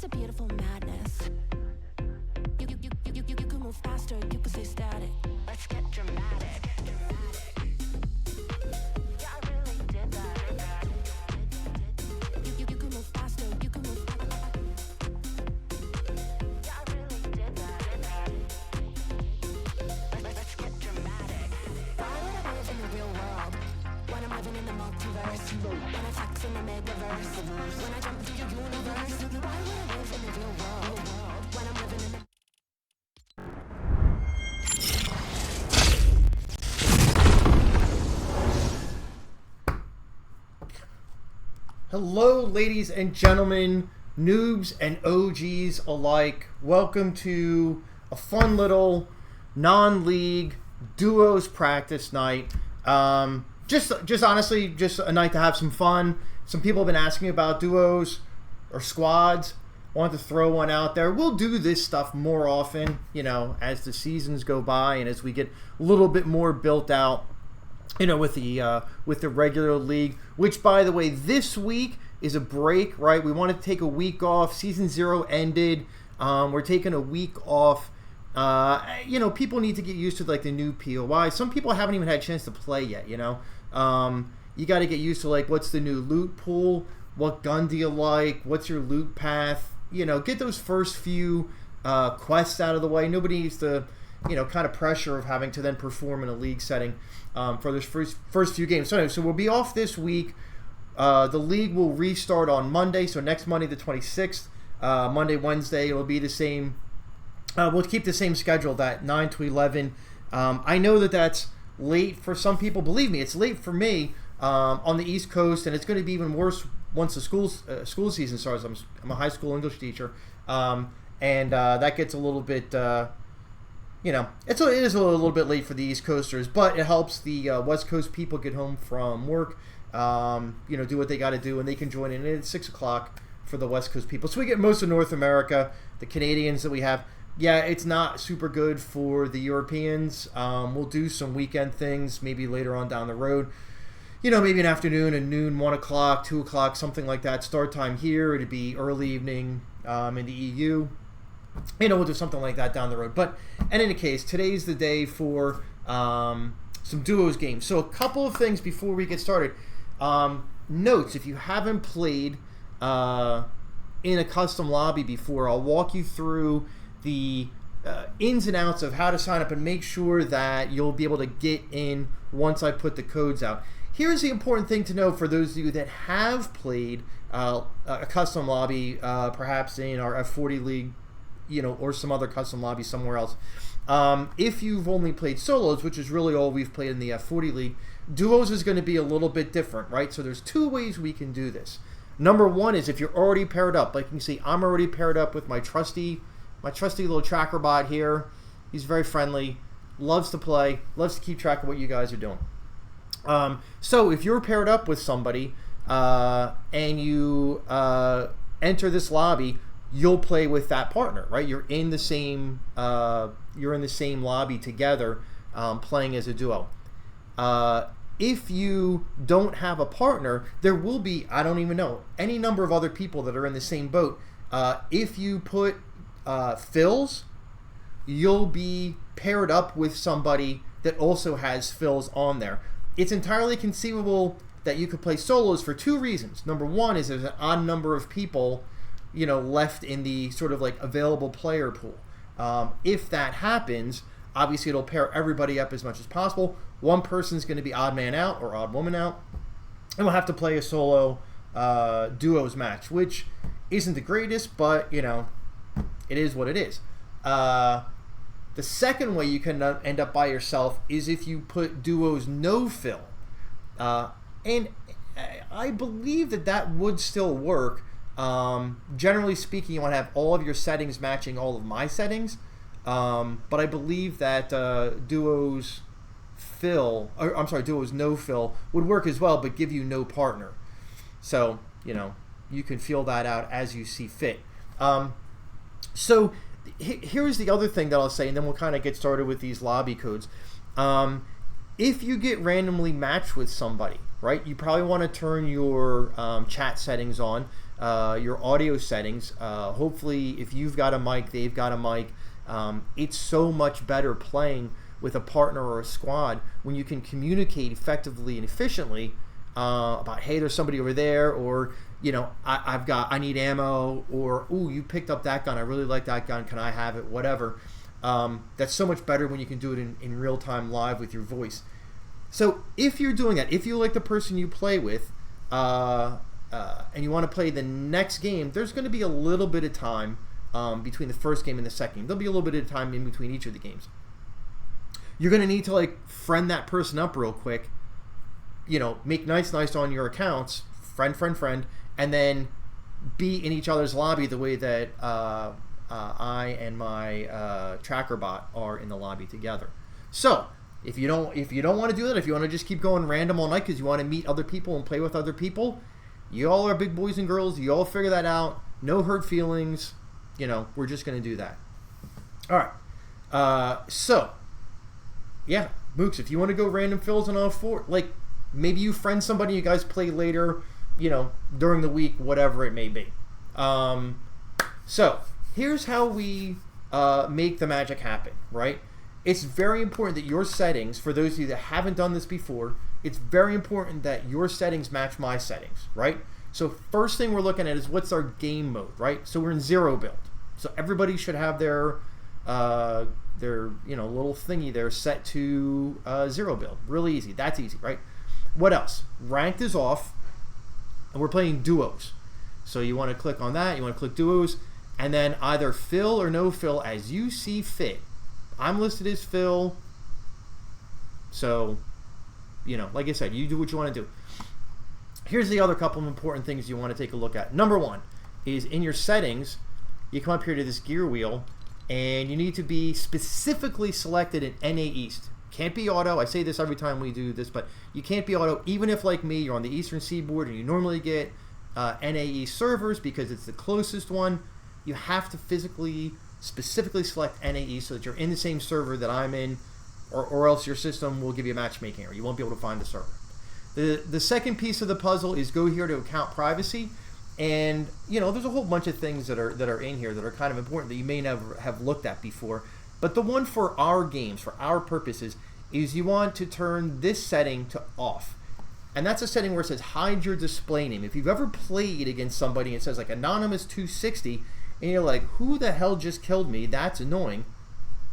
is a beautiful madness. You can move faster, you can stay static. Let's get dramatic. Yeah, I really did that. You can move faster, you can move. Yeah, I really did that. Let's get dramatic. Why would I live in the real world when I'm living in the multiverse? When I flex in the megaverse, when I jump into your universe. Why would I live in the real world when I'm living in the Hello, ladies and gentlemen, noobs and OGs alike. Welcome to a fun little non-league duos practice night. Just honestly, just a night to have some fun. Some people have been asking about duos or squads. Wanted to throw one out there. We'll do this stuff more often, you know, as the seasons go by and as we get a little bit more built out. You know, with the regular league, which, by the way, this week is a break, right? We want to take a week off. Season 0 ended. We're taking a week off. You know, people need to get used to, like, the new POI. Some people haven't even had a chance to play yet, you know? You got to get used to, like, what's the new loot pool? What gun do you like? What's your loot path? You know, get those first few quests out of the way. Nobody needs to, you know, kind of pressure of having to then perform in a league setting for those first few games. So anyway, so we'll be off this week. The league will restart on Monday, so next Monday the 26th. Monday, Wednesday, it'll be the same. We'll keep the same schedule, that 9 to 11. I know that that's late for some people. Believe me, it's late for me on the East Coast, and it's going to be even worse once the school season starts. I'm a high school English teacher, and that gets a little bit... you know, it is a little bit late for the East Coasters, but it helps the West Coast people get home from work, you know, do what they got to do, and they can join in at 6 o'clock for the West Coast people. So we get most of North America, the Canadians that we have. Yeah, it's not super good for the Europeans. We'll do some weekend things maybe later on down the road. You know, maybe an afternoon, a noon, 1 o'clock, 2 o'clock, something like that. Start time here. It'd be early evening in the EU. You know, we'll do something like that down the road. But in any case, today's the day for some duos games. So a couple of things before we get started. Notes, if you haven't played in a custom lobby before, I'll walk you through the ins and outs of how to sign up and make sure that you'll be able to get in once I put the codes out. Here's the important thing to know for those of you that have played a custom lobby, perhaps in our F40 league, you know, or some other custom lobby somewhere else. If you've only played solos, which is really all we've played in the F40 league, duos is going to be a little bit different, right? So there's two ways we can do this. Number one is if you're already paired up. Like you can see, I'm already paired up with my trusty little tracker bot here. He's very friendly, loves to play, loves to keep track of what you guys are doing. So if you're paired up with somebody and you enter this lobby, you'll play with that partner, right? You're in the same lobby together, playing as a duo. If you don't have a partner, there will be, I don't even know, any number of other people that are in the same boat. If you put fills, you'll be paired up with somebody that also has fills on there. It's entirely conceivable that you could play solos for two reasons. Number one is there's an odd number of people, you know, left in the sort of like available player pool. If that happens, obviously it'll pair everybody up as much as possible. One person's going to be odd man out or odd woman out, and we'll have to play a solo duos match, which isn't the greatest, but, you know, it is what it is. The second way you can end up by yourself is if you put duos no fill. And I believe that would still work. Generally speaking, you want to have all of your settings matching all of my settings, but I believe that duos no fill would work as well, but give you no partner. So, you know, you can feel that out as you see fit. So here's the other thing that I'll say, and then we'll kind of get started with these lobby codes. If you get randomly matched with somebody, right, you probably want to turn your chat settings on. your audio settings. Hopefully, if you've got a mic, they've got a mic. It's so much better playing with a partner or a squad when you can communicate effectively and efficiently about, hey, there's somebody over there, or I need ammo, or ooh, you picked up that gun, I really like that gun, can I have it, whatever. That's so much better when you can do it in real time live with your voice. So if you're doing that, if you like the person you play with, and you want to play the next game, there's going to be a little bit of time between the first game and the second game. There'll be a little bit of time in between each of the games. You're going to need to friend that person up real quick, make nice on your accounts, friend, and then be in each other's lobby the way that I and my tracker bot are in the lobby together. So if you don't want to do that, if you want to just keep going random all night because you want to meet other people and play with other people, you all are big boys and girls. You all figure that out. No hurt feelings. We're just going to do that. All right. So yeah, Mooks, if you want to go random fills on all four, maybe you friend somebody, you guys play later, during the week, whatever it may be. So here's how we make the magic happen, right? It's very important that your settings, for those of you that haven't done this before, it's very important that your settings match my settings, right? So first thing we're looking at is what's our game mode, right? So we're in 0 build. So everybody should have their little thingy there set to 0 build. Really easy. That's easy, right? What else? Ranked is off, and we're playing duos. So you want to click on that. You want to click duos, and then either fill or no fill as you see fit. I'm listed as fill. So, like I said, you do what you want to do. Here's the other couple of important things you want to take a look at. Number one is in your settings, you come up here to this gear wheel, and you need to be specifically selected in NA East. Can't be auto. I say this every time we do this, but you can't be auto, even if, like me, you're on the Eastern Seaboard and you normally get NA East servers because it's the closest one. You have to specifically select NA East so that you're in the same server that I'm in, or else your system will give you a matchmaking error. You won't be able to find the server. The second piece of the puzzle is go here to account privacy. And there's a whole bunch of things that are in here that are kind of important that you may never have looked at before. But the one for our games, for our purposes, is you want to turn this setting to off. And that's a setting where it says hide your display name. If you've ever played against somebody and it says anonymous 260, and you're like, who the hell just killed me? That's annoying.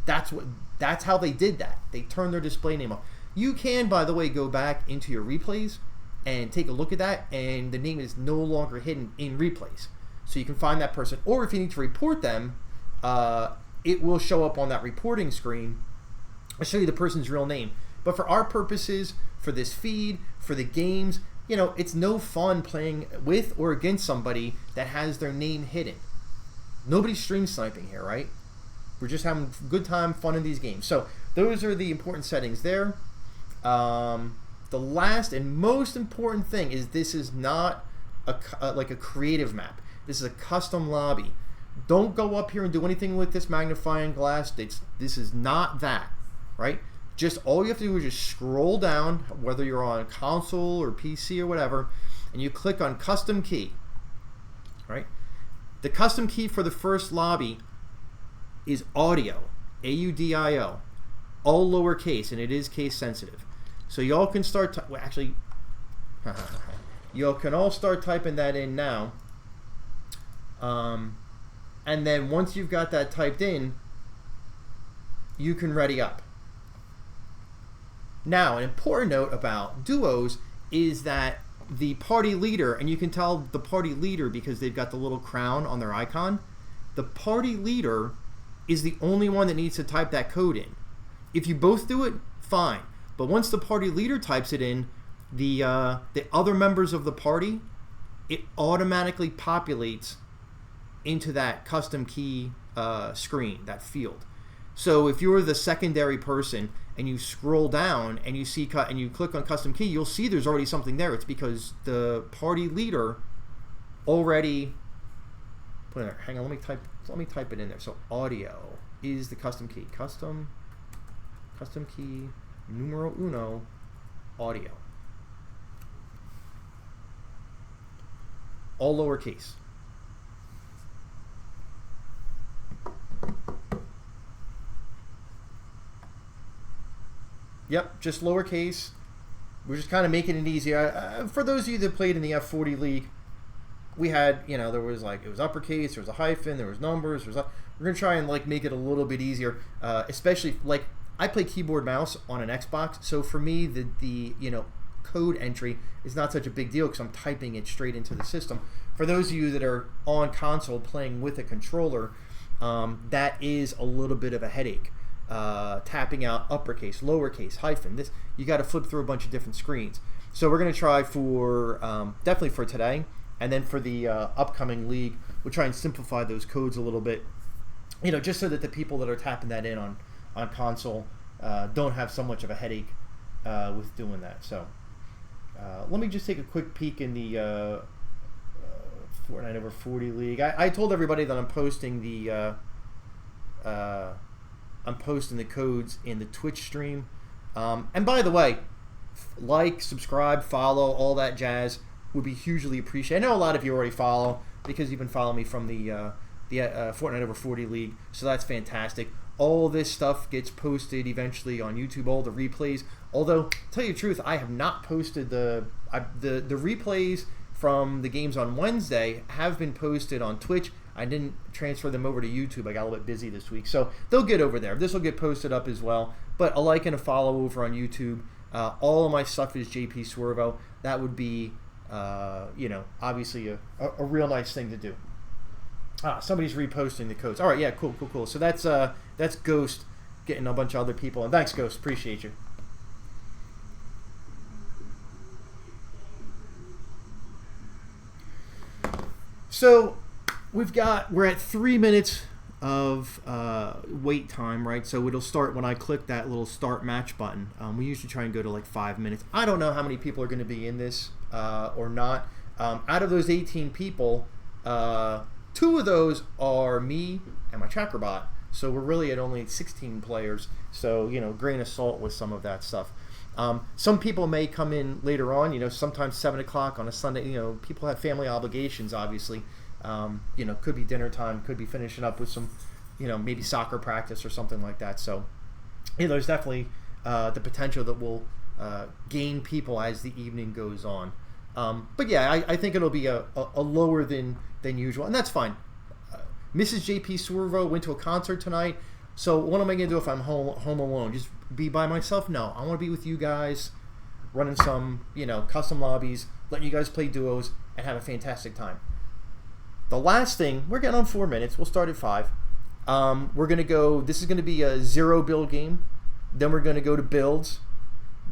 That's how they did that. They turned their display name off. You can, by the way, go back into your replays and take a look at that, and the name is no longer hidden in replays. So you can find that person, or if you need to report them, it will show up on that reporting screen. I'll show you the person's real name. But for our purposes, for this feed, for the games, it's no fun playing with or against somebody that has their name hidden. Nobody's stream sniping here, right? We're just having good time, fun in these games. So those are the important settings there. The last and most important thing is this is not like a creative map. This is a custom lobby. Don't go up here and do anything with this magnifying glass. This is not that, right? Just all you have to do is just scroll down, whether you're on console or PC or whatever, and you click on custom key, right? The custom key for the first lobby is audio, AUDIO, all lowercase, and it is case sensitive. So y'all can start, y'all can all start typing that in now. And then once you've got that typed in, you can ready up. Now, an important note about duos is that the party leader, and you can tell the party leader because they've got the little crown on their icon, the party leader is the only one that needs to type that code in. If you both do it, fine. But once the party leader types it in, the other members of the party, it automatically populates into that custom key screen, that field. So if you're the secondary person and you scroll down and you see and you click on custom key, you'll see there's already something there. It's because the party leader already put it there. Hang on, let me type it in there. So audio is the custom key. Custom key numero uno, audio. all lowercase. Yep, just lowercase. We're just kind of making it easier. For those of you that played in the F40 League, we had, there was it was uppercase, there was a hyphen, there was numbers. We're going to try and make it a little bit easier, especially I play keyboard mouse on an Xbox, so for me the code entry is not such a big deal because I'm typing it straight into the system. For those of you that are on console playing with a controller, that is a little bit of a headache. Tapping out uppercase, lowercase, hyphen. This you got to flip through a bunch of different screens. So we're going to try for definitely for today, and then for the upcoming league, we'll try and simplify those codes a little bit. Just so that the people that are tapping that in on console don't have so much of a headache with doing that. So let me just take a quick peek in the Fortnite over 40 league. I told everybody that I'm posting the codes in the Twitch stream. And by the way, subscribe, follow, all that jazz would be hugely appreciated. I know a lot of you already follow because you've been following me from the Fortnite over 40 league, so that's fantastic. All this stuff gets posted eventually on YouTube, all the replays. Although, to tell you the truth, I have not posted the replays from the games on Wednesday have been posted on Twitch. I didn't transfer them over to YouTube. I got a little bit busy this week. So they'll get over there. This will get posted up as well. But a like and a follow over on YouTube. All of my stuff is jpswervo. That would be, obviously a real nice thing to do. Somebody's reposting the codes. All right, yeah, cool. So that's Ghost getting a bunch of other people. And thanks, Ghost. Appreciate you. So we're at 3 minutes of wait time, right? So it'll start when I click that little start match button. We usually try and go to 5 minutes. I don't know how many people are going to be in this or not. Out of those 18 people, 2 of those are me and my tracker bot. So we're really at only 16 players. So, grain of salt with some of that stuff. Some people may come in later on, sometimes 7 o'clock on a Sunday. People have family obligations, obviously. Could be dinner time, could be finishing up with some, maybe soccer practice or something like that. So, there's definitely the potential that we'll gain people as the evening goes on. But yeah, I think it'll be a lower than usual, and that's fine. Mrs. jpswervo went to a concert tonight, so what am I going to do if I'm home alone? Just be by myself? No, I want to be with you guys, running some, custom lobbies, letting you guys play duos, and have a fantastic time. The last thing, we're getting on 4 minutes. We'll start at 5. We're going to go, this is going to be a 0 build game. Then we're going to go to builds,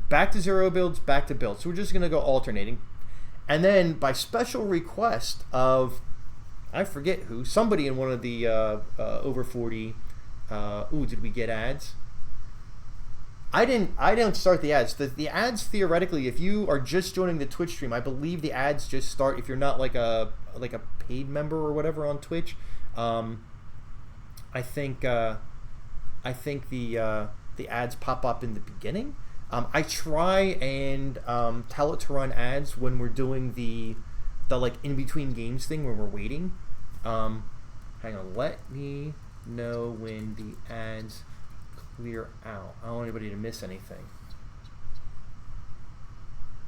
back to 0 builds, back to builds. So we're just going to go alternating. And then by special request of, I forget who, somebody in one of the over 40, did we get ads? I didn't start the ads. The ads, theoretically, if you are just joining the Twitch stream, I believe the ads just start if you're not like a paid member or whatever on Twitch. I think the ads pop up in the beginning. I try and tell it to run ads when we're doing the in between games thing when we're waiting. Hang on, let me know when the ads clear out. I don't want anybody to miss anything.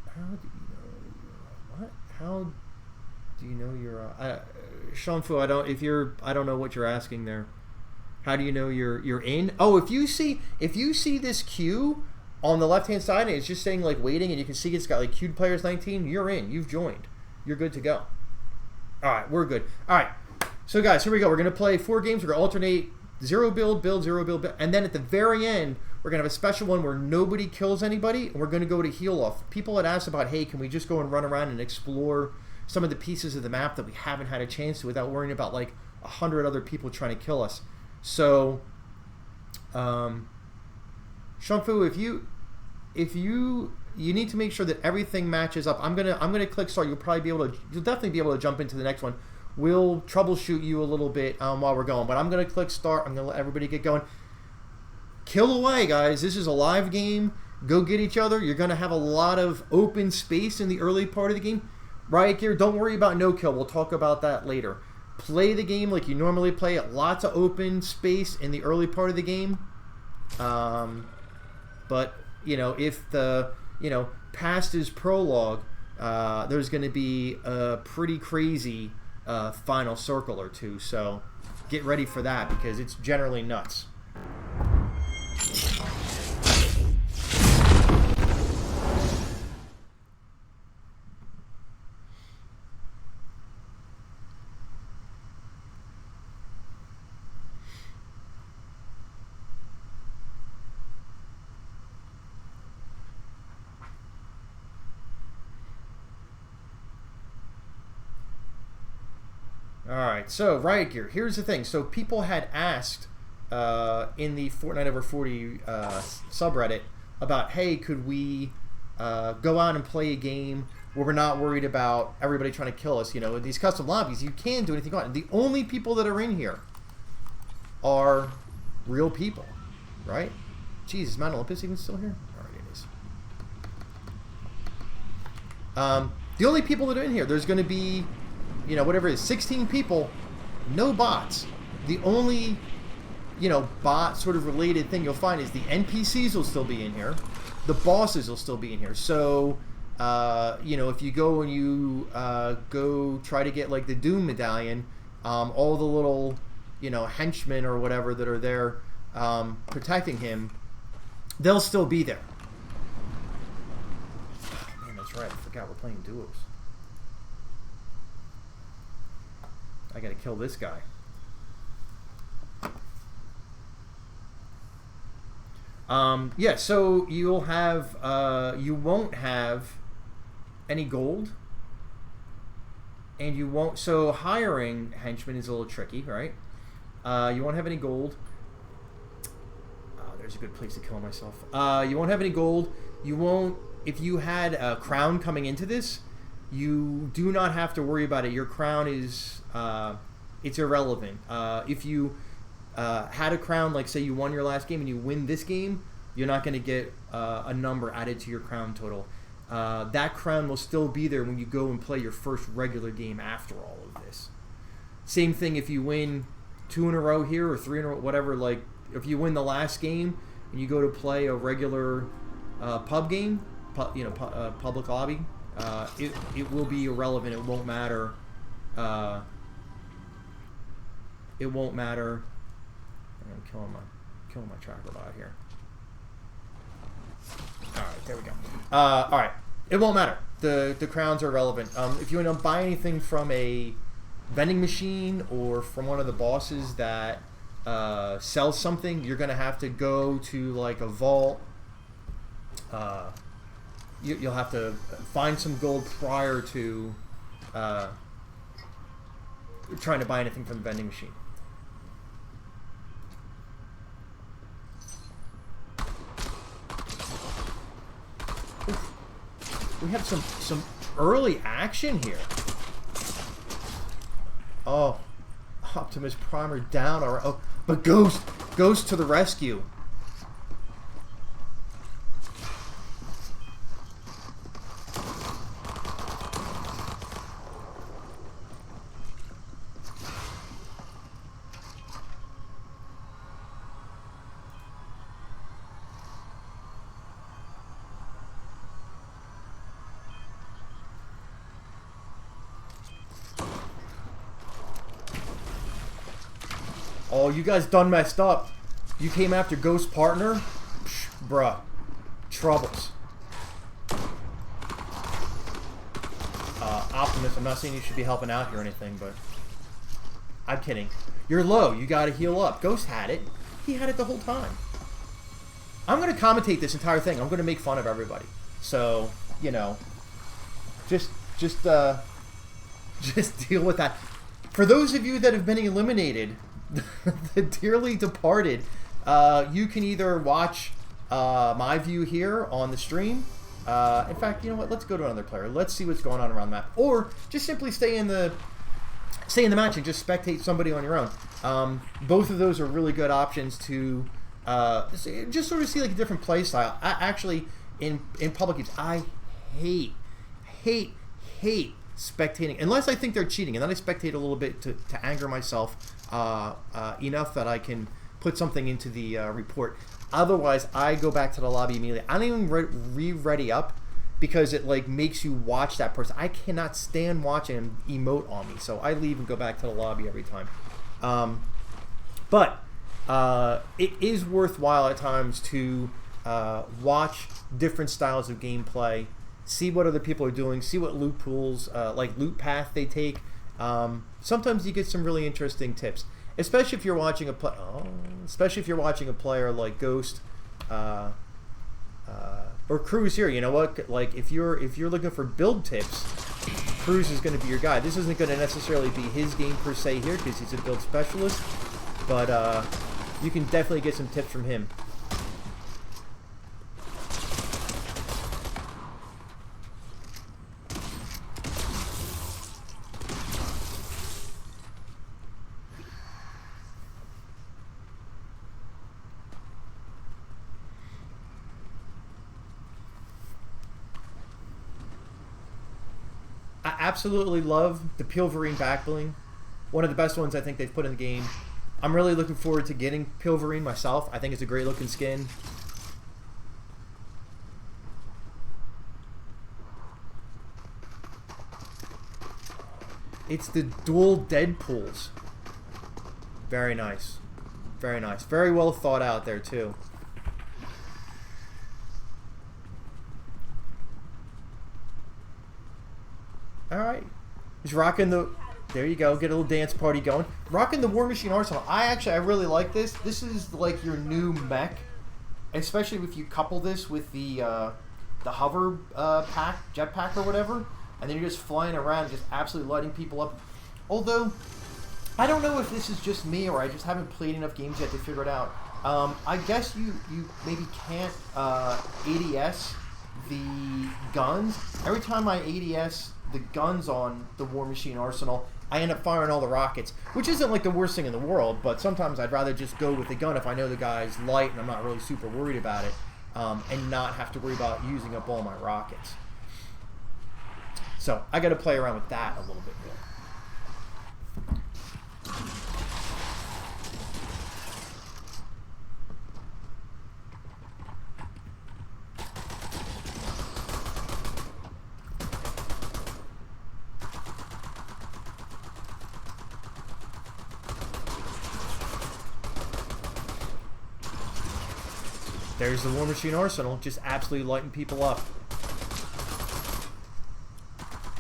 How do you know what? How do you know you're Sean Fu, I don't know what you're asking there. How do you know you're in? Oh, if you see this queue on the left hand side and it's just saying waiting and you can see it's got queued players 19, you're in. You've joined. You're good to go. All right, we're good. All right. So guys, here we go. We're going to play 4 games. We're going to alternate 0 build, 0 build, and then at the very end, we're going to have a special one where nobody kills anybody, and we're going to go to heal off. People had asked about, hey, can we just go and run around and explore some of the pieces of the map that we haven't had a chance to without worrying about 100 other people trying to kill us. So, Shunfu, if you need to make sure that everything matches up. I'm gonna click start. You'll definitely be able to jump into the next one. We'll troubleshoot you a little bit while we're going, but I'm gonna click start. I'm gonna let everybody get going. Kill away, guys. This is a live game. Go get each other. You're gonna have a lot of open space in the early part of the game. Riot Gear, don't worry about no kill. We'll talk about that later. Play the game like you normally play it. Lots of open space in the early part of the game. But, you know, if the, you know, past is prologue, there's going to be a pretty crazy final circle or two. So get ready for that because it's generally nuts. Alright, so Riot Gear. Here's the thing. So people had asked in the Fortnite over 40 subreddit about, hey, could we go out and play a game where we're not worried about everybody trying to kill us? You know, in these custom lobbies, you can do anything you want. And the only people that are in here are real people, right? Jesus, Mount Olympus even still here? Alright, it is. The only people that are in here, there's going to be, you know, whatever it is, 16 people, no bots. The only, you know, bot sort of related thing you'll find is the NPCs will still be in here. The bosses will still be in here. So, you know, if you go and you go try to get, like, the Doom medallion, all the little, you know, henchmen or whatever that are there protecting him, they'll still be there. Oh, man, that's right. I forgot we're playing duos. I gotta kill this guy. Yeah, so you'll have, you won't have any gold. And you won't, so hiring henchmen is a little tricky, right? You won't have any gold. There's a good place to kill myself. You won't have any gold. You won't, if you had a crown coming into this, you do not have to worry about it. Your crown is, it's irrelevant. If you had a crown, like say you won your last game and you win this game, you're not going to get a number added to your crown total. That crown will still be there when you go and play your first regular game after all of this. Same thing if you win 2 in a row here or 3 in a row, whatever. Like if you win the last game and you go to play a regular pub game, public lobby, it will be irrelevant. It won't matter. It won't matter. I'm killing my tracker bot here. All right, there we go. All right, it won't matter. The crowns are irrelevant. If you want to buy anything from a vending machine or from one of the bosses that sells something, you're gonna have to go to like a vault. You'll have to find some gold prior to trying to buy anything from the vending machine. Oof. We have some early action here. Oh, Optimus Primer down. Or oh, but Ghost to the rescue. Oh, you guys done messed up. You came after Ghost Partner? Psh, bruh. Troubles. Optimus, I'm not saying you should be helping out here or anything, but... I'm kidding. You're low. You gotta heal up. Ghost had it. He had it the whole time. I'm gonna commentate this entire thing. I'm gonna make fun of everybody. So, you know... Just deal with that. For those of you that have been eliminated... the dearly departed, you can either watch my view here on the stream. In fact, you know what? Let's go to another player. Let's see what's going on around the map, or just simply stay in the match and just spectate somebody on your own. Both of those are really good options to just sort of see like a different play style. Actually, in public games, I hate spectating, unless I think they're cheating, and then I spectate a little bit to anger myself enough that I can put something into the report. Otherwise, I go back to the lobby immediately. I don't even re-ready up because it like makes you watch that person. I cannot stand watching him emote on me, so I leave and go back to the lobby every time. But it is worthwhile at times to watch different styles of gameplay, see what other people are doing, see what loot pools, like loot path they take. Sometimes you get some really interesting tips, especially if you're watching a player like Ghost or Cruz here. You know what? Like if you're looking for build tips, Cruz is going to be your guy. This isn't going to necessarily be his game per se here because he's a build specialist, but you can definitely get some tips from him. I absolutely love the Pilverine backbling. One of the best ones I think they've put in the game. I'm really looking forward to getting Pilverine myself. I think it's a great looking skin. It's the dual Deadpools. Very nice. Very nice. Very well thought out there too. Alright. Just rocking the... There you go. Get a little dance party going. Rocking the War Machine Arsenal. I really like this. This is like your new mech. Especially if you couple this with the hover jetpack or whatever. And then you're just flying around just absolutely lighting people up. Although, I don't know if this is just me or I just haven't played enough games yet to figure it out. I guess you maybe can't ADS the guns. Every time I ADS the guns on the War Machine Arsenal, I end up firing all the rockets, which isn't like the worst thing in the world, but sometimes I'd rather just go with the gun if I know the guy's light and I'm not really super worried about it, and not have to worry about using up all my rockets. So I got to play around with that a little bit more. There's the War Machine Arsenal, just absolutely lighting people up.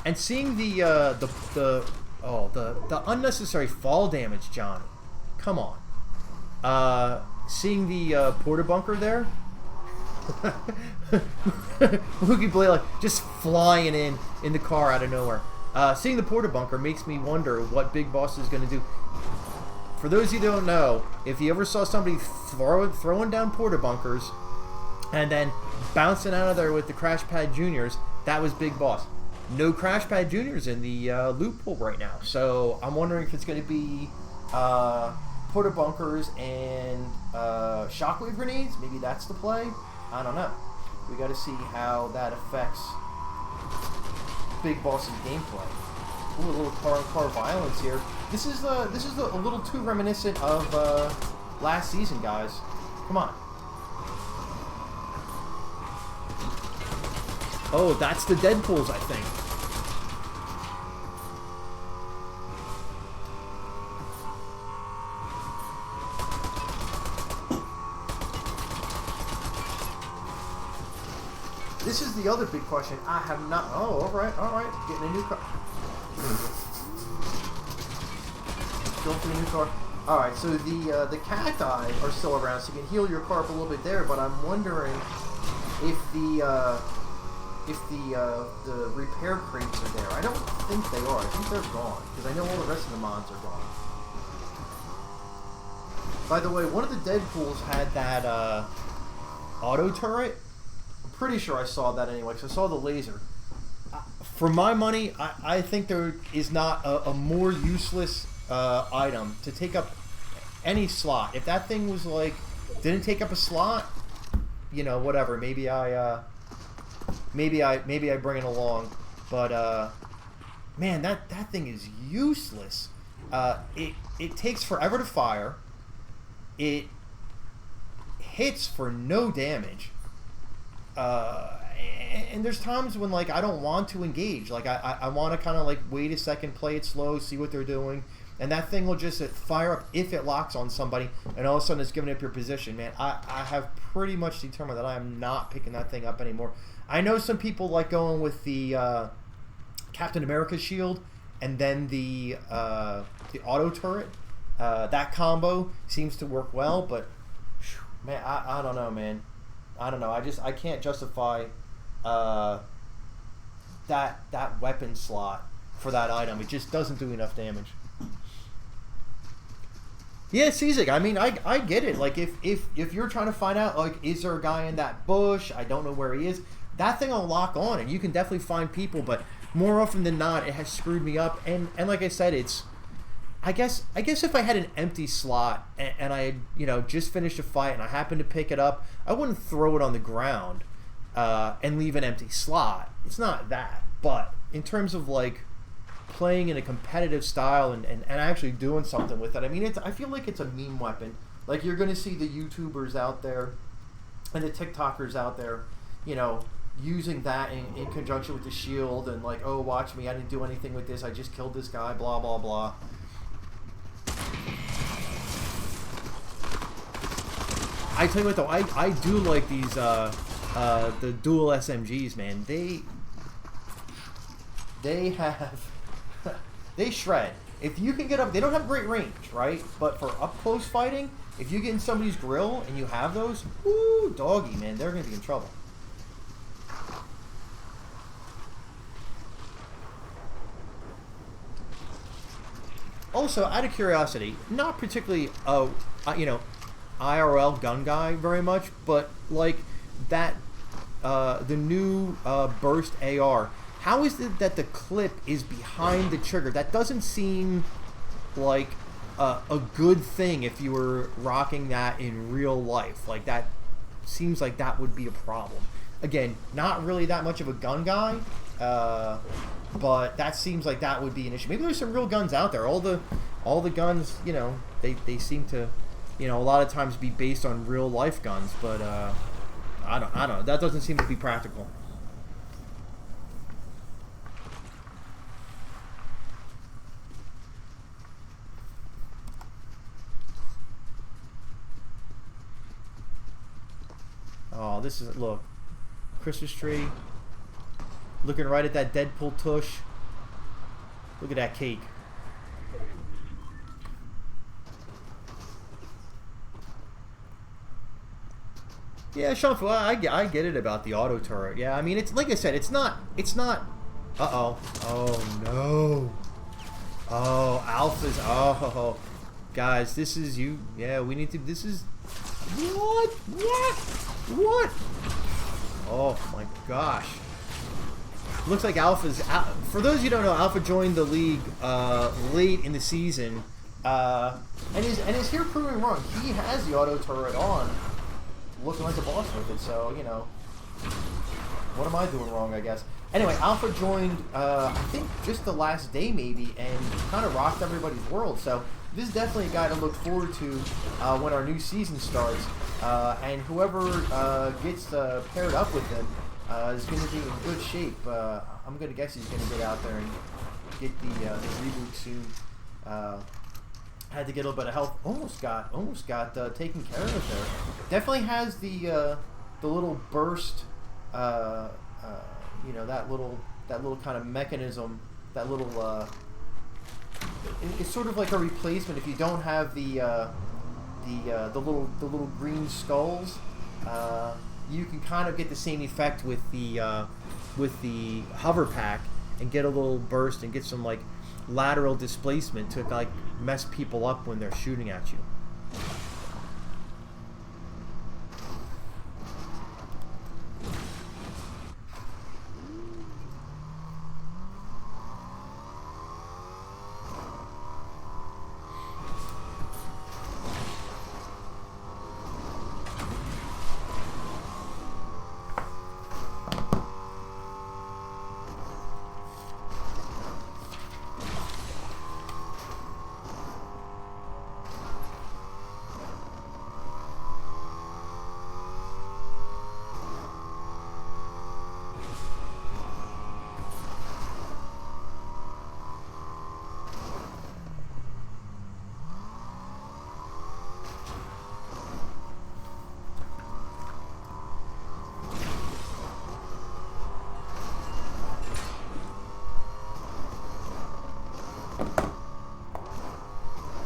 And seeing the unnecessary fall damage, John. Come on. Seeing the porta bunker there. Moogie Blade like just flying in the car out of nowhere. Seeing the porta bunker makes me wonder what Big Boss is going to do. For those of you who don't know, if you ever saw somebody throwing down porta bunkers and then bouncing out of there with the Crash Pad Juniors, that was Big Boss. No Crash Pad Juniors in the loot pool right now, so I'm wondering if it's going to be porta bunkers and shockwave grenades. Maybe that's the play. I don't know. We got to see how that affects Big Boss's gameplay. Ooh, a little car violence here. This is a little too reminiscent of last season, guys. Come on. Oh, that's the Deadpools, I think. This is the other big question. I have not... Oh, all right. Getting a new car. Going for the new car. All right, so the cacti are still around, so you can heal your car up a little bit there. But I'm wondering if the repair crates are there. I don't think they are. I think they're gone because I know all the rest of the mods are gone. By the way, one of the Deadpools had that auto turret. I'm pretty sure I saw that anyway, because I saw the laser. For my money, I think there is not a more useless item to take up any slot. If that thing was like didn't take up a slot, you know, whatever. Maybe I bring it along, but man, that thing is useless. It takes forever to fire. It hits for no damage. And there's times when like I don't want to engage. Like I want to kind of like wait a second, play it slow, see what they're doing, and that thing will just fire up if it locks on somebody, and all of a sudden it's giving up your position. Man, I have pretty much determined that I am not picking that thing up anymore. I know some people like going with the Captain America shield and then the auto turret. That combo seems to work well, but man, I don't know, man. I don't know. I can't justify that weapon slot for that item. It just doesn't do enough damage. Yeah, Cezek, I mean, I get it. Like, if you're trying to find out, like, is there a guy in that bush? I don't know where he is. That thing will lock on, and you can definitely find people, but more often than not, it has screwed me up. And like I said, it's... I guess if I had an empty slot and I had, just finished a fight and I happened to pick it up, I wouldn't throw it on the ground and leave an empty slot. It's not that. But in terms of, like, playing in a competitive style and actually doing something with it, I mean, I feel like it's a meme weapon. Like, you're going to see the YouTubers out there and the TikTokers out there, using that in conjunction with the shield and like, oh, watch me, I didn't do anything with this, I just killed this guy, blah, blah, blah. I tell you what, though, I do like these, the dual SMGs, man. They have, they shred. If you can get up, they don't have great range, right? But for up close fighting, if you get in somebody's grill and you have those, woo, doggy, man, they're going to be in trouble. Also, out of curiosity, not particularly, IRL gun guy very much, but like that, the new burst AR. How is it that the clip is behind the trigger? That doesn't seem like a good thing if you were rocking that in real life. Like, that seems like that would be a problem. Again, not really that much of a gun guy, but that seems like that would be an issue. Maybe there's some real guns out there. All the guns, they seem to, a lot of times be based on real life guns, but I don't know. That doesn't seem to be practical. Oh, this is, look, Christmas tree, looking right at that Deadpool tush. Look at that cake. Yeah, Sean, I get it about the auto turret. Yeah, I mean, it's like I said, it's not. Uh-oh. Oh, no. Oh, Alpha's. Oh, guys, this is you. Yeah, we need to. This is. What? Oh, my gosh. Looks like Alpha's. For those of you who don't know, Alpha joined the league late in the season. And is here proving wrong. He has the auto turret on, looking like a boss with it, so, what am I doing wrong, I guess? Anyway, Alpha joined, I think, just the last day, maybe, and kind of rocked everybody's world, so this is definitely a guy to look forward to when our new season starts, and whoever gets paired up with him is going to be in good shape. I'm going to guess he's going to get out there and get the reboot soon. Had to get a little bit of health. Almost got taken care of there. Definitely has the little burst. That little kind of mechanism. That little. It's sort of like a replacement if you don't have the little green skulls. You can kind of get the same effect with the hover pack and get a little burst and get some like lateral displacement to like mess people up when they're shooting at you.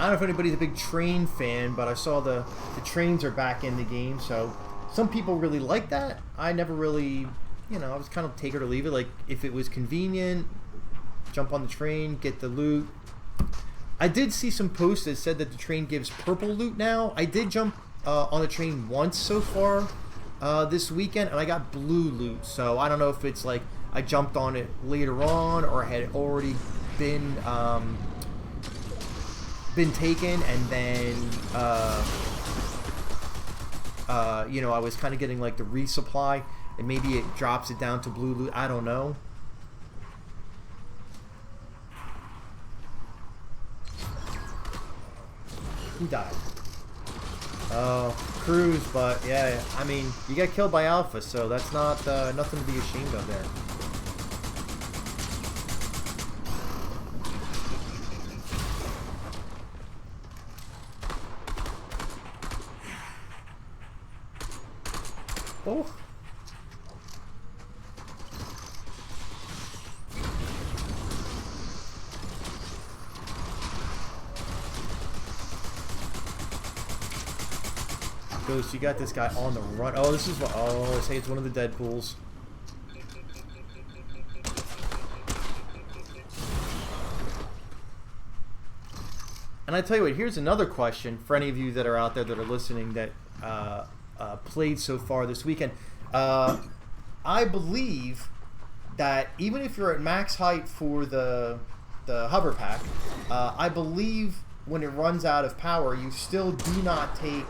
I don't know if anybody's a big train fan, but I saw the trains are back in the game, so some people really like that. I never really, you know, I was kind of take it or leave it. Like, if it was convenient, jump on the train, get the loot. I did see some posts that said that the train gives purple loot now. I did jump on the train once so far this weekend, and I got blue loot. So I don't know if it's like I jumped on it later on or had already been taken, and then you know, I was kind of getting like the resupply, and maybe it drops it down to blue loot. I don't know. Who died? Oh, Cruz, but yeah, I mean, you got killed by Alpha, so that's not nothing to be ashamed of there. Oh. Ghost, you got this guy on the run. Oh, this is what. Oh, say it's one of the Deadpools. And I tell you what, here's another question for any of you that are out there that are listening that played so far this weekend. I believe that even if you're at max height for the hover pack, I believe when it runs out of power, you still do not take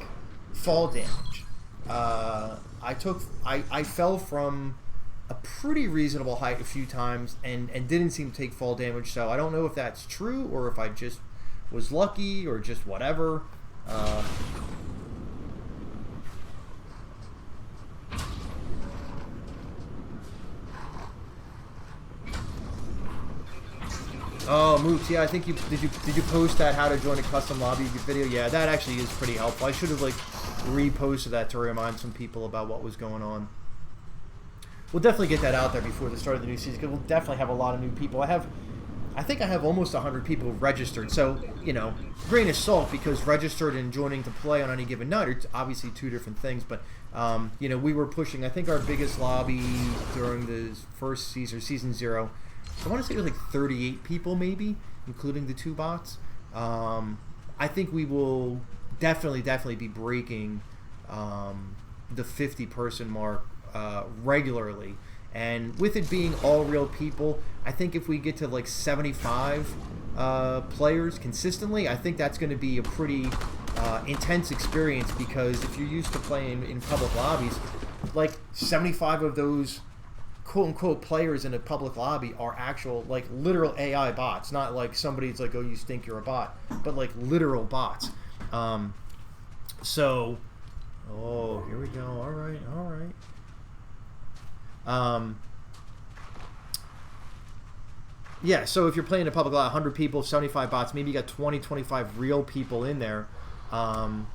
fall damage. I fell from a pretty reasonable height a few times and didn't seem to take fall damage, so I don't know if that's true or if I just was lucky or just whatever. Oh, Moots, yeah, I think you did you post that how to join a custom lobby video? Yeah, that actually is pretty helpful. I should have like reposted that to remind some people about what was going on. We'll definitely get that out there before the start of the new season, because we'll definitely have a lot of new people. I think I have almost 100 people registered, so, you know, grain of salt, because registered and joining to play on any given night are obviously two different things, but, you know, we were pushing, I think our biggest lobby during the first season, Season 0, I want to say it was like 38 people maybe, including the 2 bots. I think we will definitely be breaking the 50-person mark regularly. And with it being all real people, I think if we get to like 75 players consistently, I think that's going to be a pretty intense experience, because if you're used to playing in public lobbies, like 75 of those quote-unquote players in a public lobby are actual, like, literal AI bots, not like somebody's like, oh, you stink, you're a bot, but like literal bots. So, oh, here we go. All right. Yeah, so if you're playing a public lot, 100 people, 75 bots, maybe you got 20, 25 real people in there. Oh,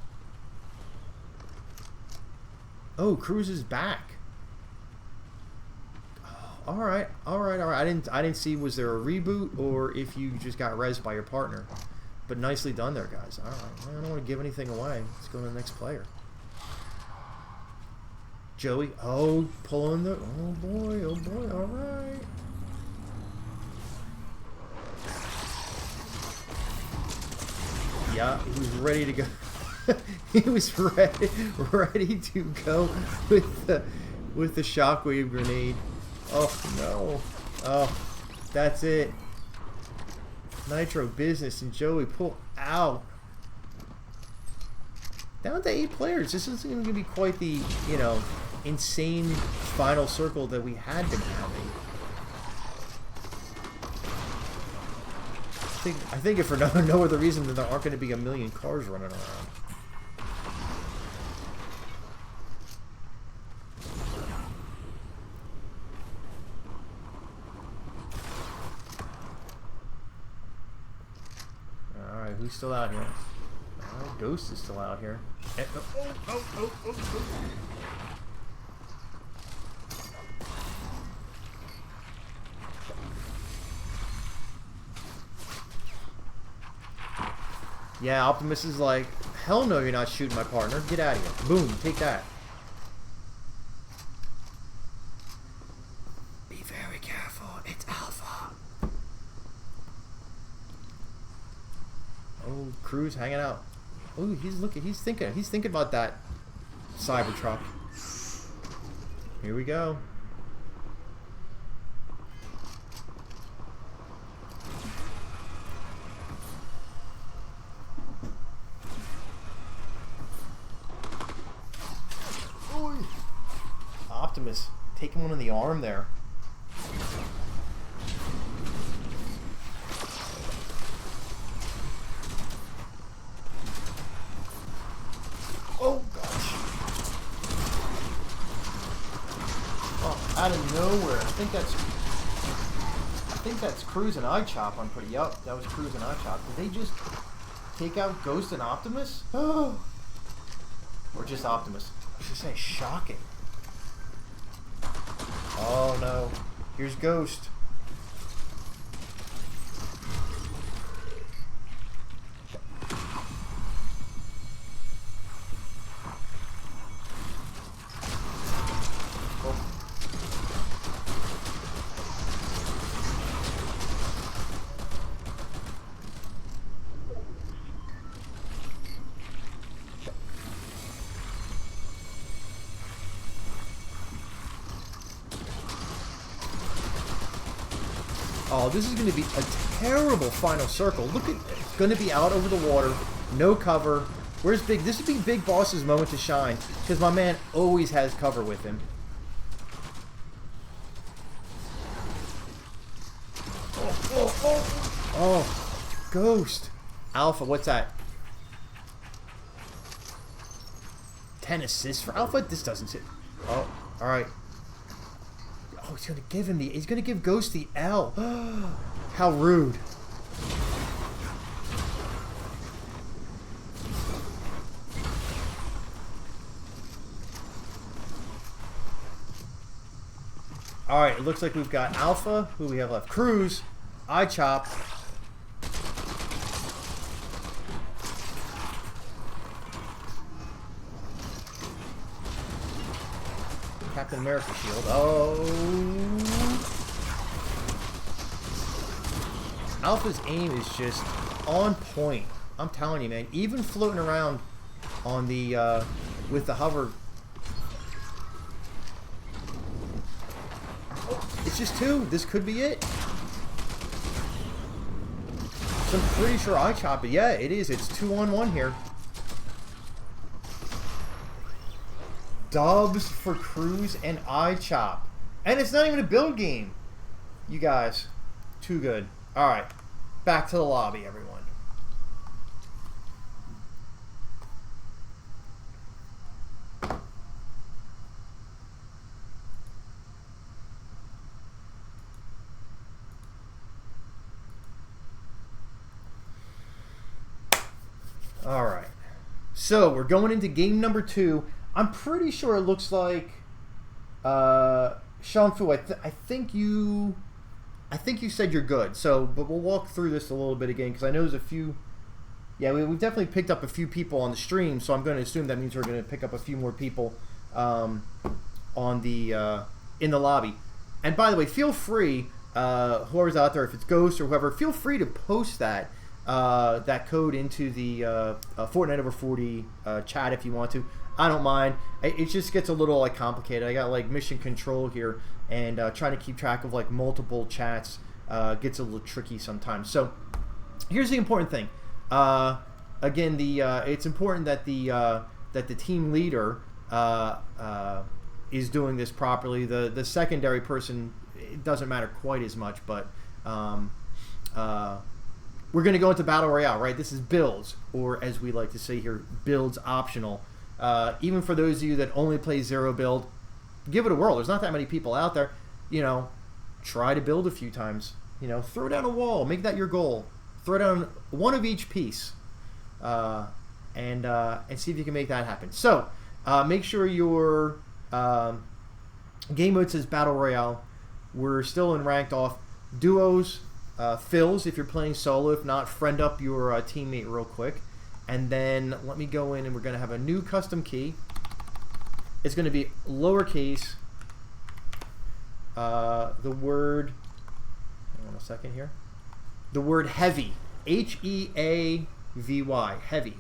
Cruz is back. All right. I didn't see, was there a reboot or if you just got rezzed by your partner. But nicely done there, guys. All right. I don't want to give anything away. Let's go to the next player. Joey. Oh, pulling the... Oh, boy. All right. Yeah, he was ready to go. He was ready to go with the shockwave grenade. Oh, no. Oh, that's it. Nitro business, and Joey pull out. Down to 8 players. This isn't going to be quite the, you know, insane final circle that we had been having. I think if for no other reason than there aren't going to be a million cars running around. Alright, who's still out here? Alright, Ghost is still out here. Oh. Yeah, Optimus is like, hell no, you're not shooting my partner. Get out of here. Boom, take that. Be very careful. It's Alpha. Oh, Crew's hanging out. Oh, he's thinking. He's thinking about that Cybertruck. Here we go. Optimus taking one in the arm there. Oh gosh. Oh, out of nowhere. I think that's Cruz and iChop. I'm pretty up. That was Cruz and iChop. Did they just take out Ghost and Optimus? Oh. Or just Optimus. I should say shocking. Oh no. Here's Ghost. Oh, this is going to be a terrible final circle. Look at it. It's going to be out over the water. No cover. Where's Big? This would be Big Boss's moment to shine. Because my man always has cover with him. Oh, Ghost. Alpha, what's that? 10 assists for Alpha? This doesn't sit. Oh, alright. Oh, he's gonna give him he's gonna give Ghost the L. How rude. Alright, it looks like we've got Alpha. Who we have left? Cruz, iChop. Captain America shield. Oh. Alpha's aim is just on point. I'm telling you, man. Even floating around on the, with the hover. Oh, it's just 2. This could be it. So I'm pretty sure I chop it. Yeah, it is. It's 2-on-1 here. Dubs for Cruz and iChop. And it's not even a build game. You guys, too good. Alright, back to the lobby, everyone. Alright, so we're going into game number 2. I'm pretty sure it looks like Sean Fu. I think you said you're good. So, but we'll walk through this a little bit again because I know there's a few. Yeah, we've definitely picked up a few people on the stream, so I'm going to assume that means we're going to pick up a few more people on the in the lobby. And by the way, feel free, whoever's out there, if it's Ghost or whoever, feel free to post that code into the Fortnite over 40 chat if you want to. I don't mind. It just gets a little like complicated. I got like mission control here, and trying to keep track of like multiple chats gets a little tricky sometimes. So here's the important thing. Again, it's important that the team leader is doing this properly. The secondary person, it doesn't matter quite as much, but we're going to go into Battle Royale, right? This is builds, or as we like to say here, builds optional. Even for those of you that only play 0 build, give it a whirl. There's not that many people out there. You know, try to build a few times. You know, throw down a wall. Make that your goal. Throw down one of each piece, and see if you can make that happen. So, make sure your game mode says Battle Royale. We're still in ranked off. Duos, fills if you're playing solo. If not, friend up your teammate real quick. And then let me go in and we're going to have a new custom key. It's going to be lowercase, the word, hang on a second here, the word heavy, H-E-A-V-Y, heavy.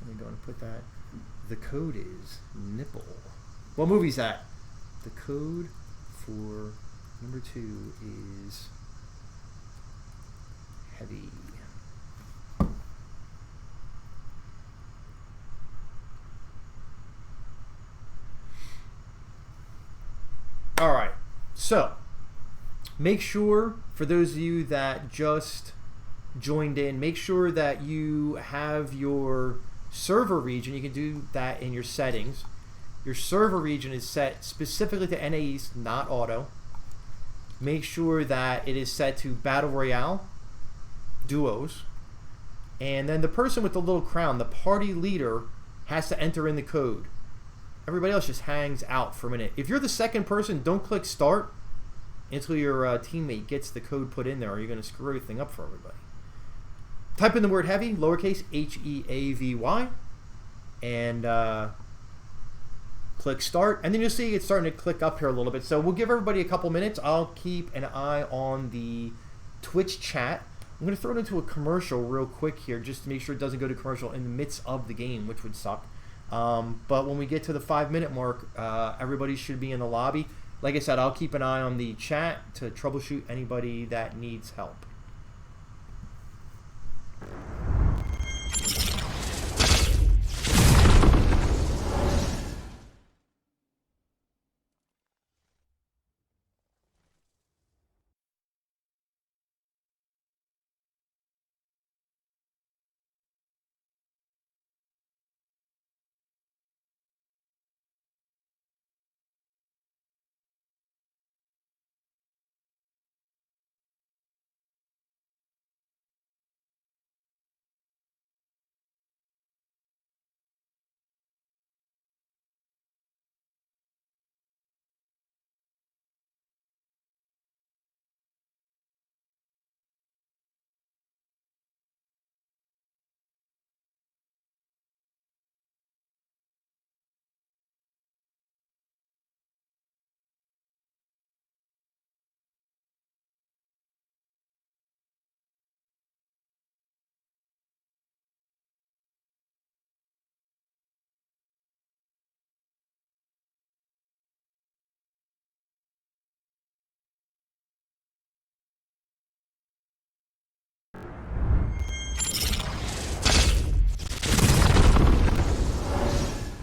Let me go and put that. The code is nipple. What movie's that? The code for number 2 is heavy. All right, so make sure, for those of you that just joined in, make sure that you have your server region. You can do that in your settings. Your server region is set specifically to NA East, not auto. Make sure that it is set to Battle Royale, duos, and then the person with the little crown, the party leader, has to enter in the code. Everybody else just hangs out for a minute. If you're the second person, don't click start until your teammate gets the code put in there, or you're going to screw everything up for everybody. Type in the word heavy, lowercase H-E-A-V-Y, and click start. And then you'll see it's starting to click up here a little bit. So we'll give everybody a couple minutes. I'll keep an eye on the Twitch chat. I'm going to throw it into a commercial real quick here just to make sure it doesn't go to commercial in the midst of the game, which would suck. But when we get to the 5-minute mark, everybody should be in the lobby. Like I said, I'll keep an eye on the chat to troubleshoot anybody that needs help.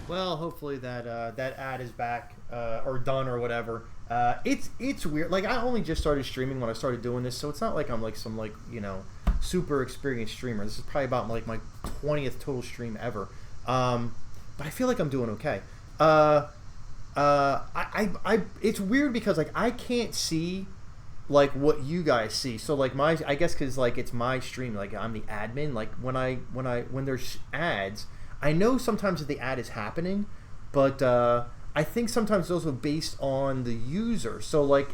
Well, hopefully that that ad is back or done or whatever. It's weird. Like, I only just started streaming when I started doing this, so it's not like I'm like some super experienced streamer. This is probably about like my 20th total stream ever. But I feel like I'm doing okay. It's weird because like I can't see like what you guys see. So like I guess because like it's my stream, like I'm the admin. Like when there's ads, I know sometimes that the ad is happening, but I think sometimes it's also based on the user. So like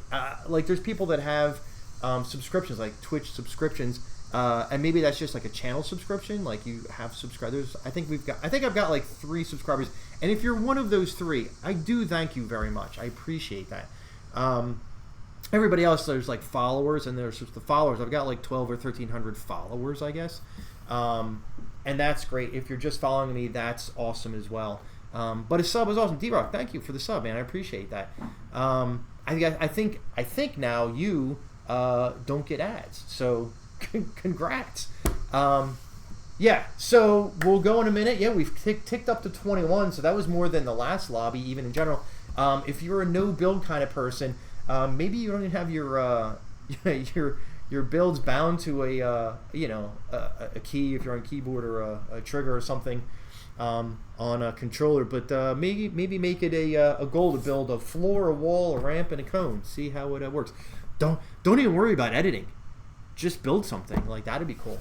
there's people that have subscriptions, like Twitch subscriptions, and maybe that's just like a channel subscription. Like you have subscribers. I think I've got like 3 subscribers, and if you're one of those 3, I do thank you very much. I appreciate that. Everybody else, there's like followers, and there's just the followers. I've got like 12 or 1,300 followers, I guess. And that's great. If you're just following me, that's awesome as well. But a sub is awesome. D-Rock, thank you for the sub, man. I appreciate that. I think now you don't get ads. So congrats. Yeah, so we'll go in a minute. Yeah, we've ticked up to 21, so that was more than the last lobby, even in general. If you're a no build kind of person, maybe you don't even have your build's bound to a key if you're on keyboard, or a trigger or something on a controller. But maybe make it a goal to build a floor, a wall, a ramp, and a cone. See how it works. Don't even worry about editing. Just build something. Like, that'd be cool.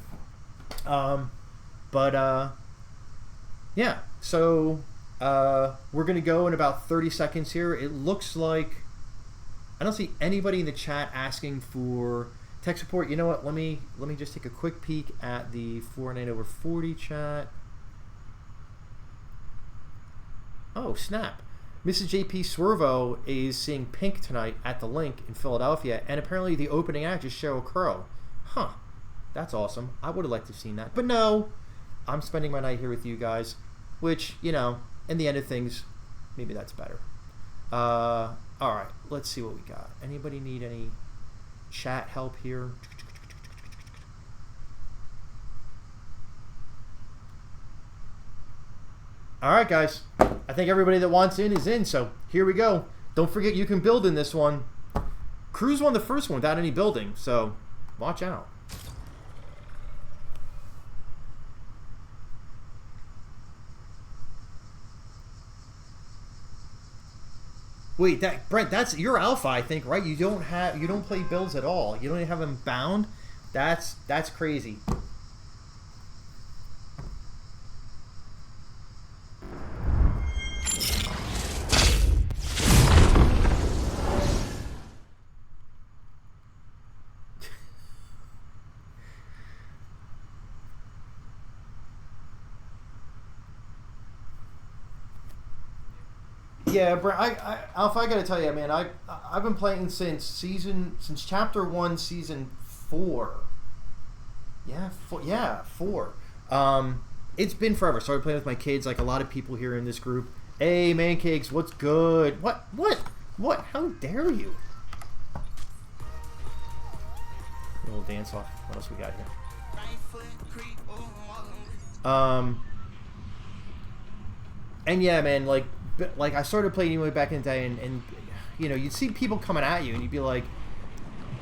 Yeah. So we're gonna go in about 30 seconds here. It looks like I don't see anybody in the chat asking Tech support. You know what? Let me just take a quick peek at the Fortnite over 40 chat. Oh snap! Mrs. jpswervo is seeing Pink tonight at the Link in Philadelphia, and apparently the opening act is Sheryl Crow. Huh? That's awesome. I would have liked to have seen that, but no. I'm spending my night here with you guys, which, you know, in the end of things, maybe that's better. All right, let's see what we got. Anybody need any chat help here? All right, guys. I think everybody that wants in is in, so here we go. Don't forget you can build in this one. Cruz won the first one without any building, so watch out. Wait, Brent, that's your alpha, I think, right? You don't play builds at all. You don't even have them bound. That's crazy. Yeah, Brent, Alpha, I gotta tell you, man, I've been playing since chapter 1, season 4. Yeah, 4. It's been forever. Started playing with my kids, like a lot of people here in this group. Hey, man cakes, what's good? What? How dare you? A little dance off. What else we got here? And yeah, man, like I started playing anyway back in the day, and you know, you'd see people coming at you, and you'd be like,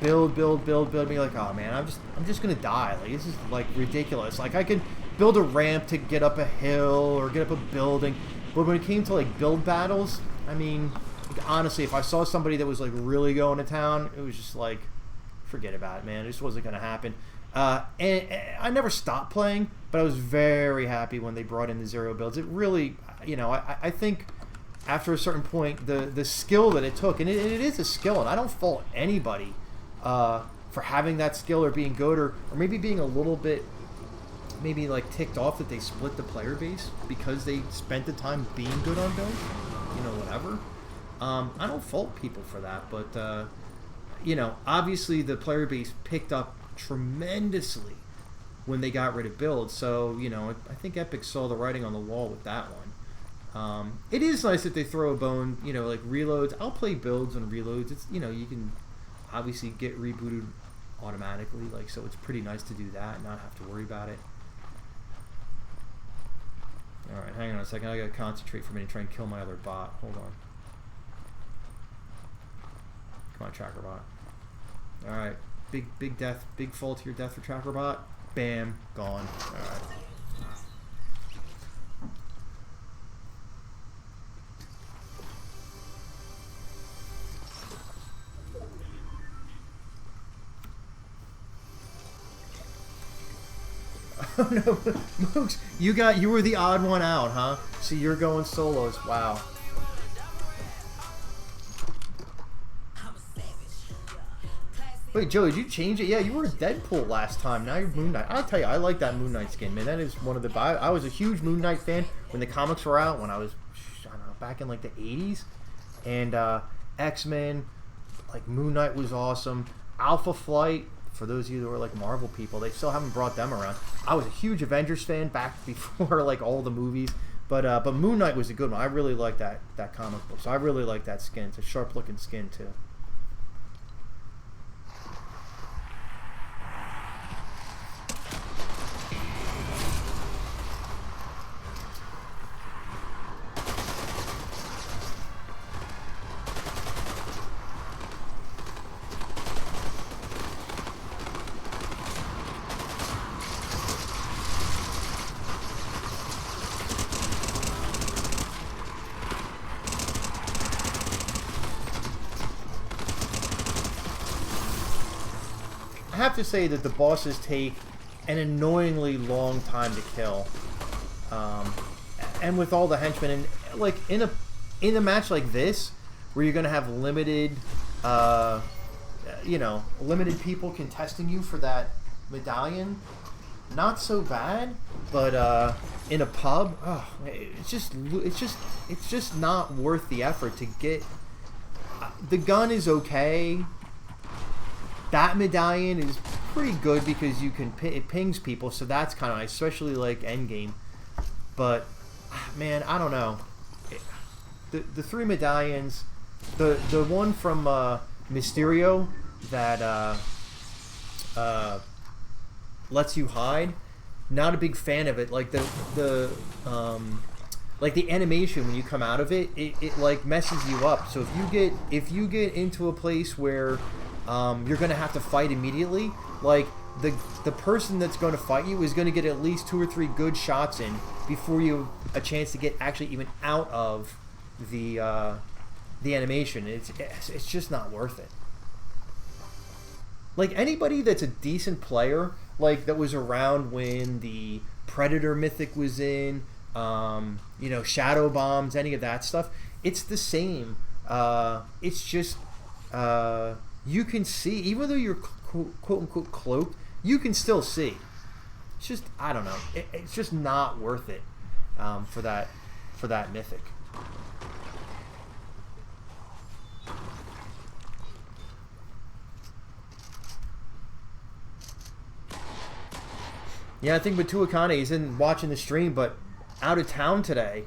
build, and be like, oh man, I'm just gonna die. Like, this is like ridiculous. Like, I could build a ramp to get up a hill or get up a building, but when it came to like build battles, I mean, like, honestly, if I saw somebody that was like really going to town, it was just like, forget about it, man. It just wasn't gonna happen. And I never stopped playing, but I was very happy when they brought in the zero builds. It really, you know, I think after a certain point, the skill that it took, and it is a skill, and I don't fault anybody for having that skill or being good, or maybe being a little bit, maybe like ticked off that they split the player base because they spent the time being good on builds, you know, whatever. I don't fault people for that, but you know, obviously the player base picked up tremendously when they got rid of builds, so you know, I think Epic saw the writing on the wall with that one. It is nice that they throw a bone, you know, like reloads. I'll play builds and reloads. It's, you know, you can obviously get rebooted automatically, like, so it's pretty nice to do that and not have to worry about it. Alright, hang on a second, I gotta concentrate for a minute and try and kill my other bot. Hold on. Come on, Tracker Bot. Alright, big death, big fall to your death for Tracker Bot. Bam, gone. Alright. Oh no, Mooks, you were the odd one out, huh? So you're going solos. Wow. Wait, Joe, did you change it? Yeah, you were Deadpool last time. Now you're Moon Knight. I'll tell you, I like that Moon Knight skin, man. That is one of the... I was a huge Moon Knight fan when the comics were out, when I was, I don't know, back in like the 80s. And X-Men, like Moon Knight was awesome. Alpha Flight, for those of you who are like Marvel people, they still haven't brought them around. I was a huge Avengers fan back before like all the movies. But Moon Knight was a good one. I really like that comic book. So I really like that skin. It's a sharp looking skin too. I have to say that the bosses take an annoyingly long time to kill, and with all the henchmen, and like in a match like this, where you're gonna have limited, you know, limited people contesting you for that medallion, not so bad. But in a pub, oh, it's just not worth the effort to get. The gun is okay. That medallion is pretty good because you can it pings people, so that's kind of nice, especially like endgame. But man, I don't know. The 3 medallions, the one from Mysterio that lets you hide. Not a big fan of it. Like the animation when you come out of it, it like messes you up. So if you get into a place where you're gonna have to fight immediately, like the person that's going to fight you is going to get at least 2 or 3 good shots in before you have a chance to get actually even out of the animation. It's just not worth it. Like anybody that's a decent player, like that was around when the Predator Mythic was in, you know, Shadow Bombs, any of that stuff, it's the same. It's just you can see, even though you're quote unquote cloaked, you can still see. It's just, I don't know, it's just not worth it for that mythic. Yeah, I think Batu Akane is in watching the stream, but out of town today.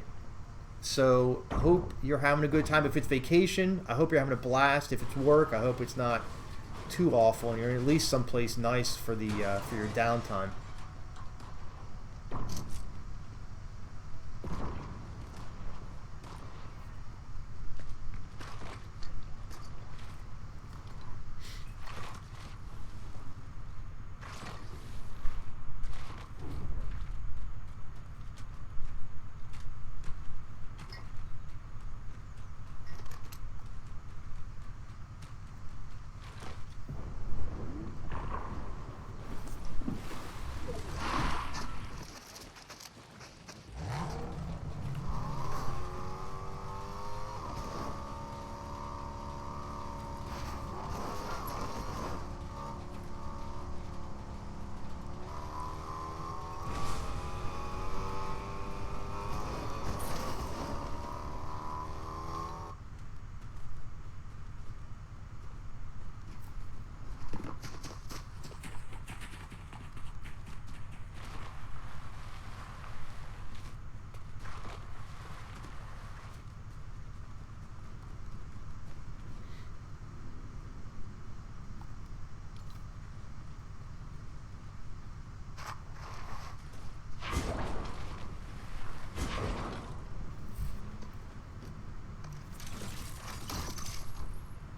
So I hope you're having a good time. If it's vacation, I hope you're having a blast. If it's work, I hope it's not too awful and you're at least someplace nice for the for your downtime.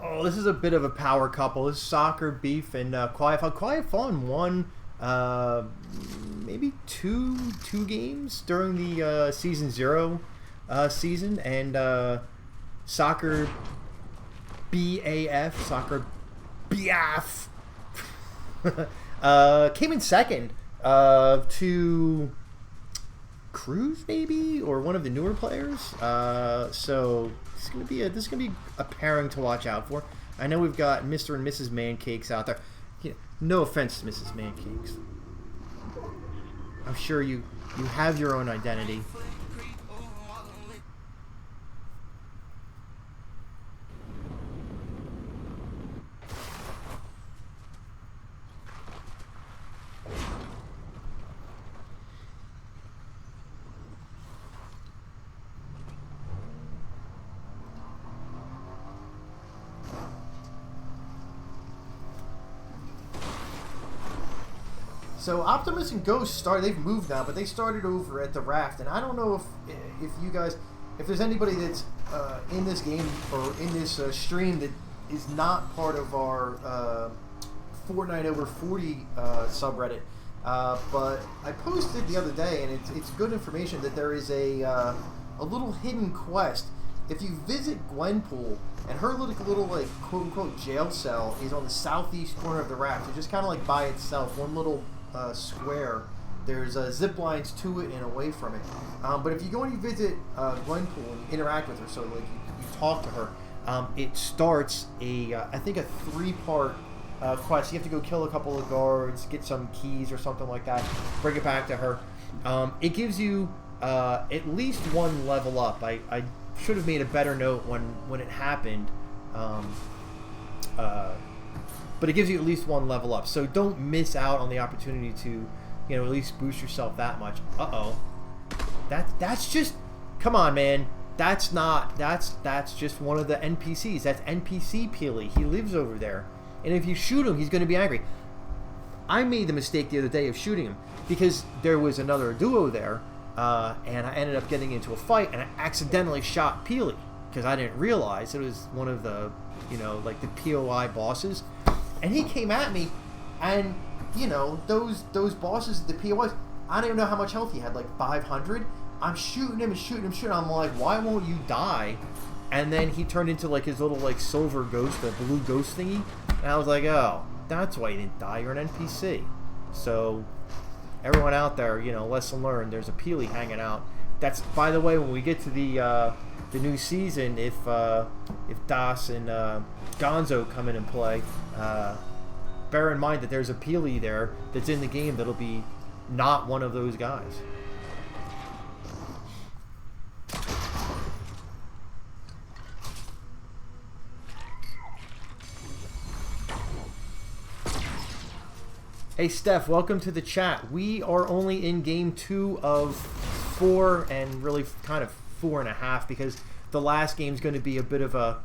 Oh, this is a bit of a power couple. This is Soccer, Beef, and Quiet Fawn. Quiet Fawn won maybe two games during the Season 0 season, and Soccer BAF, Soccer BAF, came in second to Cruz, maybe, or one of the newer players. So this is gonna be a pairing to watch out for. I know we've got Mr. and Mrs. Mancakes out there. Yeah, no offense to Mrs. Mancakes. I'm sure you have your own identity. So Optimus and Ghost they've moved now, but they started over at the Raft, and I don't know if you guys, if there's anybody that's in this game or in this stream that is not part of our Fortnite over 40 subreddit, but I posted the other day, and it's good information that there is a little hidden quest. If you visit Gwenpool, and her little like quote unquote jail cell is on the southeast corner of the Raft, it's just kind of like by itself, one little square. There's zip lines to it and away from it. But if you go and you visit Gwenpool and interact with her, so like you talk to her, it starts I think a 3-part quest. You have to go kill a couple of guards, get some keys or something like that, bring it back to her. It gives you at least one level up. I should have made a better note when it happened. But it gives you at least one level up. So don't miss out on the opportunity to, at least boost yourself that much. Uh-oh. That's just... Come on, man. That's just one of the NPCs. That's NPC Peely. He lives over there. And if you shoot him, he's going to be angry. I made the mistake the other day of shooting him because there was another duo there, and I ended up getting into a fight, and I accidentally shot Peely because I didn't realize it was one of the, like the POI bosses. And he came at me, and, those bosses, the POIs, I don't even know how much health he had, like 500. I'm shooting him and shooting him, shooting him. I'm like, why won't you die? And then he turned into, like, his little, like, silver ghost, the blue ghost thingy. And I was like, oh, that's why you didn't die. You're an NPC. So, everyone out there, lesson learned. There's a Peely hanging out. That's, by the way, when we get to the new season, if Das and Gonzo come in and play, bear in mind that there's a Peely there that's in the game that'll be not one of those guys. Hey Steph, welcome to the chat. We are only in game 2 of 4, and really kind of 4.5, because the last game is going to be a bit of a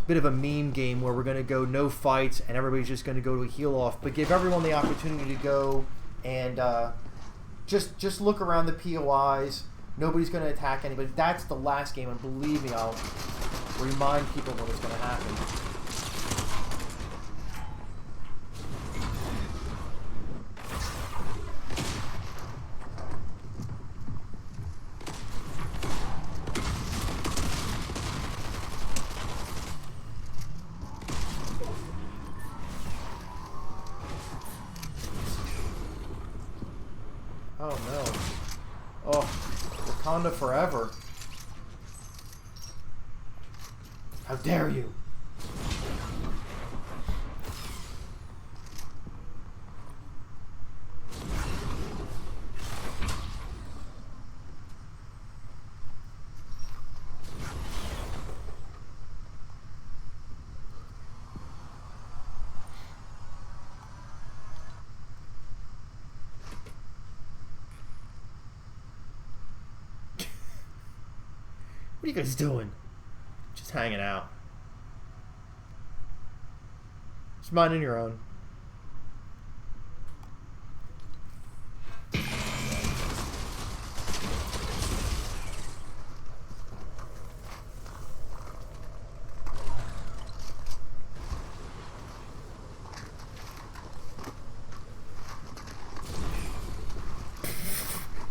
meme game where we're going to go no fights and everybody's just going to go to a heal off, but give everyone the opportunity to go and just look around the POIs. Nobody's going to attack anybody. That's the last game, and believe me, I'll remind people when it's going to happen. Oh no. Oh, Wakanda forever. How dare you? What are you guys doing? Just hanging out. Just minding your own.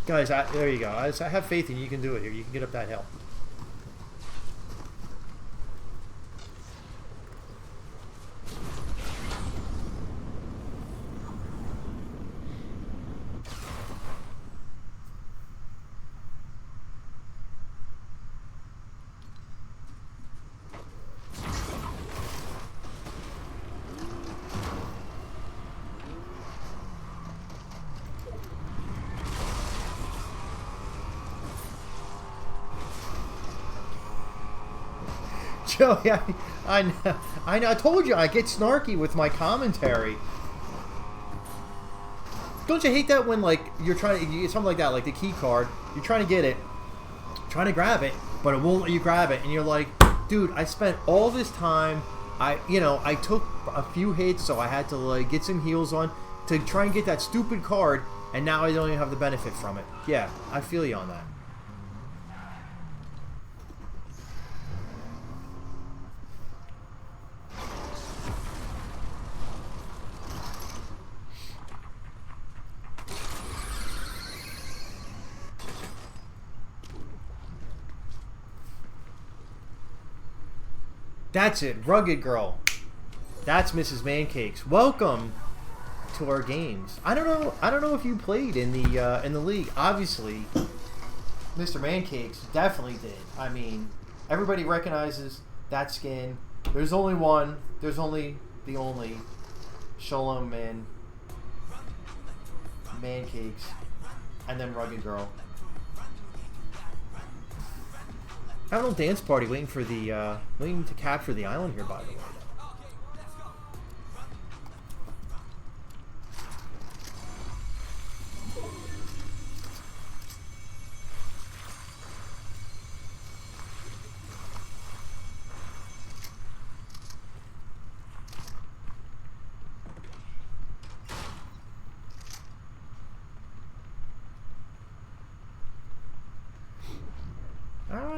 Guys, there you go. I have faith in you. You can do it here. You can get up that hill. Joey, I know. I told you I get snarky with my commentary. Don't you hate that when, like, you're trying to get something like that, like the key card, you're trying to get it, trying to grab it, but it won't let you grab it, and you're like, dude, I spent all this time, I took a few hits, so I had to, like, get some heals on to try and get that stupid card, and now I don't even have the benefit from it. Yeah, I feel you on that. That's it, Rugged Girl. That's Mrs. Mancakes. Welcome to our games. I don't know if you played in the league. Obviously, Mr. Mancakes definitely did. I mean, everybody recognizes that skin. There's only one. There's only the only Shalom Man, Man Cakes, and then Rugged Girl. I have a little dance party waiting for the waiting to capture the island here, by the way.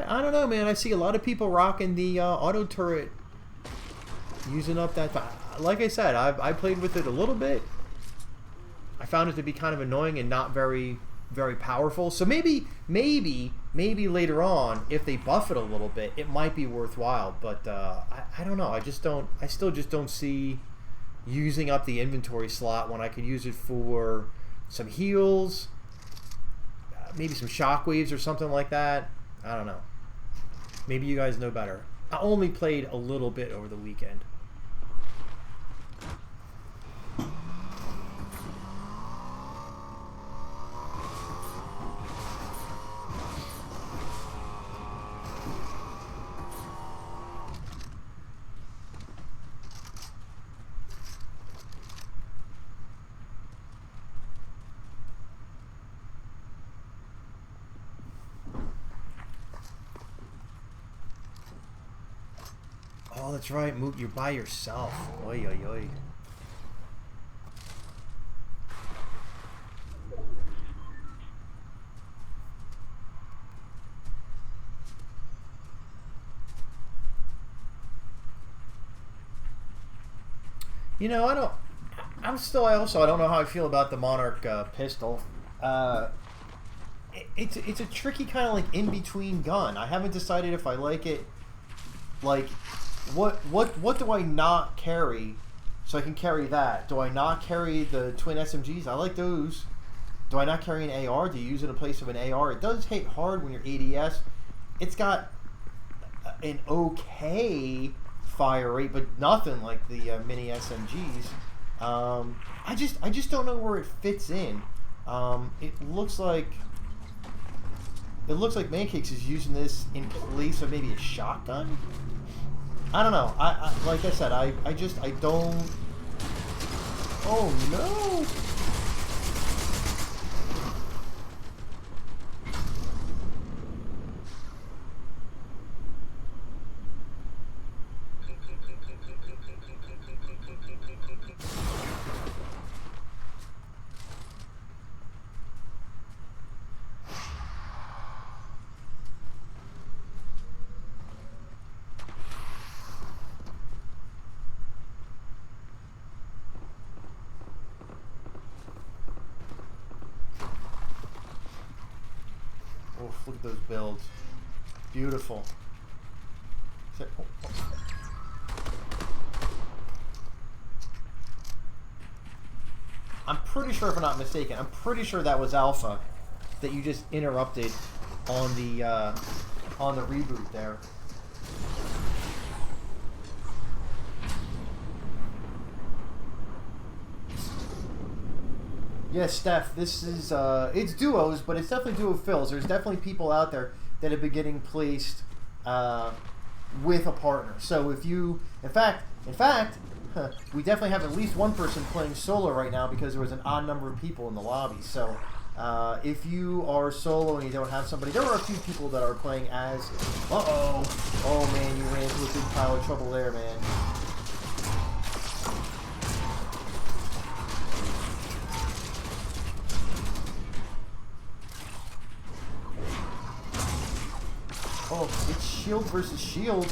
I don't know, man. I see a lot of people rocking the auto turret, using up that. Like I said, I played with it a little bit. I found it to be kind of annoying and not very, very powerful. So maybe later on, if they buff it a little bit, it might be worthwhile. But I don't know. I still just don't see using up the inventory slot when I could use it for some heals, maybe some shockwaves or something like that. I don't know. Maybe you guys know better. I only played a little bit over the weekend. Oh, that's right, Moot, you're by yourself. Oy, oy, oy. You know, I don't know how I feel about the Monarch pistol. It's a tricky kind of like in-between gun. I haven't decided if I like it, like... What do I not carry so I can carry that? Do I not carry the twin SMGs? I like those. Do I not carry an AR? Do you use it in place of an AR? It does hit hard when you're ADS. It's got an okay fire rate, but nothing like the mini SMGs. I just don't know where it fits in. It looks like Mancakes is using this in place of maybe a shotgun. I don't know. I like I said, I don't. Oh no! Look at those builds. Beautiful. I'm pretty sure, if I'm not mistaken, I'm pretty sure that was Alpha that you just interrupted on the reboot there. Yes, Steph, this is, it's duos, but it's definitely duo fills. There's definitely people out there that have been getting placed with a partner. So if you, in fact, we definitely have at least one person playing solo right now because there was an odd number of people in the lobby. So if you are solo and you don't have somebody, there are a few people that are playing as, oh man, you ran into a big pile of trouble there, man. Oh, it's shield versus shield.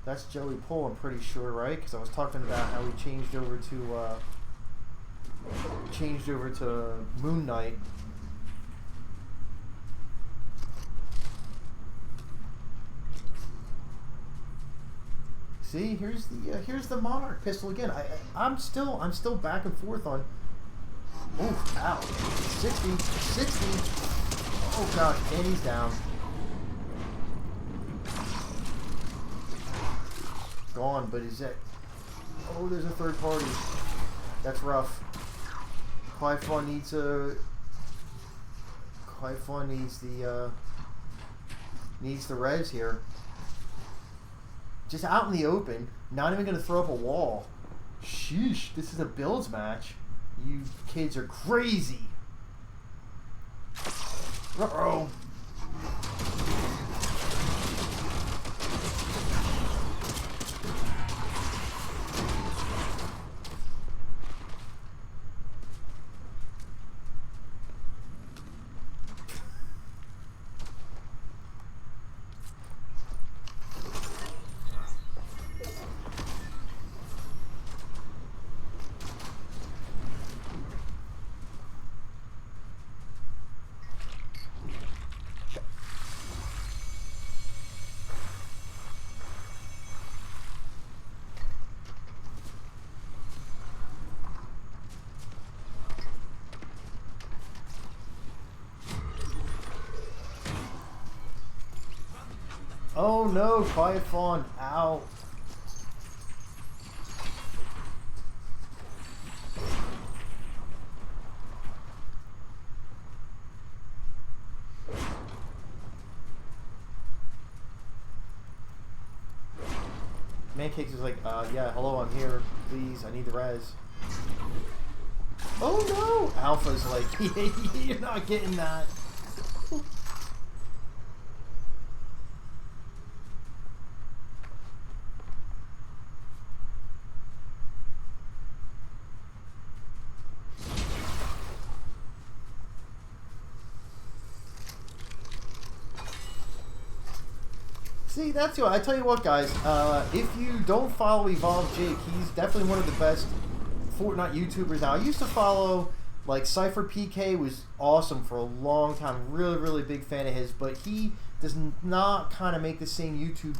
That's Joey Pohl, I'm pretty sure, right? Because I was talking about how he changed over to Moon Knight. See, here's the Monarch pistol again. I'm still back and forth on. Oh, ow! 60. Oh gosh, and he's down. gone, but is that... Oh, there's a third party. That's rough. Clifon needs a... Clifon needs the res here. Just out in the open. Not even going to throw up a wall. Sheesh. This is a builds match. You kids are crazy. Uh-oh. Oh no, Quiet Fawn out. Mancakes is like, yeah, hello, I'm here. Please, I need the res. Oh no! Alpha's like, you're not getting that. See, that's what I tell you what, guys. If you don't follow Evolve Jake, he's definitely one of the best Fortnite YouTubers now. I used to follow like Cypher PK, was awesome for a long time. Really, really big fan of his, but he does not kind of make the same YouTube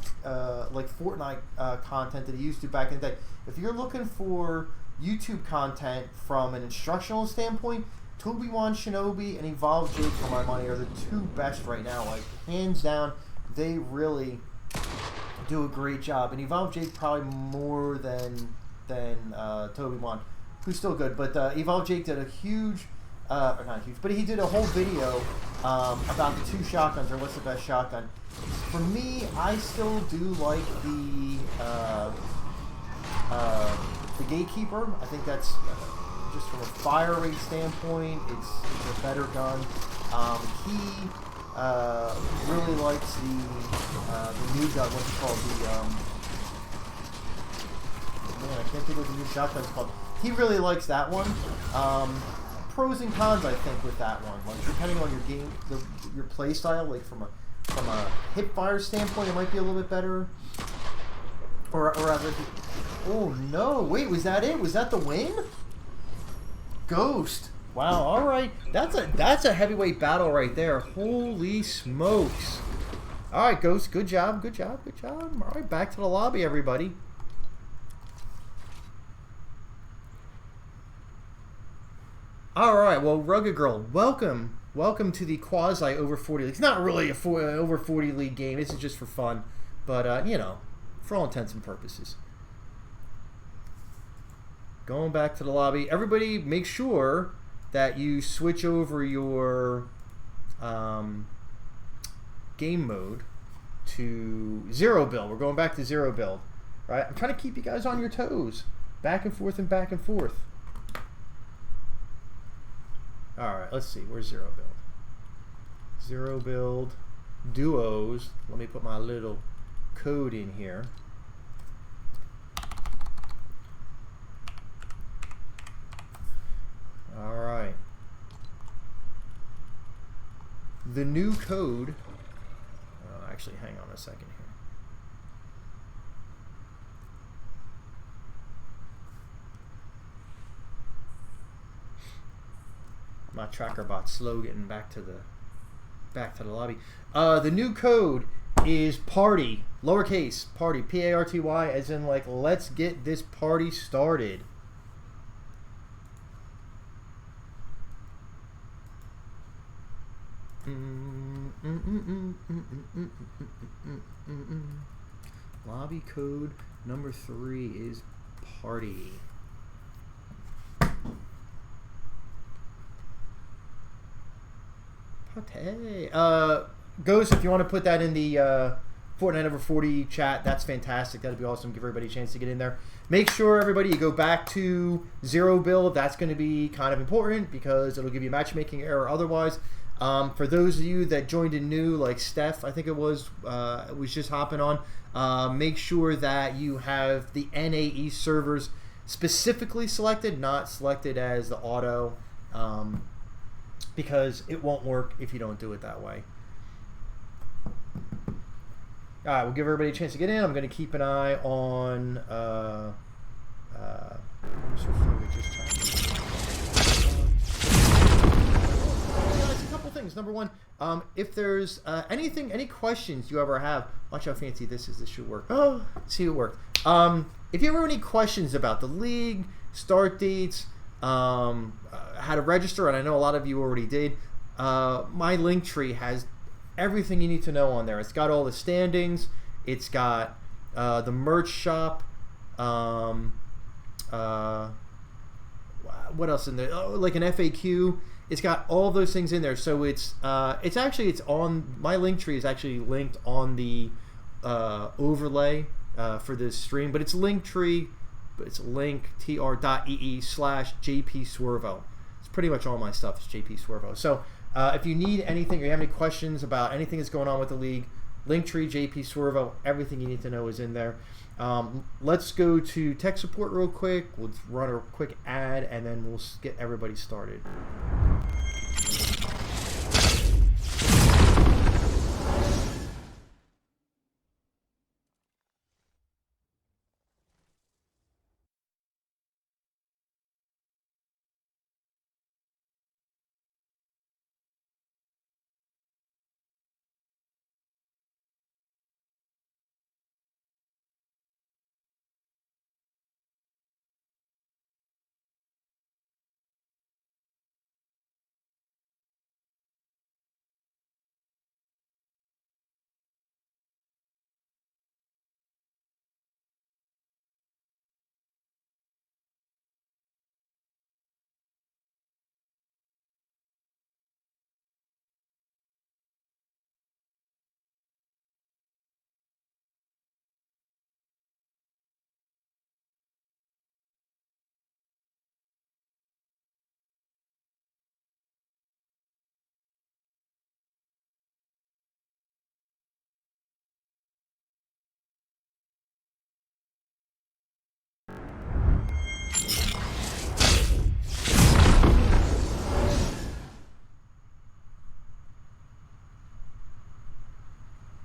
like Fortnite content that he used to back in the day. If you're looking for YouTube content from an instructional standpoint, Toby-Wan Shinobi and Evolve Jake, for my money, are the two best right now. Like hands down. They really do a great job, and Evolve Jake probably more than Toby-Wan, who's still good. But Evolve Jake did a huge, or not huge, but he did a whole video about the two shotguns, or what's the best shotgun. For me, I still do like the Gatekeeper. I think that's just from a fire rate standpoint, it's a better gun. He really likes the new gun, what's it called, man, I can't think of what the new shotgun's called. He really likes that one. Pros and cons, I think, with that one. Like, depending on your game, your play style, like from a hip fire standpoint, it might be a little bit better. Or rather, oh no, wait, was that it? Was that the win? Ghost. Wow, alright. That's a heavyweight battle right there. Holy smokes. Alright, Ghost, good job, good job, good job. Alright, back to the lobby, everybody. Alright, well, Rugged Girl, welcome. Welcome to the quasi over 40 league. It's not really a over 40 league game. This is just for fun. But, you know, for all intents and purposes. Going back to the lobby. Everybody make sure that you switch over your game mode to zero build. We're going back to zero build. Right? I'm trying to keep you guys on your toes. Back and forth and back and forth. Alright, let's see. Where's zero build? Zero build. Duos. Let me put my little code in here. Alright. The new code. Actually, hang on a second here. My tracker bot's slow getting back to the lobby. The new code is party, lowercase party, P-A-R-T-Y, as in like let's get this party started. Lobby code number 3 is party. Party. Ghost, if you want to put that in the Fortnite over 40 chat, that's fantastic. That'd be awesome. Give everybody a chance to get in there. Make sure, everybody, you go back to 0 build. That's going to be kind of important because it'll give you a matchmaking error otherwise. For those of you that joined in new, like Steph, I think it was just hopping on, make sure that you have the NAE servers specifically selected, not selected as the auto, because it won't work if you don't do it that way. All right, we'll give everybody a chance to get in. I'm going to keep an eye on a couple things. Number one, if there's any questions you ever have, watch how fancy this is. This should work. Oh, see it worked. If you ever have any questions about the league, start dates, how to register, and I know a lot of you already did, my link tree has everything you need to know on there. It's got all the standings. It's got the merch shop. What else in there? Oh, like an FAQ. It's got all those things in there. So it's on my link tree is actually linked on the overlay for this stream, but it's linktr.ee/jpswervo. It's pretty much all my stuff is jpswervo. So if you need anything or you have any questions about anything that's going on with the league, Linktree, jpswervo, everything you need to know is in there. Let's go to tech support real quick. We'll run a quick ad and then we'll get everybody started.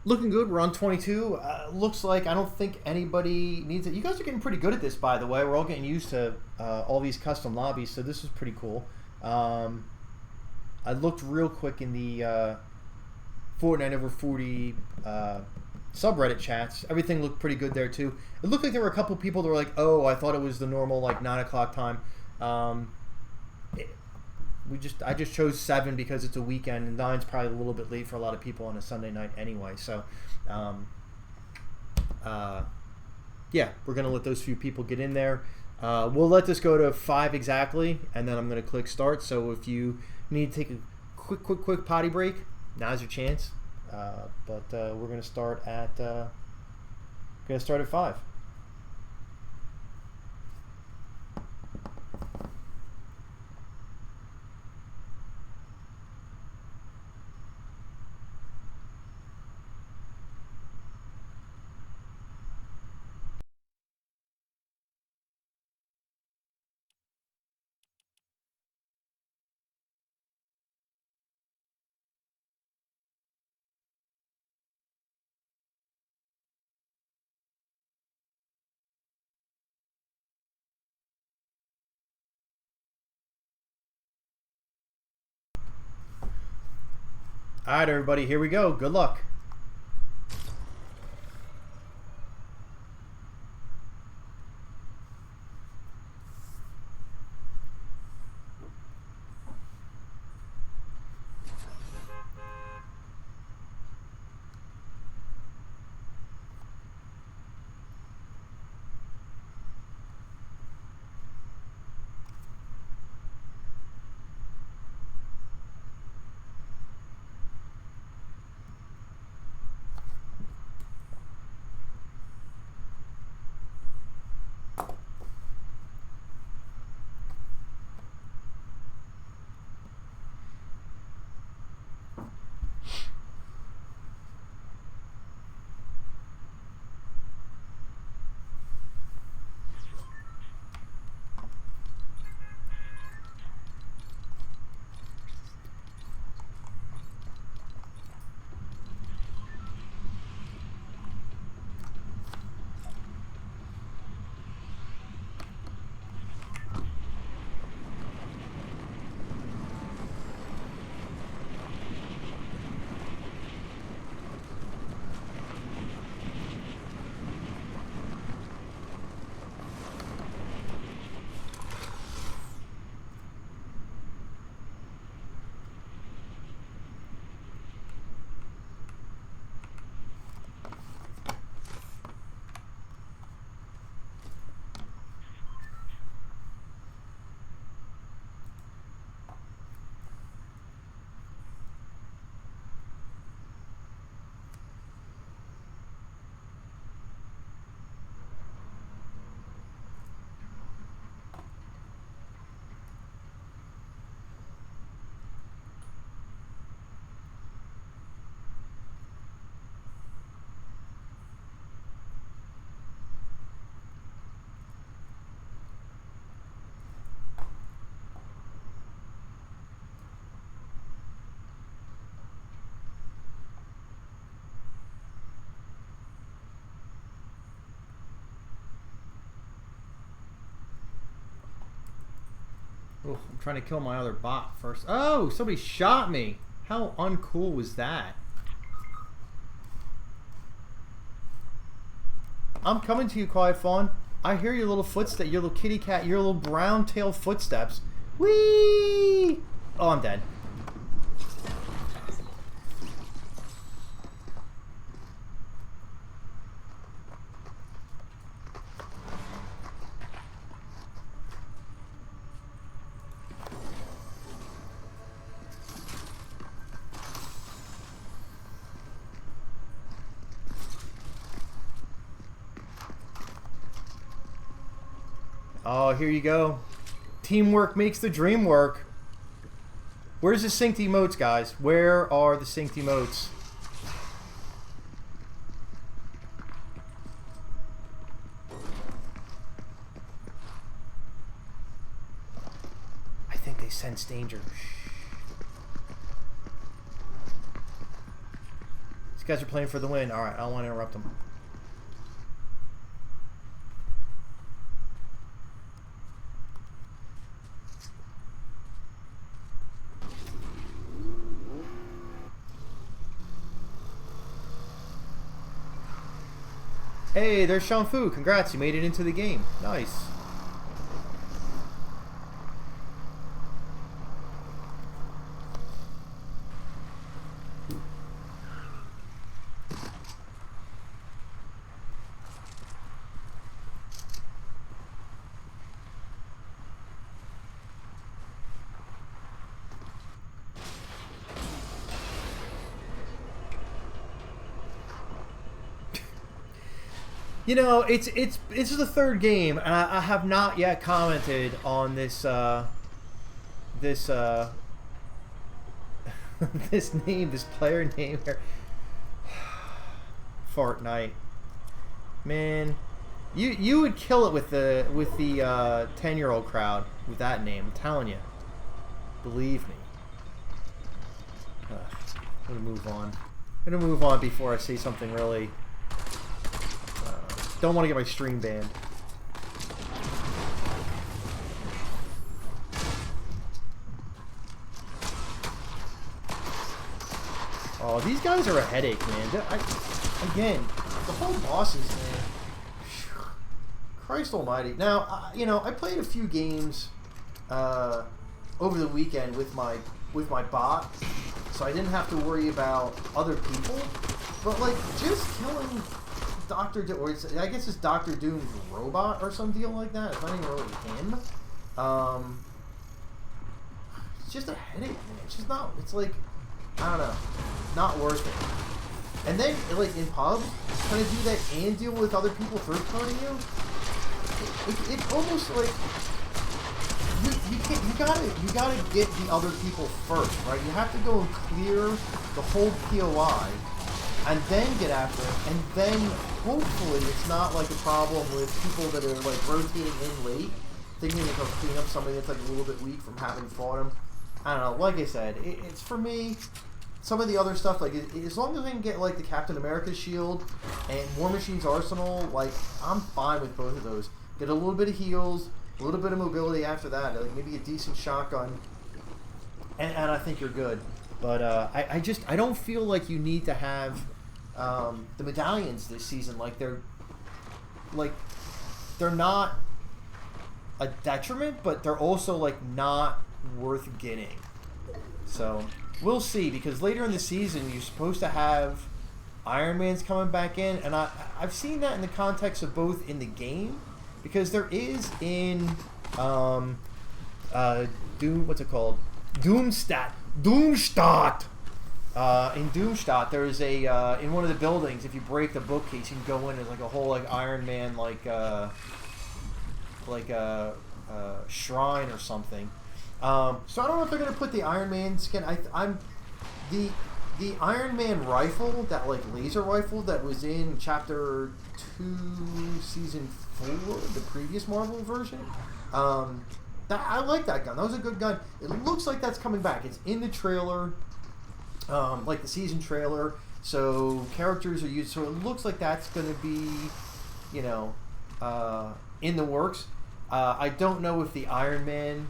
Looking good. We're on 22. Looks like I don't think anybody needs it. You guys are getting pretty good at this, by the way. We're all getting used to all these custom lobbies, so this is pretty cool. I looked real quick in the Fortnite over 40 subreddit chats. Everything looked pretty good there too. It looked like there were a couple people that were like, "Oh, I thought it was the normal like 9 o'clock time." I just chose 7 because it's a weekend, and 9's probably a little bit late for a lot of people on a Sunday night anyway. So, yeah, we're gonna let those few people get in there. We'll let this go to 5 exactly, and then I'm gonna click start. So if you need to take a quick potty break, now's your chance. But we're gonna start at 5. All right, everybody, here we go. Good luck. Oh, I'm trying to kill my other bot first. Oh, somebody shot me. How uncool was that? I'm coming to you, Quiet Fawn. I hear your little footsteps, your little kitty cat, your little brown tail footsteps. Whee! Oh, I'm dead. Oh, here you go. Teamwork makes the dream work. Where's the synced emotes, guys? Where are the synced emotes? I think they sense danger. These guys are playing for the win. Alright, I don't want to interrupt them. Hey, there's Shanfu. Congrats, you made it into the game. Nice. You know, this is the third game, and I have not yet commented on this this this player name here. Fortnite, man, you would kill it with the 10-year-old crowd with that name. I'm telling you, believe me. I'm gonna move on. I'm gonna move on before I say something really. Don't want to get my stream banned. Oh, these guys are a headache, man. Again, the whole bosses, man. Christ almighty. Now, you know, I played a few games over the weekend with my bot, so I didn't have to worry about other people. But, like, just killing I guess it's Dr. Doom's robot or some deal like that. It's not even really him. It's just a headache, man. It's just not. It's like, I don't know, not worth it. And then, like in pubs, trying to do that and deal with other people third partying you. It's almost like you gotta get the other people first, right? You have to go and clear the whole POI. And then get after it, and then hopefully it's not like a problem with people that are like rotating in late, thinking they're going to clean up somebody that's like a little bit weak from having fought him. I don't know. Like I said, it's for me. Some of the other stuff, like as long as I can get like the Captain America shield and War Machine's arsenal, like I'm fine with both of those. Get a little bit of heals, a little bit of mobility after that, like maybe a decent shotgun, and I think you're good. But I don't feel like you need to have the medallions this season. Like they're not a detriment, but they're also like not worth getting. So we'll see, because later in the season you're supposed to have Iron Man's coming back in, and I've seen that in the context of both in the game, because there is in what's it called? Doomstadt. In Doomstadt, there's a in one of the buildings. If you break the bookcase, you can go in as like a whole like Iron Man like a shrine or something. So I don't know if they're gonna put the Iron Man skin. I'm the Iron Man rifle, that like laser rifle that was in Chapter 2, Season 4, the previous Marvel version. I like that gun. That was a good gun. It looks like that's coming back. It's in the trailer, like the season trailer. So characters are used. So it looks like that's going to be, in the works. I don't know if the Iron Man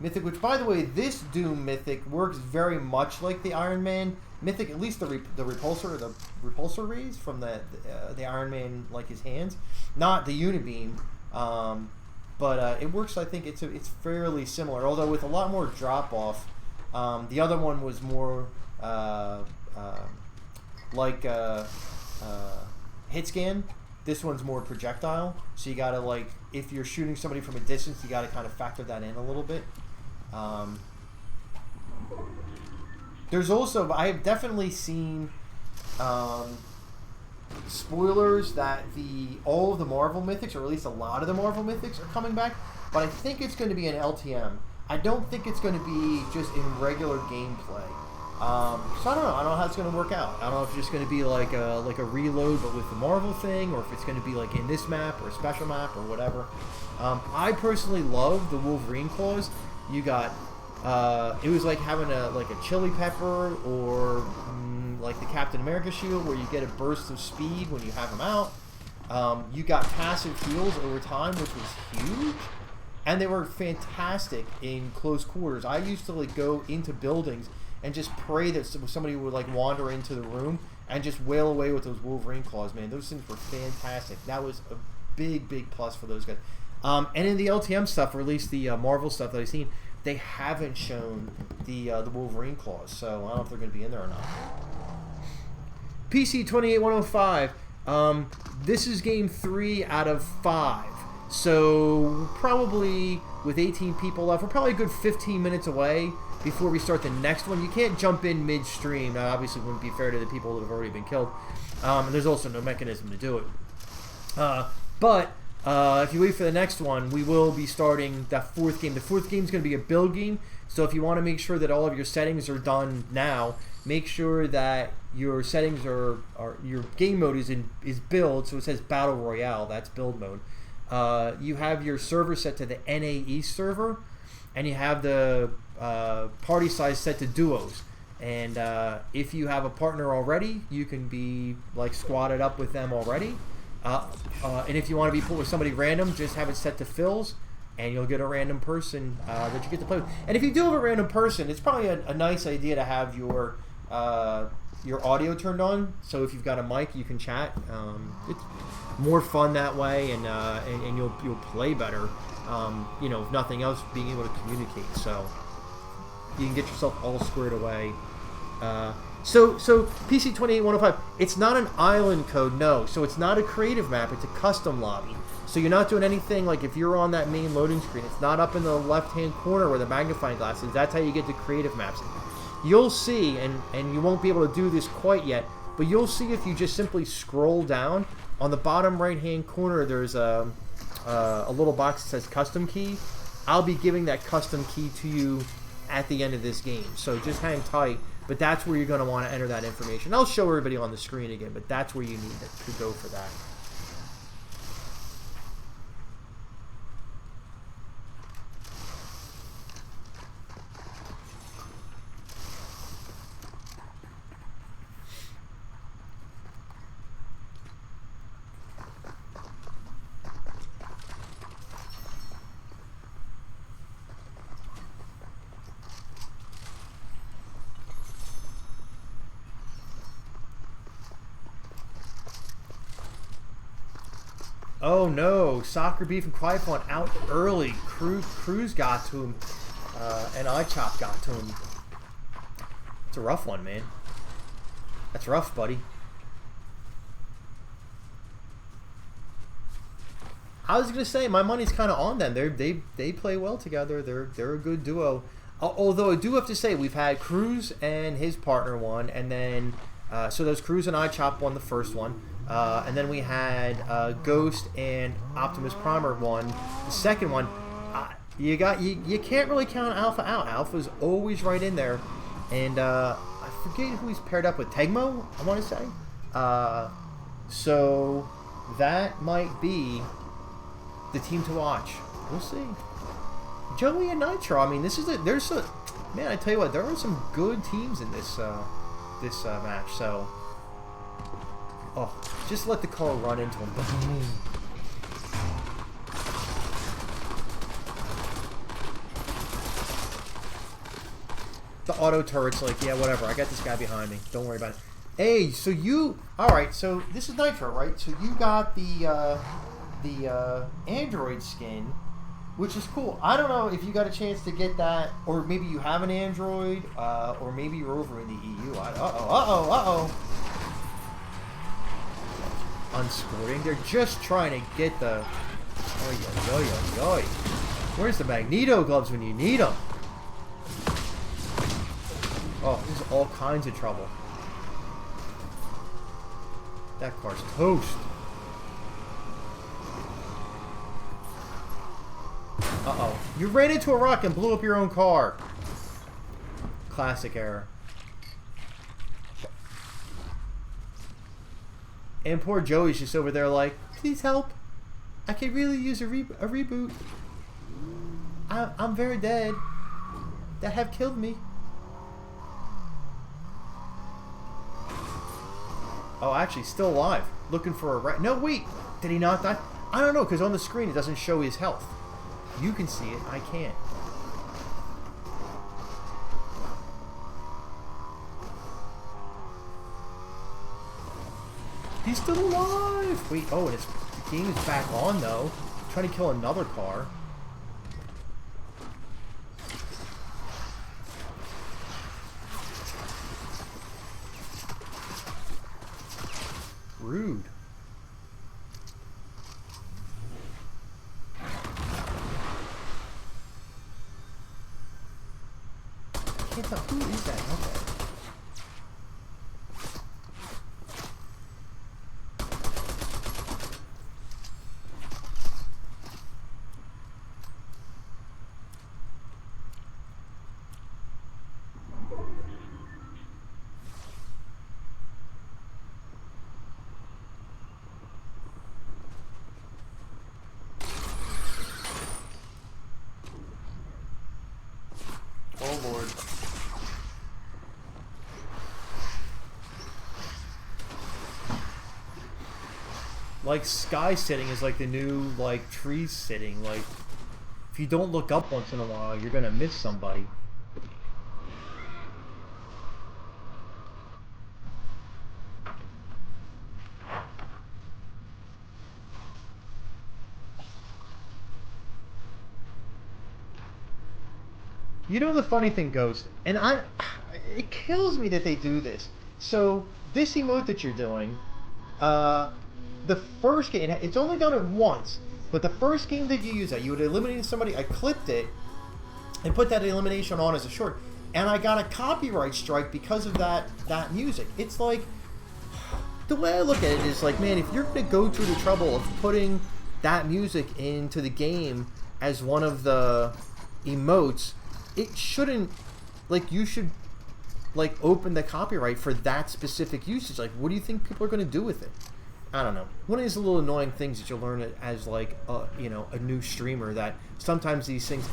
Mythic, which, by the way, this Doom Mythic works very much like the Iron Man Mythic, at least the repulsor, or the repulsor rays from the Iron Man, like his hands, not the Unibeam, but it works. I think it's fairly similar, although with a lot more drop off. The other one was more like hit scan. This one's more projectile, so you gotta, like, if you're shooting somebody from a distance, you gotta kind of factor that in a little bit. There's also, I have definitely seen spoilers that all of the Marvel Mythics, or at least a lot of the Marvel Mythics, are coming back, but I think it's going to be an LTM. I don't think it's going to be just in regular gameplay. So I don't know. I don't know how it's going to work out. I don't know if it's just going to be like a reload, but with the Marvel thing, or if it's going to be like in this map or a special map or whatever. I personally love the Wolverine claws. You got it was like having a chili pepper, or like the Captain America shield, where you get a burst of speed when you have them out. You got passive heals over time, which was huge. And they were fantastic in close quarters. I used to like go into buildings and just pray that somebody would like wander into the room and just wail away with those Wolverine claws, man. Those things were fantastic. That was a big plus for those guys. And in the LTM stuff, or at least the Marvel stuff that I've seen, they haven't shown the Wolverine claws. So I don't know if they're going to be in there or not. PC 28105. This is game 3 out of 5. So probably with 18 people left, we're probably a good 15 minutes away before we start the next one. You can't jump in midstream. That obviously wouldn't be fair to the people that have already been killed. And there's also no mechanism to do it. But if you wait for the next one, we will be starting that 4th game. The 4th game is going to be a build game. So if you want to make sure that all of your settings are done now, make sure that your settings are your game mode is build. So it says Battle Royale. That's build mode. You have your server set to the NA East server, and you have the party size set to duos. And if you have a partner already, you can be like squatted up with them already. And if you want to be put with somebody random, just have it set to fills, and you'll get a random person that you get to play with. And if you do have a random person, it's probably a nice idea to have your audio turned on. So if you've got a mic, you can chat. It's more fun that way, and you'll play better. You know, if nothing else, being able to communicate. So you can get yourself all squared away. So PC 28105, it's not an island code, no. So it's not a creative map, it's a custom lobby. So you're not doing anything like if you're on that main loading screen, it's not up in the left-hand corner where the magnifying glass is. That's how you get to creative maps. You'll see, and you won't be able to do this quite yet, but you'll see if you just simply scroll down. On the bottom right-hand corner, there's a little box that says custom key. I'll be giving that custom key to you at the end of this game. So just hang tight. But that's where you're going to want to enter that information. I'll show everybody on the screen again, but that's where you need to go for that. Oh no, Soccer Beef and Quiet Fun out early. Cruz got to him, and iChop got to him. It's a rough one, man. That's rough, buddy. I was gonna say my money's kind of on them. They play well together. They're a good duo. Although I do have to say we've had Cruz and his partner won, and then so there's Cruz and iChop won the first one. And then we had Ghost and Optimus Primer won the second one. You can't really count Alpha out. Alpha's always right in there, and I forget who he's paired up with. Tegmo, I want to say. So that might be the team to watch. We'll see. Joey and Nitro. I mean, man. I tell you what, there are some good teams in this match. So. Oh, just let the car run into him. the auto turret's like, yeah, whatever. I got this guy behind me. Don't worry about it. Hey, so you... Alright, so this is Nitro, right? So you got the Android skin, which is cool. I don't know if you got a chance to get that, or maybe you have an Android, or maybe you're over in the EU. Uh-oh. Unsporting. They're just trying to get the... Oy. Where's the Magneto gloves when you need them? Oh, this is all kinds of trouble. That car's toast. Uh-oh. You ran into a rock and blew up your own car. Classic error. And poor Joey's just over there like, please help. I could really use a reboot. I'm very dead. That have killed me. Oh, actually, still alive. Looking for a rat. No, wait. Did he not die? I don't know, because on the screen it doesn't show his health. You can see it. I can't. He's still alive! Wait, oh, and the game is back on, though. Trying to kill another car. Rude. I can't tell. Who is that? Okay. Oh Lord. Like sky sitting is like the new like tree sitting. Like if you don't look up once in a while, you're gonna miss somebody. You know the funny thing, Ghost, and it kills me that they do this. So this emote that you're doing, the first game, it's only done it once, but the first game that you use that, you would eliminate somebody, I clipped it and put that elimination on as a short, and I got a copyright strike because of that music. It's like, the way I look at it is like, man, if you're going to go through the trouble of putting that music into the game as one of the emotes, it shouldn't, like, you should, like, open the copyright for that specific usage. Like, what do you think people are going to do with it? I don't know. One of these little annoying things that you'll learn as, like, you know, a new streamer, that sometimes these things,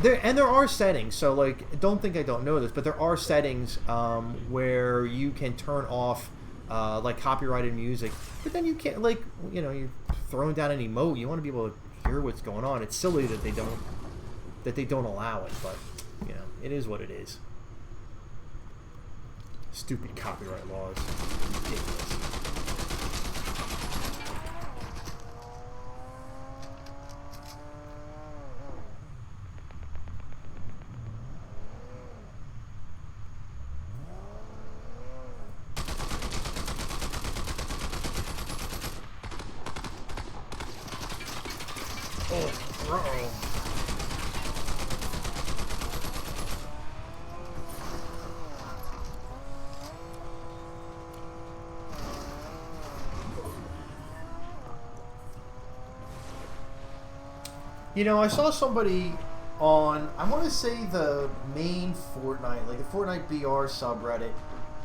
there are settings, so, like, don't think I don't know this, but there are settings where you can turn off, like, copyrighted music, but then you can't, like, you know, you're throwing down an emote, you want to be able to hear what's going on. It's silly that they don't allow it, but, you know, it is what it is. Stupid copyright laws. Ridiculous. Oh, bro. You know, I saw somebody on, I want to say the main Fortnite, like the Fortnite BR subreddit,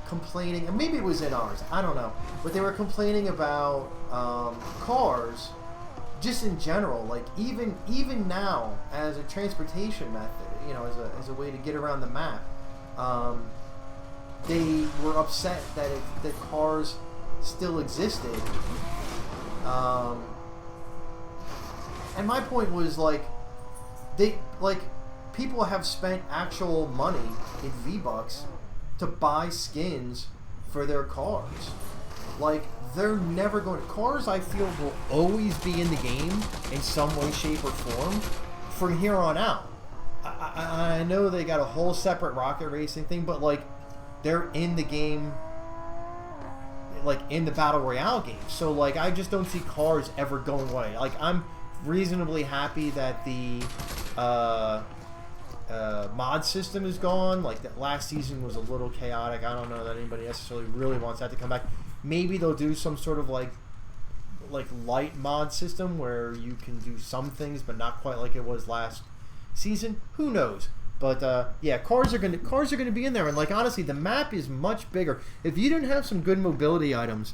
complaining, and maybe it was in ours, I don't know, but they were complaining about cars, just in general, like even now as a transportation method, you know, as a way to get around the map, they were upset that that cars still existed. And my point was, like, people have spent actual money in V-Bucks to buy skins for their cars. Like, they're never going to... Cars, I feel, will always be in the game in some way, shape, or form from here on out. I know they got a whole separate rocket racing thing, but, like, they're in the game, like, in the Battle Royale game. So, like, I just don't see cars ever going away. Like, I'm reasonably happy that the mod system is gone. Like, that last season was a little chaotic. I don't know that anybody necessarily really wants that to come back. Maybe they'll do some sort of, like light mod system where you can do some things, but not quite like it was last season. Who knows? But yeah, cars are gonna be in there, and like honestly, the map is much bigger. If you didn't have some good mobility items,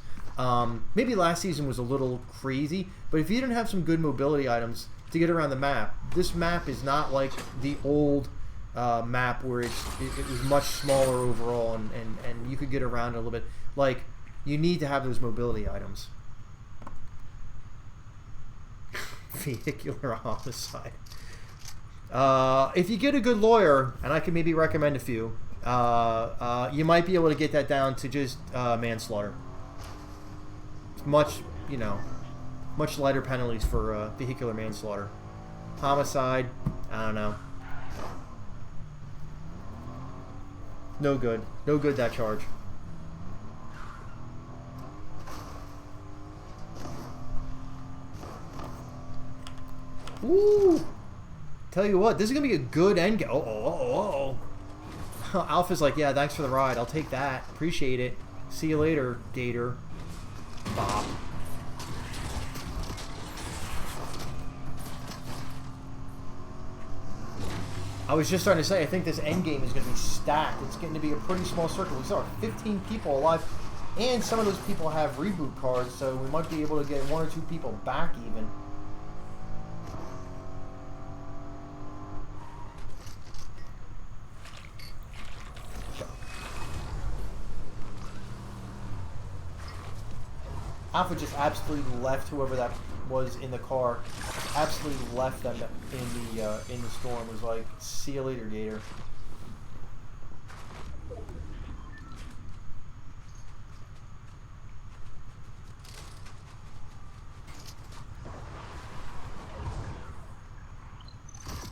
maybe last season was a little crazy, but if you didn't have some good mobility items to get around the map, this map is not like the old map where it was much smaller overall, and you could get around it a little bit. Like, you need to have those mobility items. Vehicular homicide. If you get a good lawyer, and I can maybe recommend a few, you might be able to get that down to just manslaughter. It's much lighter penalties for vehicular manslaughter. Homicide, I don't know. No good. No good, that charge. Woo! Tell you what, this is gonna be a good end game. Oh. Alpha's like, yeah, thanks for the ride. I'll take that. Appreciate it. See you later, Gator. Bob. I was just starting to say, I think this end game is going to be stacked. It's getting to be a pretty small circle. We saw 15 people alive, and some of those people have reboot cards, so we might be able to get 1 or 2 people back even. Alpha just absolutely left whoever that was in the car. Absolutely left them in the storm. It was like, see you later, Gator.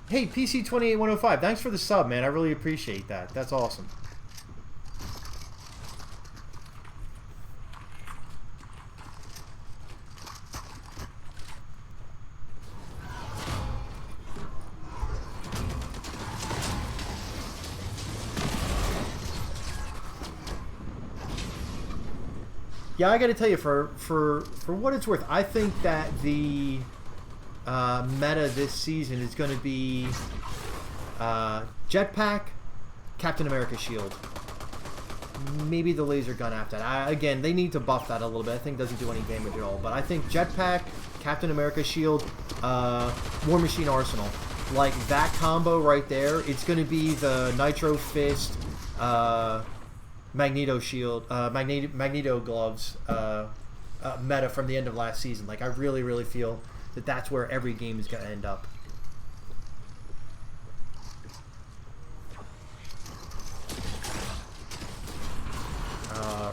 Hey, PC28105, thanks for the sub, man. I really appreciate that. That's awesome. Yeah, I got to tell you, for what it's worth, I think that the meta this season is going to be Jetpack, Captain America Shield. Maybe the laser gun after that. Again, they need to buff that a little bit. I think it doesn't do any damage at all. But I think Jetpack, Captain America Shield, War Machine Arsenal. Like, that combo right there, it's going to be the Nitro Fist, Magneto Shield, Magneto Gloves meta from the end of last season. Like, I really, really feel that that's where every game is going to end up.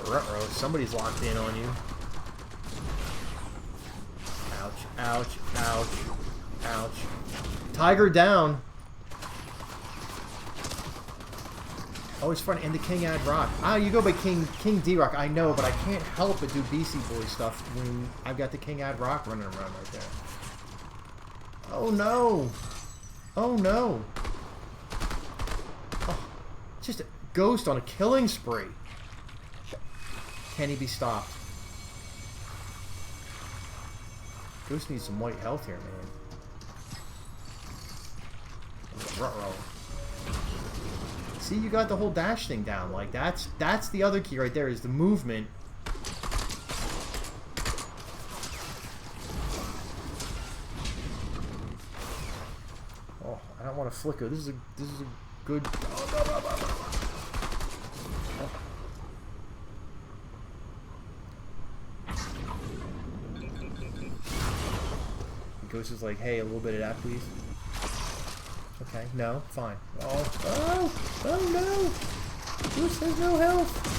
Ruh-roh, somebody's locked in on you. Ouch, ouch, ouch, ouch. Tiger down. Oh, it's fun. And the King Ad Rock. Ah, you go by King D-Rock. I know, but I can't help but do BC Boy stuff when I've got the King Ad Rock running around right there. Oh, no. Oh, no. Oh, just a ghost on a killing spree. Can he be stopped? Ghost needs some white health here, man. Ruh-roh. See, you got the whole dash thing down. Like, that's the other key right there, is the movement. Oh, I don't want to flicker. This is a good. Oh. The ghost is like, hey, a little bit of that, please. Okay, no, fine. Oh no! Bruce has no health.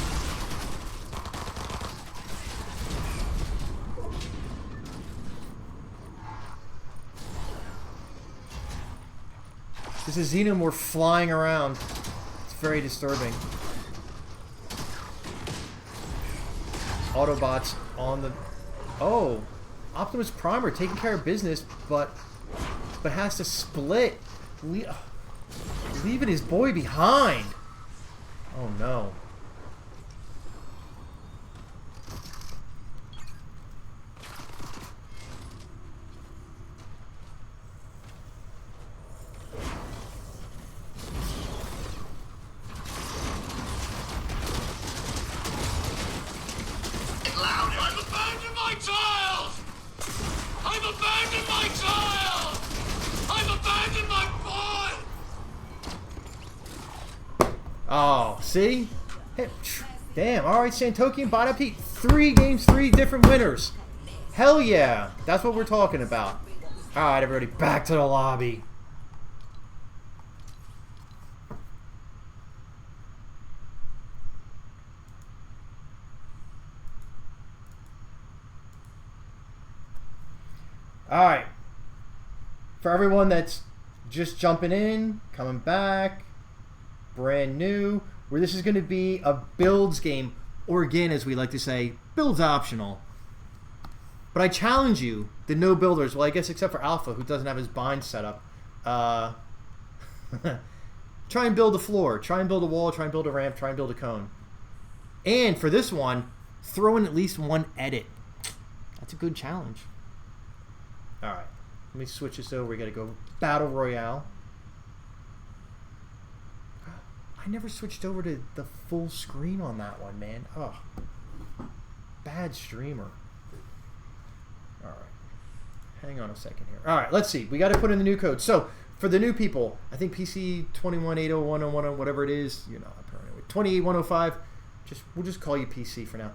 This is Xenomorph flying around. It's very disturbing. Autobots on the... Oh! Optimus Primer taking care of business, but has to split. Leaving his boy behind. Oh no. Oh, see? Hey, damn, alright, Santoki and Pete. 3 games, 3 different winners. Hell yeah. That's what we're talking about. Alright, everybody, back to the lobby. Alright. For everyone that's just jumping in, coming back, brand new, where this is going to be a builds game, or again, as we like to say, builds optional. But I challenge you, the no builders, well, I guess except for Alpha, who doesn't have his bind set up, try and build a floor, try and build a wall, try and build a ramp, try and build a cone. And for this one, throw in at least 1 edit. That's a good challenge. Alright, let me switch this over. We got to go Battle Royale. I never switched over to the full screen on that one, man. Oh, bad streamer. All right, hang on a second here. All right, let's see. We got to put in the new code. So for the new people, I think PC 21801010, whatever it is, you know, 28105. We'll just call you PC for now.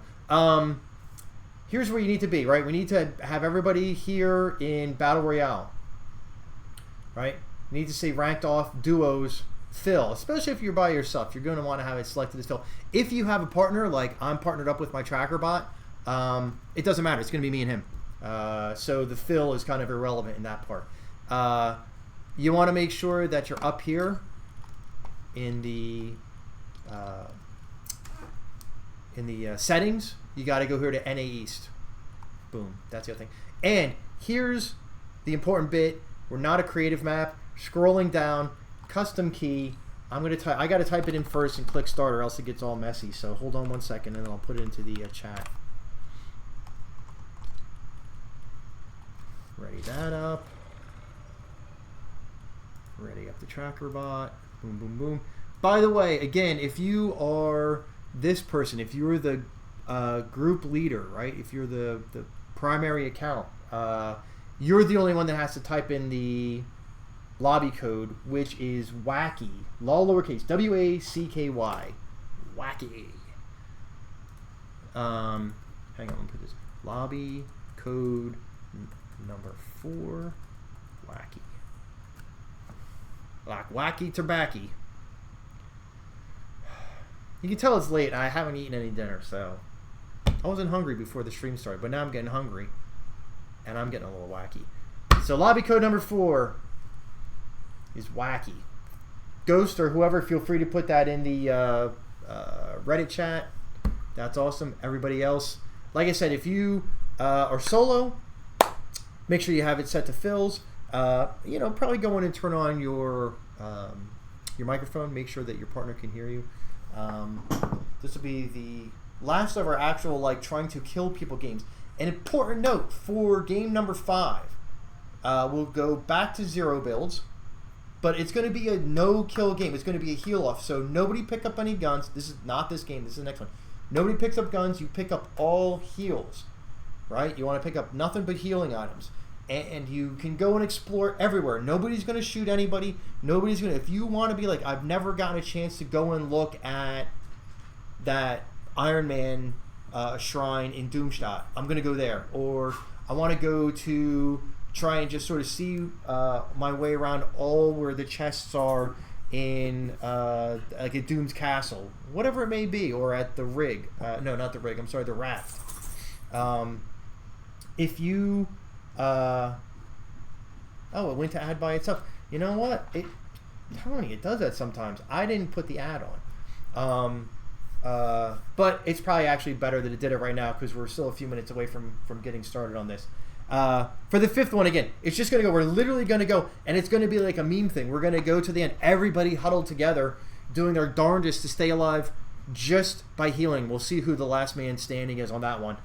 Here's where you need to be, right? We need to have everybody here in Battle Royale, right? You need to say ranked off duos. Fill, especially if you're by yourself, you're going to want to have it selected as fill. If you have a partner, like I'm partnered up with my tracker bot, it doesn't matter. It's going to be me and him. So the fill is kind of irrelevant in that part. You want to make sure that you're up here in the settings. You got to go here to NA East. Boom. That's the other thing. And here's the important bit. We're not a creative map. Scrolling down. Custom key. I got to type it in first and click start, or else it gets all messy. So hold on 1 second, and I'll put it into the chat. Ready that up. Ready up the tracker bot. Boom, boom, boom. By the way, again, if you are this person, if you're the group leader, right? If you're the primary account, you're the only one that has to type in the lobby code, which is wacky, all lowercase, W-A-C-K-Y, wacky. Hang on, let me put this. Lobby code number 4, wacky. Like wacky tobacco. You can tell it's late. I haven't eaten any dinner, so I wasn't hungry before the stream started, but now I'm getting hungry, and I'm getting a little wacky. So lobby code number 4 is wacky. Ghost or whoever, feel free to put that in the Reddit chat. That's awesome. Everybody else, like I said, if you are solo, make sure you have it set to fills. You know, probably go in and turn on your microphone. Make sure that your partner can hear you. This will be the last of our actual trying to kill people games. An important note for game number 5, we'll go back to 0 builds. But it's going to be a no-kill game. It's going to be a heal-off. So nobody pick up any guns. This is not this game. This is the next one. Nobody picks up guns. You pick up all heals, right? You want to pick up nothing but healing items. And you can go and explore everywhere. Nobody's going to shoot anybody. Nobody's going to... If you want to be like, I've never gotten a chance to go and look at that Iron Man shrine in Doomstadt, I'm going to go there. Or I want to go to try and just sort of see my way around all where the chests are in like at Doom's Castle, whatever it may be, or at the rig. No, not the rig. I'm sorry, the raft. If you oh, it went to add by itself. You know what? I'm telling you, it does that sometimes. I didn't put the ad on. But it's probably actually better that it did it right now because we're still a few minutes away from getting started on this. For the fifth one, again, it's just going to go. We're literally going to go, and it's going to be like a meme thing. We're going to go to the end. Everybody huddled together, doing their darndest to stay alive just by healing. We'll see who the last man standing is on that one.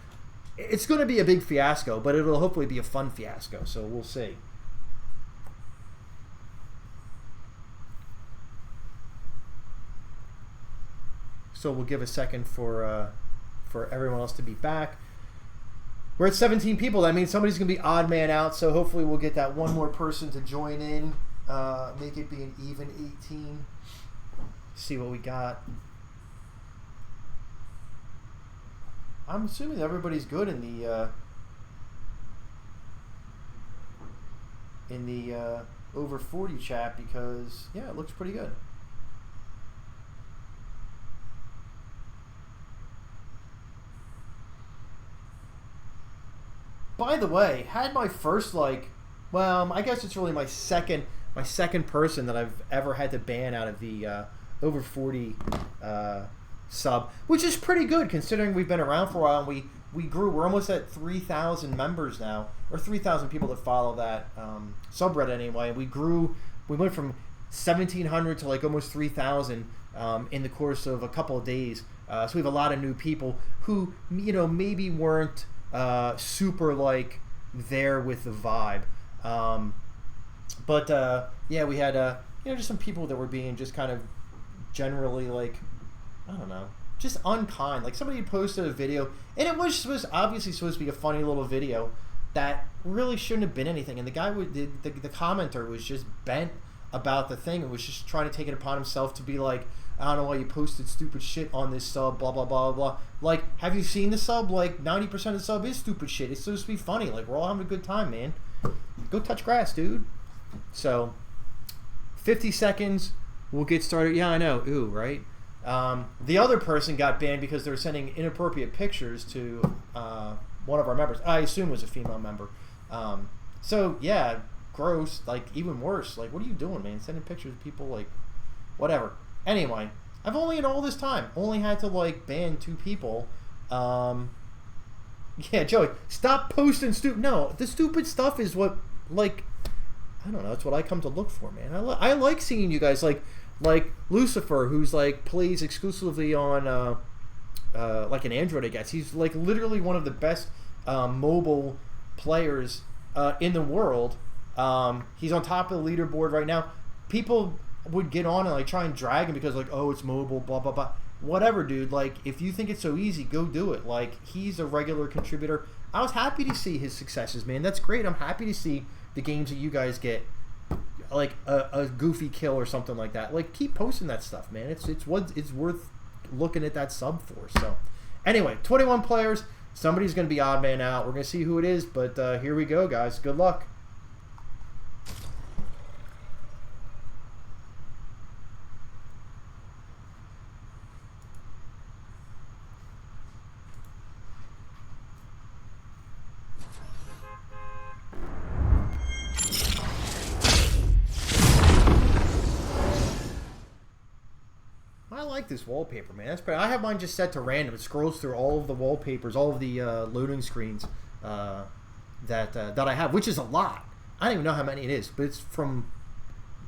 It's going to be a big fiasco, but it'll hopefully be a fun fiasco, so we'll see. So we'll give a second for everyone else to be back. We're at 17 people. That means somebody's going to be odd man out, so hopefully we'll get that one more person to join in. Make it be an even 18. See what we got. I'm assuming everybody's good in the over 40 chat because, yeah, it looks pretty good. By the way, had my first I guess it's really my second person that I've ever had to ban out of the over 40 sub, which is pretty good considering we've been around for a while and we grew. We're almost at 3,000 members now, or 3,000 people that follow that subreddit anyway. We grew. We went from 1,700 to like almost 3,000 in the course of a couple of days. So we have a lot of new people who maybe weren't super like there with the vibe, but yeah, we had just some people that were being just kind of generally like, I don't know, just unkind. Like somebody posted a video and it was obviously supposed to be a funny little video that really shouldn't have been anything, and the guy the commenter was just bent about the thing and was just trying to take it upon himself to be like, I don't know why you posted stupid shit on this sub, blah, blah, blah, blah. Like, have you seen the sub? Like, 90% of the sub is stupid shit. It's supposed to be funny. Like, we're all having a good time, man. Go touch grass, dude. So, 50 seconds. We'll get started. Yeah, I know. Ooh, right? The other person got banned because they were sending inappropriate pictures to one of our members. I assume it was a female member. So, yeah, gross. Like, even worse. Like, what are you doing, man? Sending pictures of people, like, whatever. Anyway, I've only in all this time only had to like ban 2 people. Yeah, Joey, stop posting stupid. No, the stupid stuff is what, like, I don't know. That's what I come to look for, man. I like seeing you guys like Lucifer, who's like plays exclusively on like an Android, I guess. He's like literally one of the best mobile players in the world. He's on top of the leaderboard right now. People would get on and like try and drag him because like, oh, it's mobile, blah blah blah, whatever, dude. Like, if you think it's so easy, go do it. Like, he's a regular contributor. I was happy to see his successes, man. That's great. I'm happy to see the games that you guys get, like a goofy kill or something like that. Like, keep posting that stuff, man. It's worth looking at that sub for. So anyway, 21 players. Somebody's gonna be odd man out. We're gonna see who it is, but here we go, guys. Good luck. I like this wallpaper, man. That's pretty. I have mine just set to random. It scrolls through all of the wallpapers, all of the loading screens that I have, which is a lot. I don't even know how many it is, but it's from,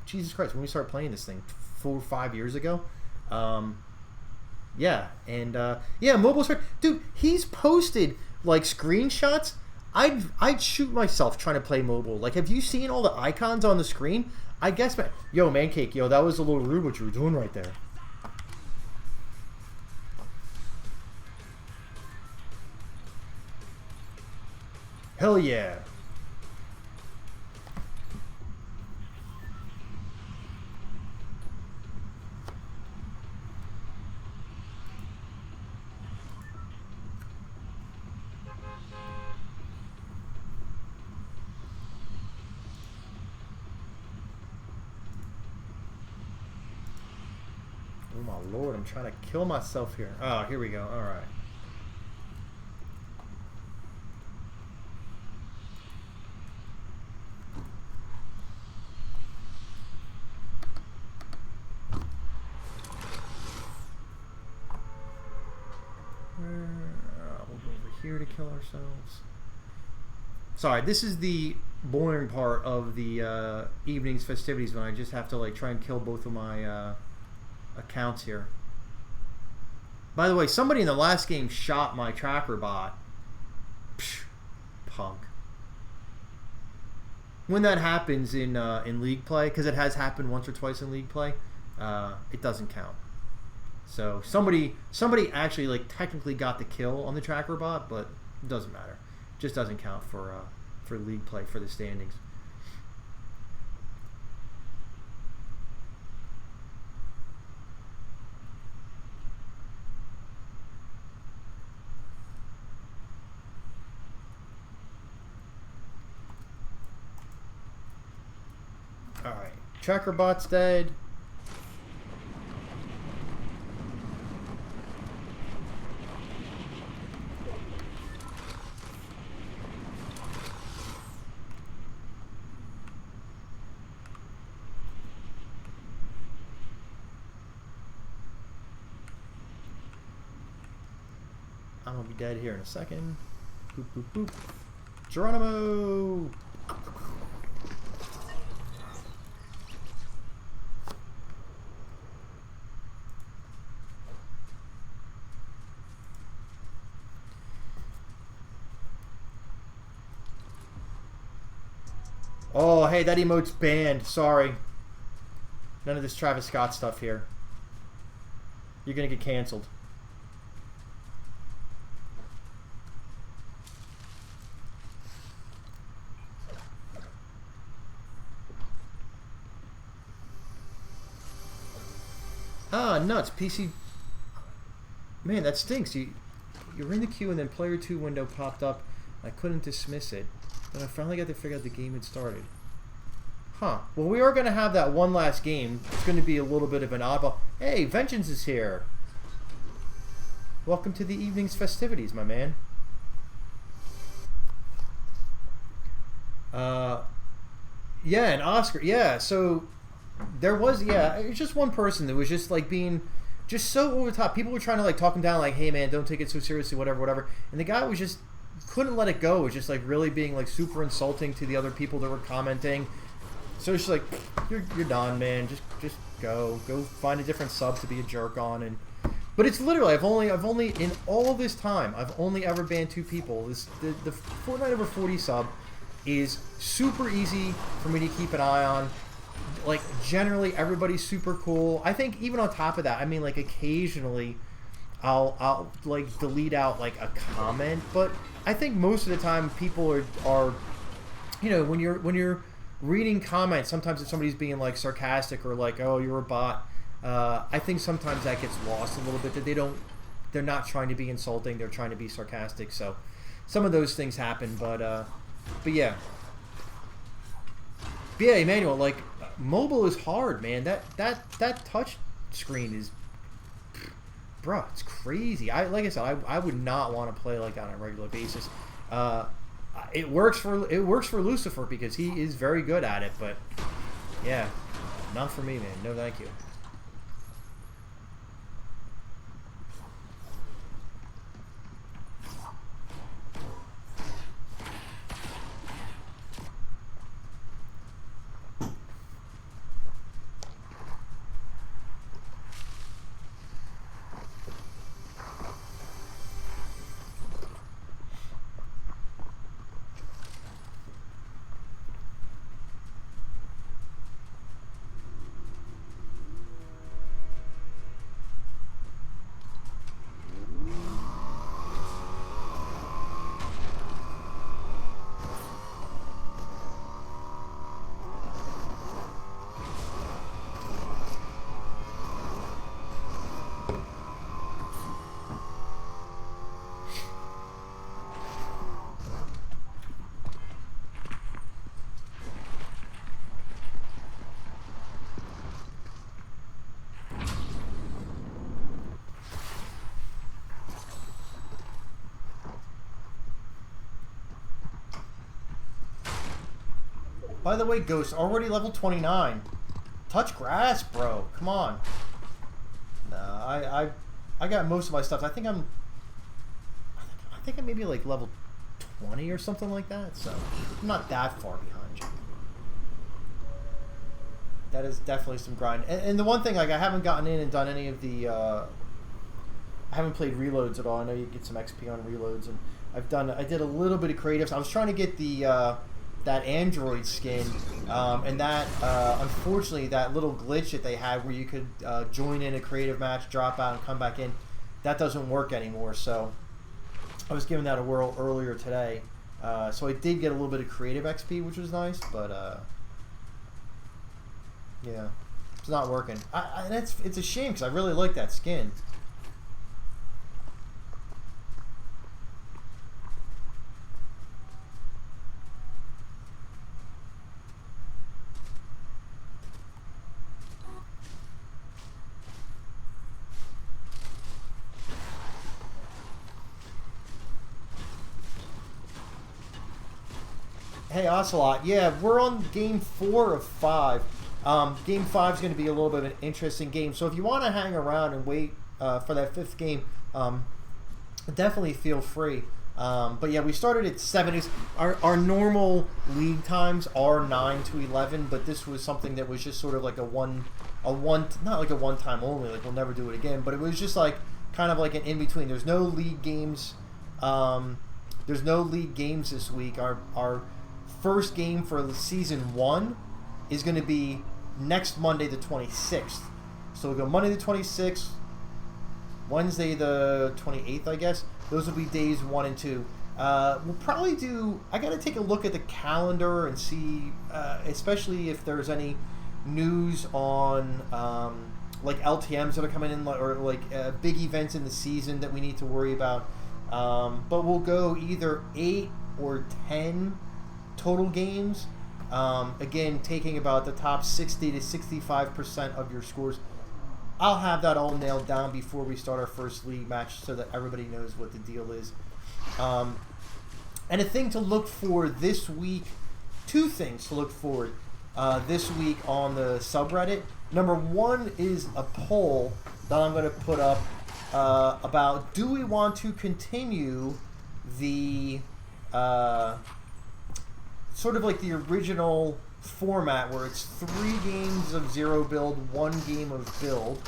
Jesus Christ, when we started playing this thing 4 or 5 years ago. Yeah, and yeah, mobile screen. Dude, he's posted like screenshots. I'd shoot myself trying to play mobile. Like, have you seen all the icons on the screen? I guess, man. Yo, Mancake, yo, that was a little rude what you were doing right there. Hell yeah. Oh my lord, I'm trying to kill myself here. Oh, here we go. Alright. We'll go over here to kill ourselves. Sorry, this is the boring part of the evening's festivities when I just have to like try and kill both of my accounts here. By the way, somebody in the last game shot my tracker bot. Psh, punk. When that happens in league play, because it has happened once or twice in league play, it doesn't count. So somebody actually like technically got the kill on the tracker bot, but it doesn't matter. It just doesn't count for league play for the standings. All right, tracker bot's dead. I'm gonna be dead here in a second. Boop, boop, boop. Geronimo! Oh, hey, that emote's banned. Sorry. None of this Travis Scott stuff here. You're gonna get canceled. Ah, nuts. PC. Man, that stinks. You're in the queue and then player 2 window popped up. I couldn't dismiss it. Then I finally got to figure out the game had started. Huh. Well, we are going to have that one last game. It's going to be a little bit of an oddball. Hey, Vengeance is here. Welcome to the evening's festivities, my man. Yeah, and Oscar. Yeah, so there was, yeah, it was just one person that was just like being just so over the top. People were trying to like talk him down, like, hey man, don't take it so seriously, whatever. And the guy was just couldn't let it go. It was just like really being like super insulting to the other people that were commenting. So it's like, you're done, man. Just go find a different sub to be a jerk on. And but it's literally I've only in all this time I've only ever banned 2 people. The Fortnite over 40 sub is super easy for me to keep an eye on. Like generally everybody's super cool. I think even on top of that, I mean like occasionally I'll like delete out like a comment, but I think most of the time people are you know, when you're reading comments, sometimes if somebody's being like sarcastic or like, oh, you're a bot, I think sometimes that gets lost a little bit, that they're not trying to be insulting, they're trying to be sarcastic. So some of those things happen, but yeah. But yeah, Emmanuel, like mobile is hard, man. That touch screen is, bruh, it's crazy. Like I said, I would not want to play like that on a regular basis. It works for Lucifer because he is very good at it, but yeah, not for me, man. No, thank you. By the way, Ghost, already level 29. Touch grass, bro. Come on. Nah, I got most of my stuff. I think I'm maybe like level 20 or something like that. So I'm not that far behind you. That is definitely some grind. And the one thing, like, I haven't gotten in and done any of the. I haven't played reloads at all. I know you get some XP on reloads, and I did a little bit of creatives. I was trying to get the that Android skin, and that unfortunately that little glitch that they had where you could join in a creative match, drop out, and come back in, that doesn't work anymore. So I was giving that a whirl earlier today. So I did get a little bit of creative XP, which was nice, but yeah, it's not working. It's a shame because I really like that skin. Hey, Ocelot. Yeah, we're on game 4 of 5. Game 5 is going to be a little bit of an interesting game. So if you want to hang around and wait for that 5th game, definitely feel free. But yeah, we started at 7. Our normal league times are 9 to 11, but this was something that was just sort of like not like a one-time only, like we'll never do it again, but it was just like kind of like an in-between. There's no league games. There's no league games this week. Our first game for season 1 is going to be next Monday the 26th. So we'll go Monday the 26th, Wednesday the 28th, I guess. Those will be days 1 and 2. We'll probably do... I got to take a look at the calendar and see, especially if there's any news on like LTMs that are coming in, or like big events in the season that we need to worry about. But we'll go either 8 or 10 total games. Again, taking about the top 60 to 65% of your scores. I'll have that all nailed down before we start our first league match so that everybody knows what the deal is. And a thing to look for this week, 2 things to look forward this week on the subreddit. Number 1 is a poll that I'm going to put up about, do we want to continue the sort of like the original format where it's 3 games of zero build, 1 game of build,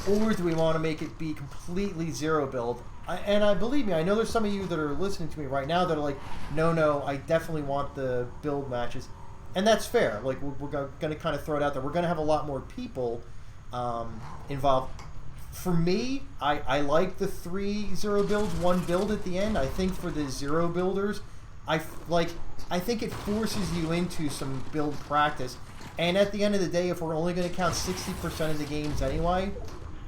or do we want to make it be completely zero build? And believe me, I know there's some of you that are listening to me right now that are like, no, I definitely want the build matches, and that's fair. Like, we're going to kind of throw it out there. We're going to have a lot more people involved. For me, I like the 3 zero builds, 1 build at the end. I think for the zero builders, I think it forces you into some build practice. And at the end of the day, if we're only going to count 60% of the games anyway,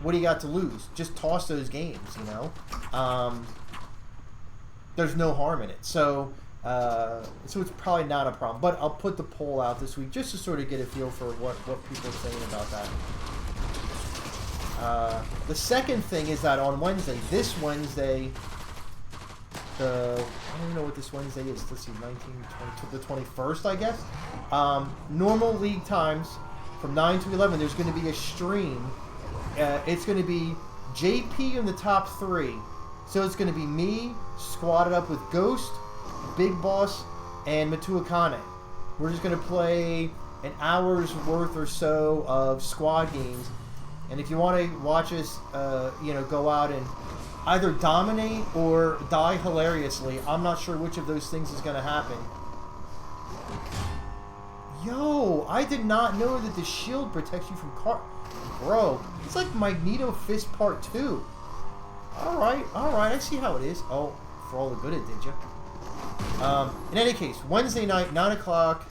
what do you got to lose? Just toss those games, you know? There's no harm in it. So it's probably not a problem. But I'll put the poll out this week just to sort of get a feel for what people are saying about that. The second thing is that on Wednesday, this Wednesday... I don't even know what this Wednesday is. Let's see, 19, 20, the 21st, I guess. Normal league times from 9 to 11, there's going to be a stream. It's going to be JP in the top 3. So it's going to be me squatted up with Ghost, Big Boss, and Matuakane. We're just going to play an hour's worth or so of squad games. And if you want to watch us, go out and either dominate or die hilariously, I'm not sure which of those things is going to happen. Yo, I did not know that the shield protects you from Bro, it's like Magneto Fist Part 2. Alright, I see how it is. Oh, for all the good it did you. In any case, Wednesday night, 9 o'clock,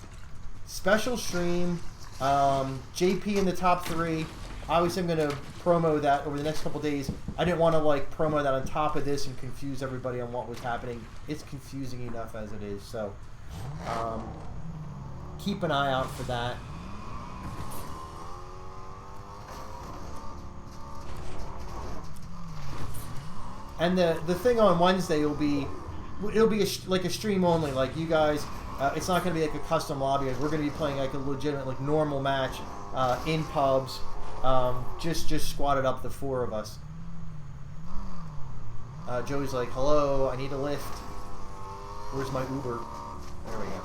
special stream, JP in the top 3. Obviously, I'm going to promo that over the next couple days. I didn't want to promo that on top of this and confuse everybody on what was happening. It's confusing enough as it is, so keep an eye out for that. And the thing on Wednesday will be like a stream only. Like, you guys, It's not going to be like a custom lobby. We're going to be playing like a legitimate, like normal match in pubs. Just squatted up the 4 of us. Joey's like, hello, I need a lift. Where's my Uber? There we go.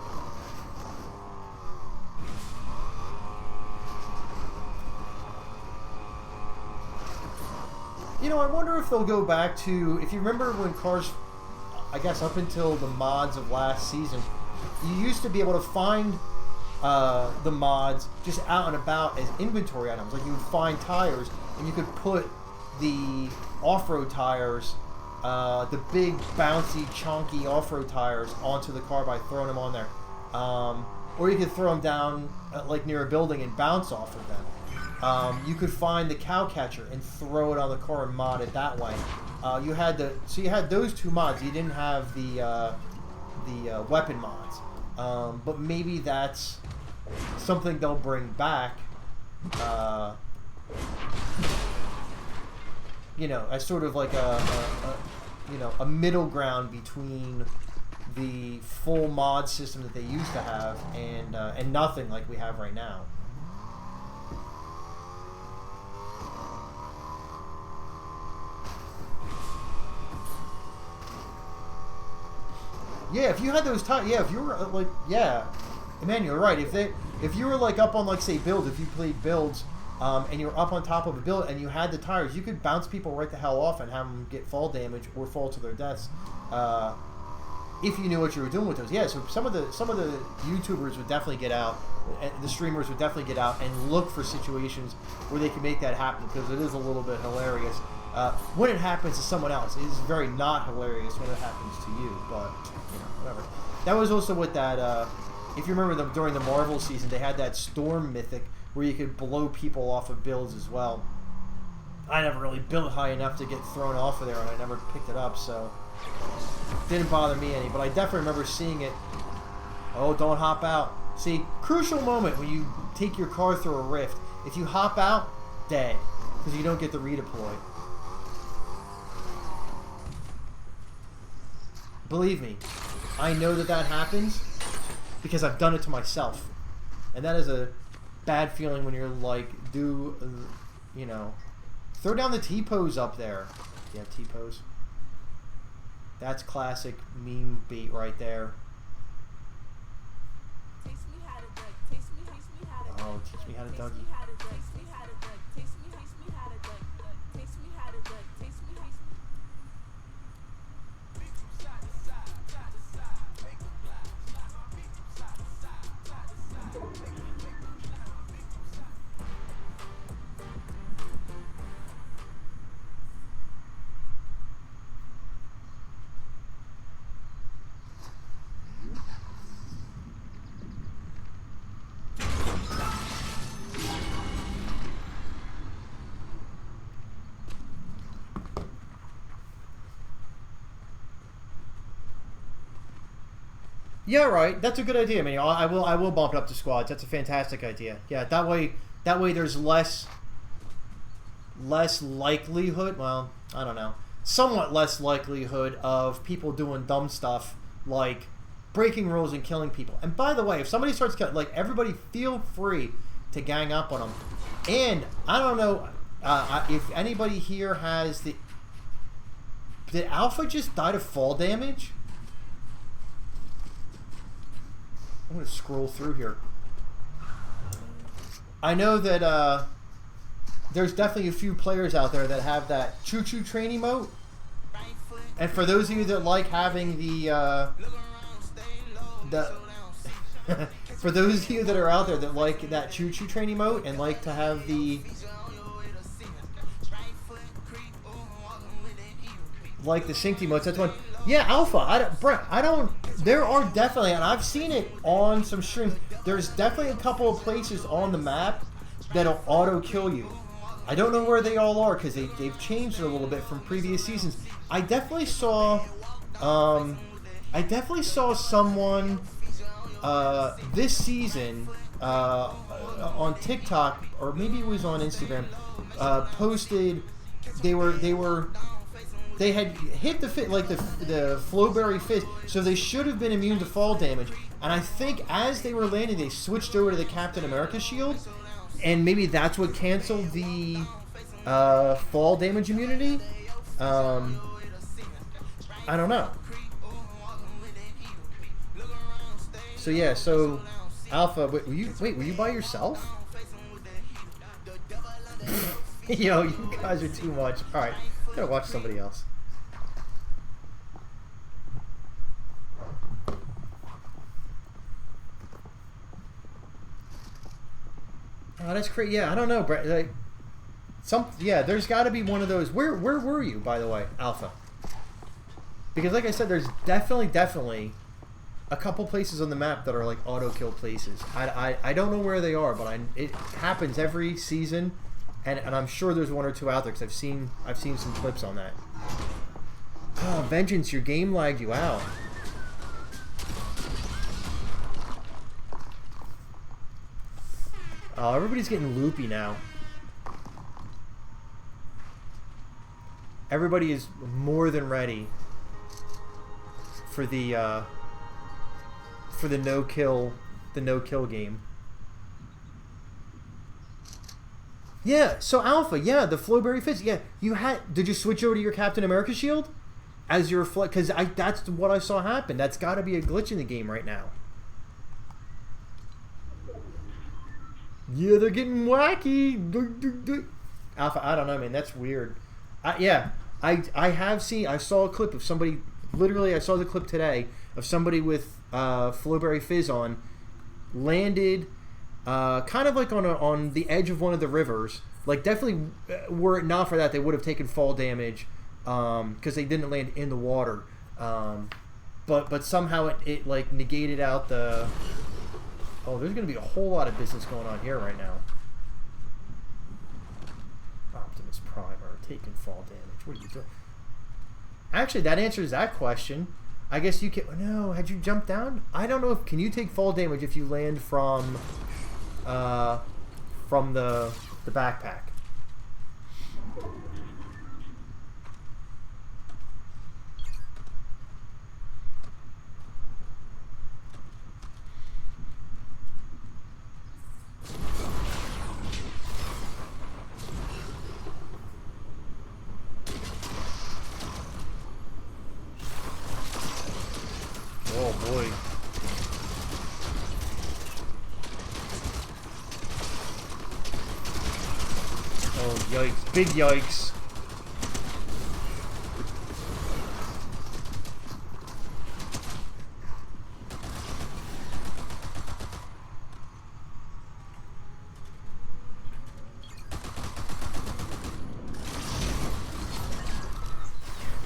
You know, I wonder if they'll go back to, if you remember when cars, I guess up until the mods of last season, you used to be able to find the mods just out and about as inventory items. Like you would find tires and you could put the off-road tires, the big bouncy chunky off-road tires onto the car by throwing them on there. Or you could throw them down like near a building and bounce off of them. You could find the cow catcher and throw it on the car and mod it that way. You had those 2 mods. You didn't have the weapon mods. But maybe that's something they'll bring back. You know, as sort of like a middle ground between the full mod system that they used to have and nothing like we have right now. Yeah, if you had those tires, yeah, if you were like, yeah, Emmanuel, right. If you were like up on like say builds, if you played builds, and you were up on top of a build and you had the tires, you could bounce people right the hell off and have them get fall damage or fall to their deaths, if you knew what you were doing with those. Yeah, so some of the YouTubers would definitely get out, the streamers would definitely get out and look for situations where they can make that happen, because it is a little bit hilarious. When it happens to someone else, it is very not hilarious when it happens to you, but, you know, whatever. That was also what that, if you remember during the Marvel season, they had that Storm Mythic where you could blow people off of builds as well. I never really built high enough to get thrown off of there, and I never picked it up, so it didn't bother me any, but I definitely remember seeing it. Oh, don't hop out. See, crucial moment when you take your car through a rift. If you hop out, dead, because you don't get the redeploy. Believe me, I know that happens because I've done it to myself. And that is a bad feeling when you're like, you know, throw down the T-pose up there. Yeah, T-pose. That's classic meme bait right there. Oh, teach me how to Dougie. Yeah, right. That's a good idea, man. I will bump it up to squads. That's a fantastic idea. Yeah, that way there's less likelihood. Well, I don't know. Somewhat less likelihood of people doing dumb stuff like breaking rules and killing people. And by the way, if somebody starts killing, like, everybody feel free to gang up on them. And I don't know if anybody here has the. Did Alpha just die to fall damage? I'm going to scroll through here. I know that there's definitely a few players out there that have that choo-choo train emote. And for those of you that like having for those of you that are out there that like that choo-choo train emote and like to have the synced emotes, that's one. Yeah, Alpha. Brent, there are definitely, and I've seen it on some streams, there's definitely a couple of places on the map that'll auto-kill you. I don't know where they all are because they've changed it a little bit from previous seasons. I definitely saw someone this season on TikTok, or maybe it was on Instagram, posted they they had hit the flowberry fizz, so they should have been immune to fall damage. And I think as they were landing, they switched over to the Captain America shield, and maybe that's what canceled the fall damage immunity. I don't know. So yeah, so Alpha, were you by yourself? Yo, you guys are too much. All right, I'm gonna watch somebody else. Oh, that's crazy. Yeah, I don't know, Brett. Like, yeah, there's got to be one of those. Where were you, by the way, Alpha? Because, like I said, there's definitely a couple places on the map that are like auto kill places. I don't know where they are, but it happens every season, and I'm sure there's one or two out there because I've seen some clips on that. Oh, Vengeance, your game lagged you out. Oh, everybody's getting loopy now. Everybody is more than ready for the no kill game. Yeah, so Alpha, yeah, the Flowberry Fizz, yeah, did you switch over to your Captain America shield as your because that's what I saw happen. That's got to be a glitch in the game right now. Yeah, they're getting wacky. Alpha, I don't know, man. That's weird. I saw a clip of somebody. Literally, I saw the clip today of somebody with Flowberry Fizz on, landed kind of like on the edge of one of the rivers. Like, definitely, were it not for that, they would have taken fall damage because they didn't land in the water. But somehow it like negated out the. Oh, there's going to be a whole lot of business going on here right now. Optimus Prime are taking fall damage. What are you doing? Actually, that answers that question. I guess you can. No, had you jumped down? I don't know if can you take fall damage if you land from the backpack. Oh boy. Oh yikes. Big yikes.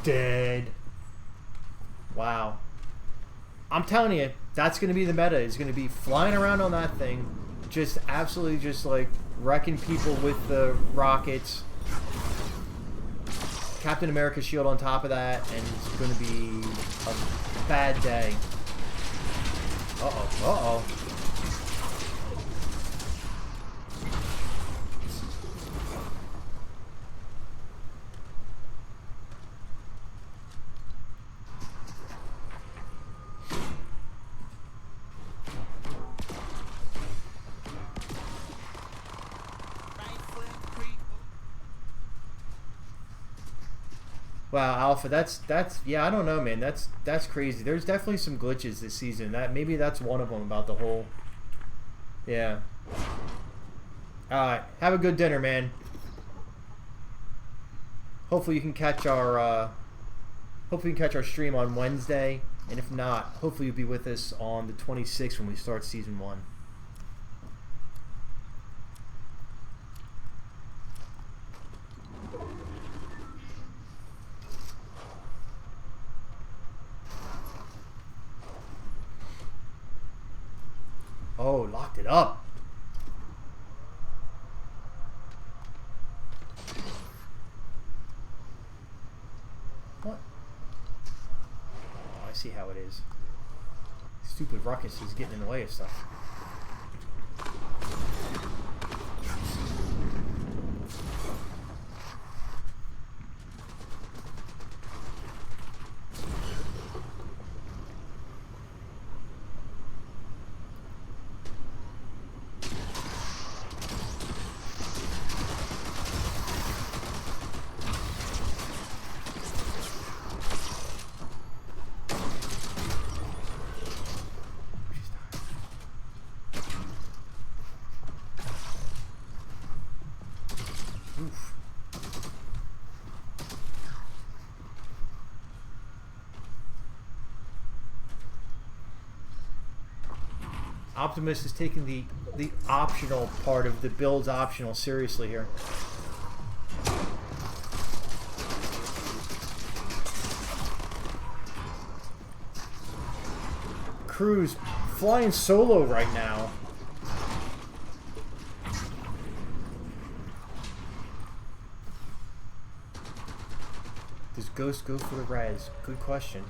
Dead. Wow. I'm telling you, that's going to be the meta. Is going to be flying around on that thing, just absolutely just like wrecking people with the rockets. Captain America shield on top of that, and it's going to be a bad day. Uh-oh, uh-oh. Wow, Alpha, that's yeah, I don't know, man. That's crazy. There's definitely some glitches this season. Maybe that's one of them about the whole. Yeah. All right, have a good dinner, man. Hopefully you can catch our stream on Wednesday, and if not, hopefully you'll be with us on the 26th when we start season 1. Oh, locked it up. What? Oh, I see how it is. Stupid ruckus is getting in the way of stuff. Oof. Optimus is taking the optional part of the build's optional seriously here. Crew's flying solo right now. Does Ghost go for the res? Good question.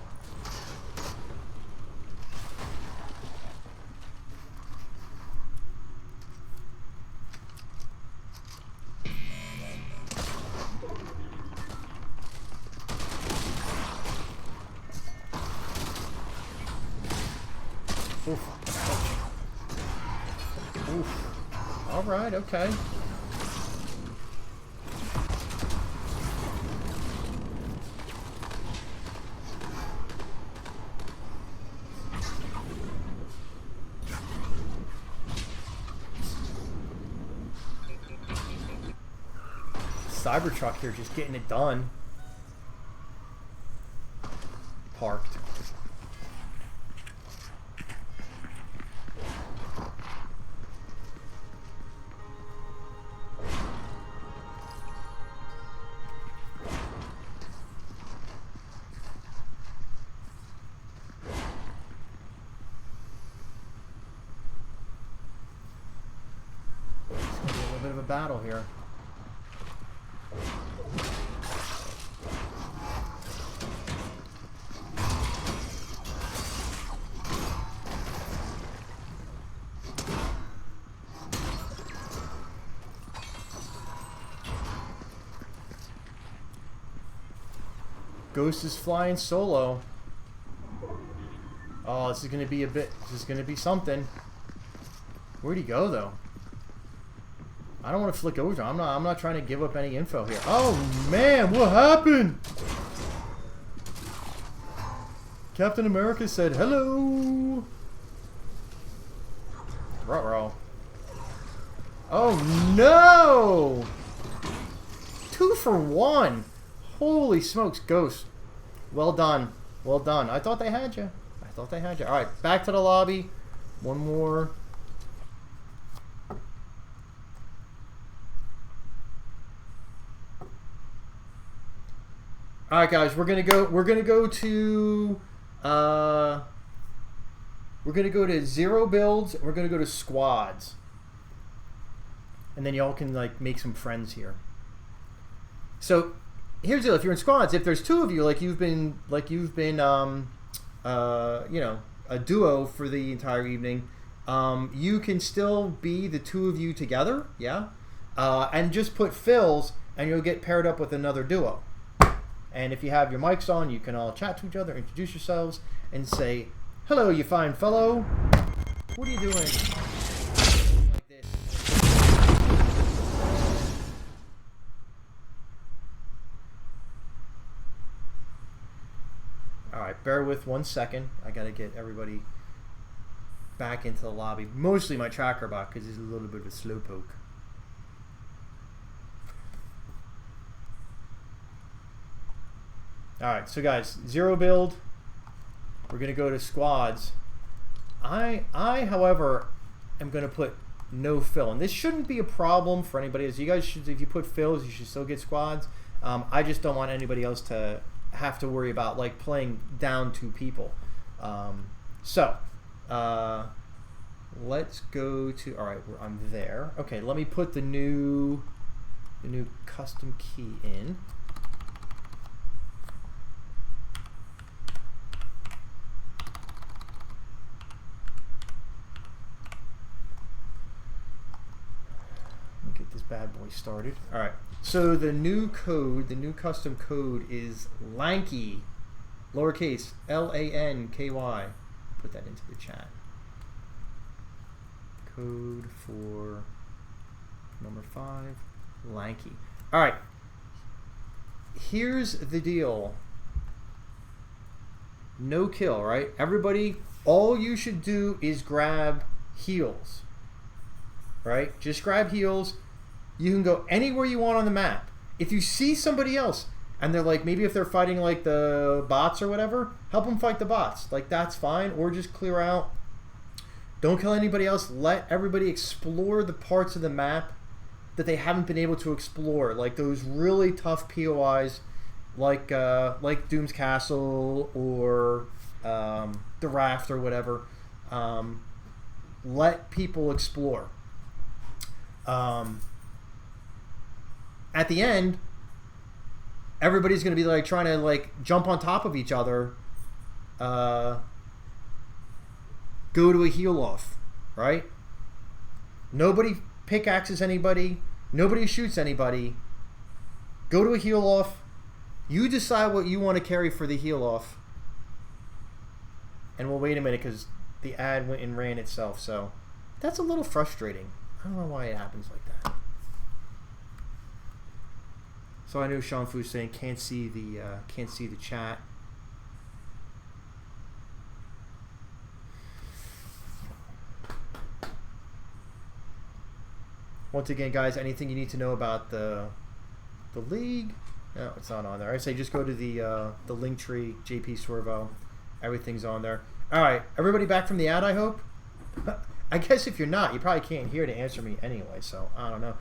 Alright, okay. Cybertruck here just getting it done. Parked. Battle here. Ghost is flying solo. Oh, this is gonna be this is gonna be something. Where'd he go though? I don't want to flick over. I'm not trying to give up any info here. Oh man, what happened? Captain America said hello. Ruh-roh. Oh no! 2 for 1. Holy smokes, Ghost. Well done. Well done. I thought they had you. I thought they had you. Alright, back to the lobby. One more. All right, guys, we're gonna go to 0 builds. We're gonna go to squads, and then y'all can like make some friends here. So here's the deal: if you're in squads, if there's 2 of you, like you've been you know, a duo for the entire evening, you can still be the 2 of you together, yeah, and just put fills, and you'll get paired up with another duo. And if you have your mics on, you can all chat to each other, introduce yourselves, and say, hello, you fine fellow. What are you doing? Like this. Alright, bear with 1 second. I gotta get everybody back into the lobby. Mostly my tracker bot, because he's a little bit of a slowpoke. Alright, so guys, 0 build. We're going to go to squads. I, however, am going to put no fill. And this shouldn't be a problem for anybody. As you guys should, if you put fills, you should still get squads. I just don't want anybody else to have to worry about like playing down 2 people. Let's go to, alright, I'm there. Okay, let me put the new custom key in. Get this bad boy started. All right. So the new code, the new custom code is Lanky, lowercase L-A-N-K-Y. Put that into the chat. Code for number 5, Lanky. All right. Here's the deal. No kill, right? Everybody, all you should do is grab heals. Right? Just grab heals. You can go anywhere you want on the map. If you see somebody else, and they're like, maybe if they're fighting like the bots or whatever, help them fight the bots. Like, that's fine. Or just clear out. Don't kill anybody else. Let everybody explore the parts of the map that they haven't been able to explore. Like those really tough POIs, like Doom's Castle or the Raft or whatever. Let people explore. At the end, everybody's going to be like trying to like jump on top of each other. Go to a heal off, right? Nobody pickaxes anybody. Nobody shoots anybody. Go to a heal off. You decide what you want to carry for the heal off. And we'll wait a minute because the ad went and ran itself. So that's a little frustrating. I don't know why it happens like that. So I know Sean Fu's saying can't see the chat. Once again, guys, anything you need to know about the league? No, it's not on there. I say just go to the linktr, jpswervo. Everything's on there. All right, everybody back from the ad, I hope. I guess if you're not, you probably can't hear to answer me anyway. So I don't know.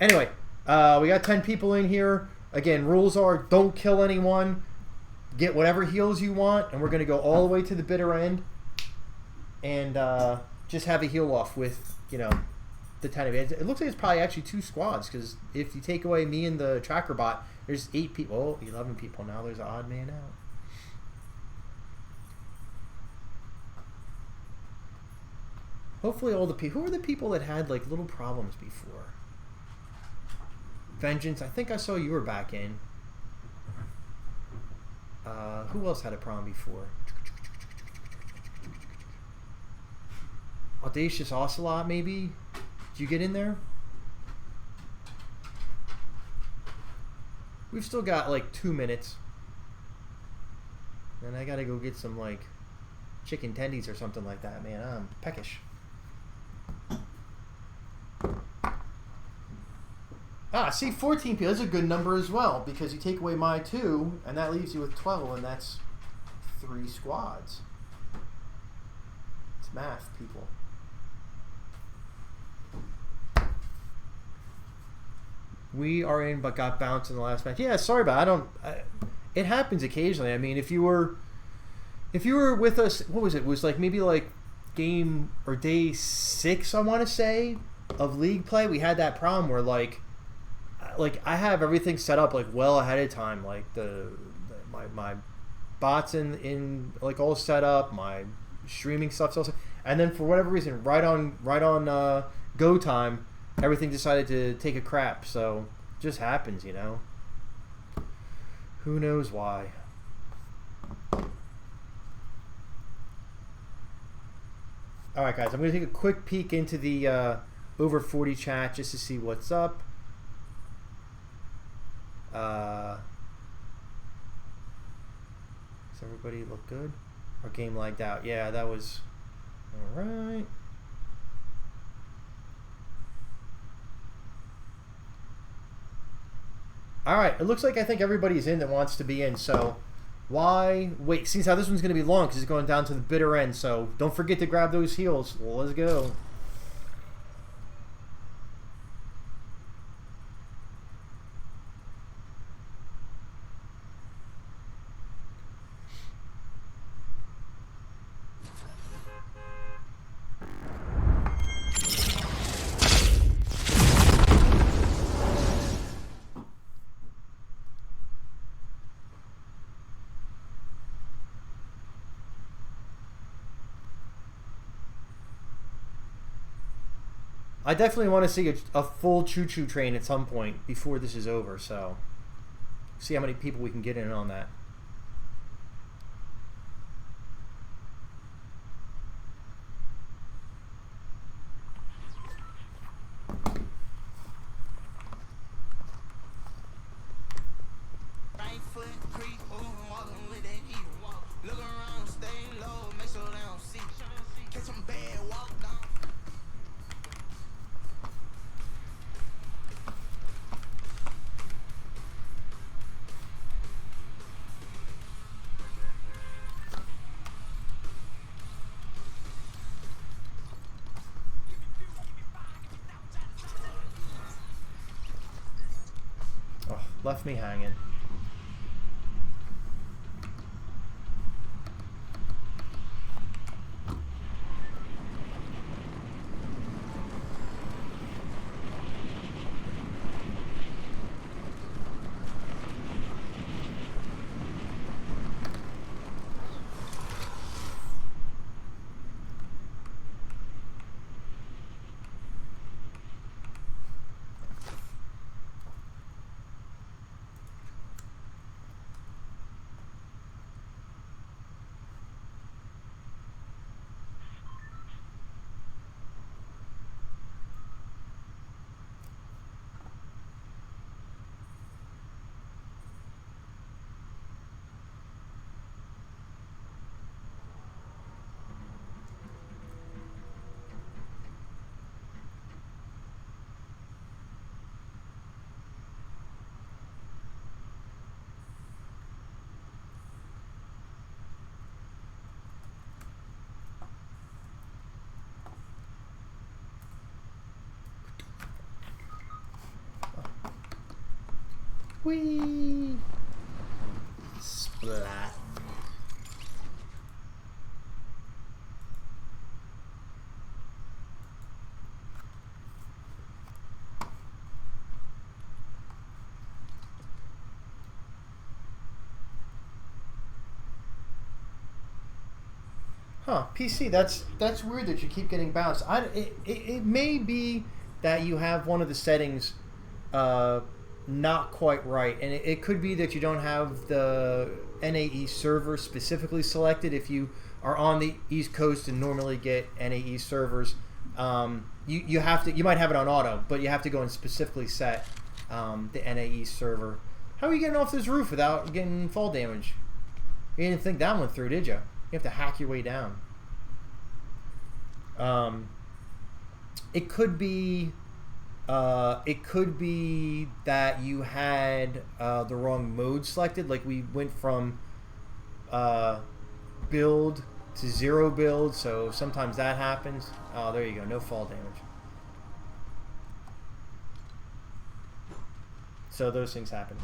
Anyway, we got 10 people in here. Again, rules are don't kill anyone. Get whatever heals you want, and we're gonna go all the way to the bitter end, and just have a heal off with the 10 of it. It looks like it's probably actually 2 squads, because if you take away me and the tracker bot, there's 8 people. Oh, 11 people now. There's an odd man out. Hopefully all the people... Who are the people that had like little problems before? Vengeance, I think I saw you were back in. Who else had a problem before? Audacious Ocelot, maybe? Did you get in there? We've still got like 2 minutes. And I gotta go get some like chicken tendies or something like that, man. I'm peckish. Ah, see, 14 people. That's a good number as well, because you take away my 2, and that leaves you with 12, and that's 3 squads. It's math, people. We are in, but got bounced in the last match. Yeah, sorry about it. It happens occasionally. I mean, if you were with us, what was it? It was like maybe like game or day 6, I want to say, of league play. We had that problem where like I have everything set up like well ahead of time, like my bots in like all set up, my streaming stuff's also, and then for whatever reason, right on go time, everything decided to take a crap. So it just happens, Who knows why? All right, guys, I'm going to take a quick peek into the over 40 chat just to see what's up. Does everybody look good? Our game lagged out. Yeah, that was all right. All right, it looks like I think everybody's in that wants to be in. So why wait? See how this one's going to be long because it's going down to the bitter end. So don't forget to grab those heals. Well, let's go. I definitely want to see a full choo-choo train at some point before this is over, so see how many people we can get in on that. Left me hanging. Whee! Splat. Huh, PC, that's weird that you keep getting bounced. It may be that you have one of the settings not quite right, and it could be that you don't have the NAE server specifically selected. If you are on the East Coast and normally get NAE servers, you might have it on auto, but you have to go and specifically set the NAE server. How are you getting off this roof without getting fall damage? You didn't think that one through, did you? You have to hack your way down. It could be that you had the wrong mode selected. Like we went from build to 0 build, so sometimes that happens. Oh, there you go. No fall damage. So those things happen.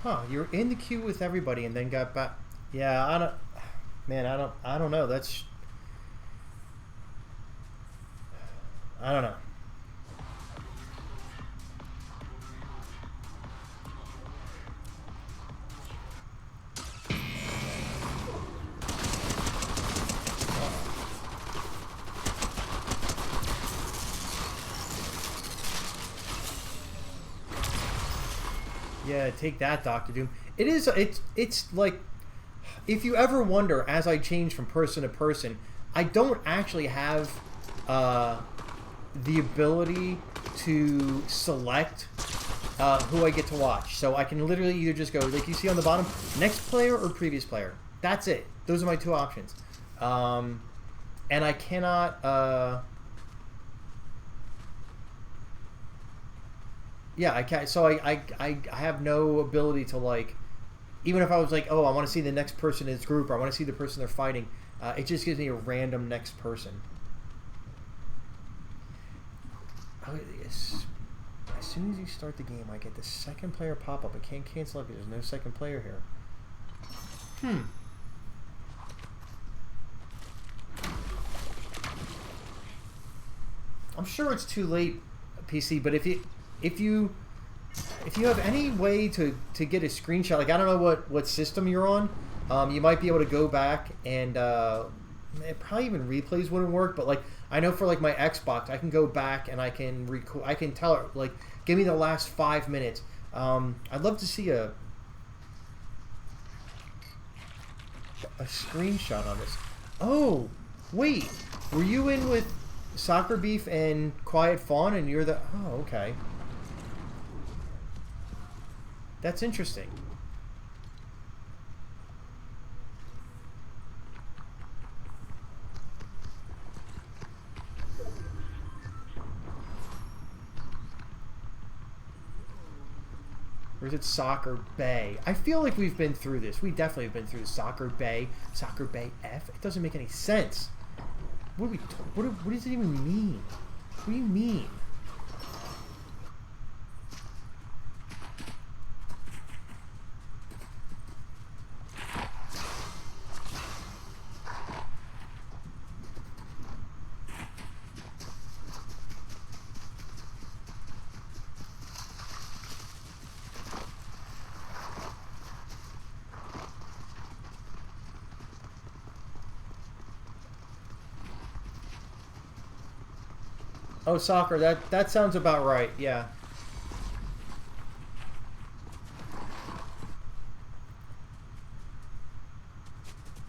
Huh, you're in the queue with everybody and then got back. Yeah, I don't know. I don't know. Yeah, take that, Dr. Doom. It's like, if you ever wonder, as I change from person to person, I don't actually have the ability to select who I get to watch. So I can literally either just go, like you see on the bottom, next player or previous player. That's it. Those are my two options. And I cannot... yeah, I can't. So I have no ability to, like, even if I was like, oh, I want to see the next person in this group, or I want to see the person they're fighting, it just gives me a random next person. As soon as you start the game, I get the second player pop up. I can't cancel it because there's no second player here. I'm sure it's too late, PC, but if you have any way to get a screenshot, like, I don't know what system you're on, you might be able to go back and probably even replays wouldn't work, but like I know for like my Xbox, I can go back and I can record. I can tell her like, give me the last 5 minutes. I'd love to see a screenshot on this. Oh, wait, were you in with Soccer Beef and Quiet Fawn, and you're the? Oh, okay. That's interesting. Or is it Soccer Bay? I feel like we've been through this. We definitely have been through Soccer Bay. Soccer Bay F? It doesn't make any sense. What does it even mean? What do you mean? Oh, soccer. That sounds about right. Yeah.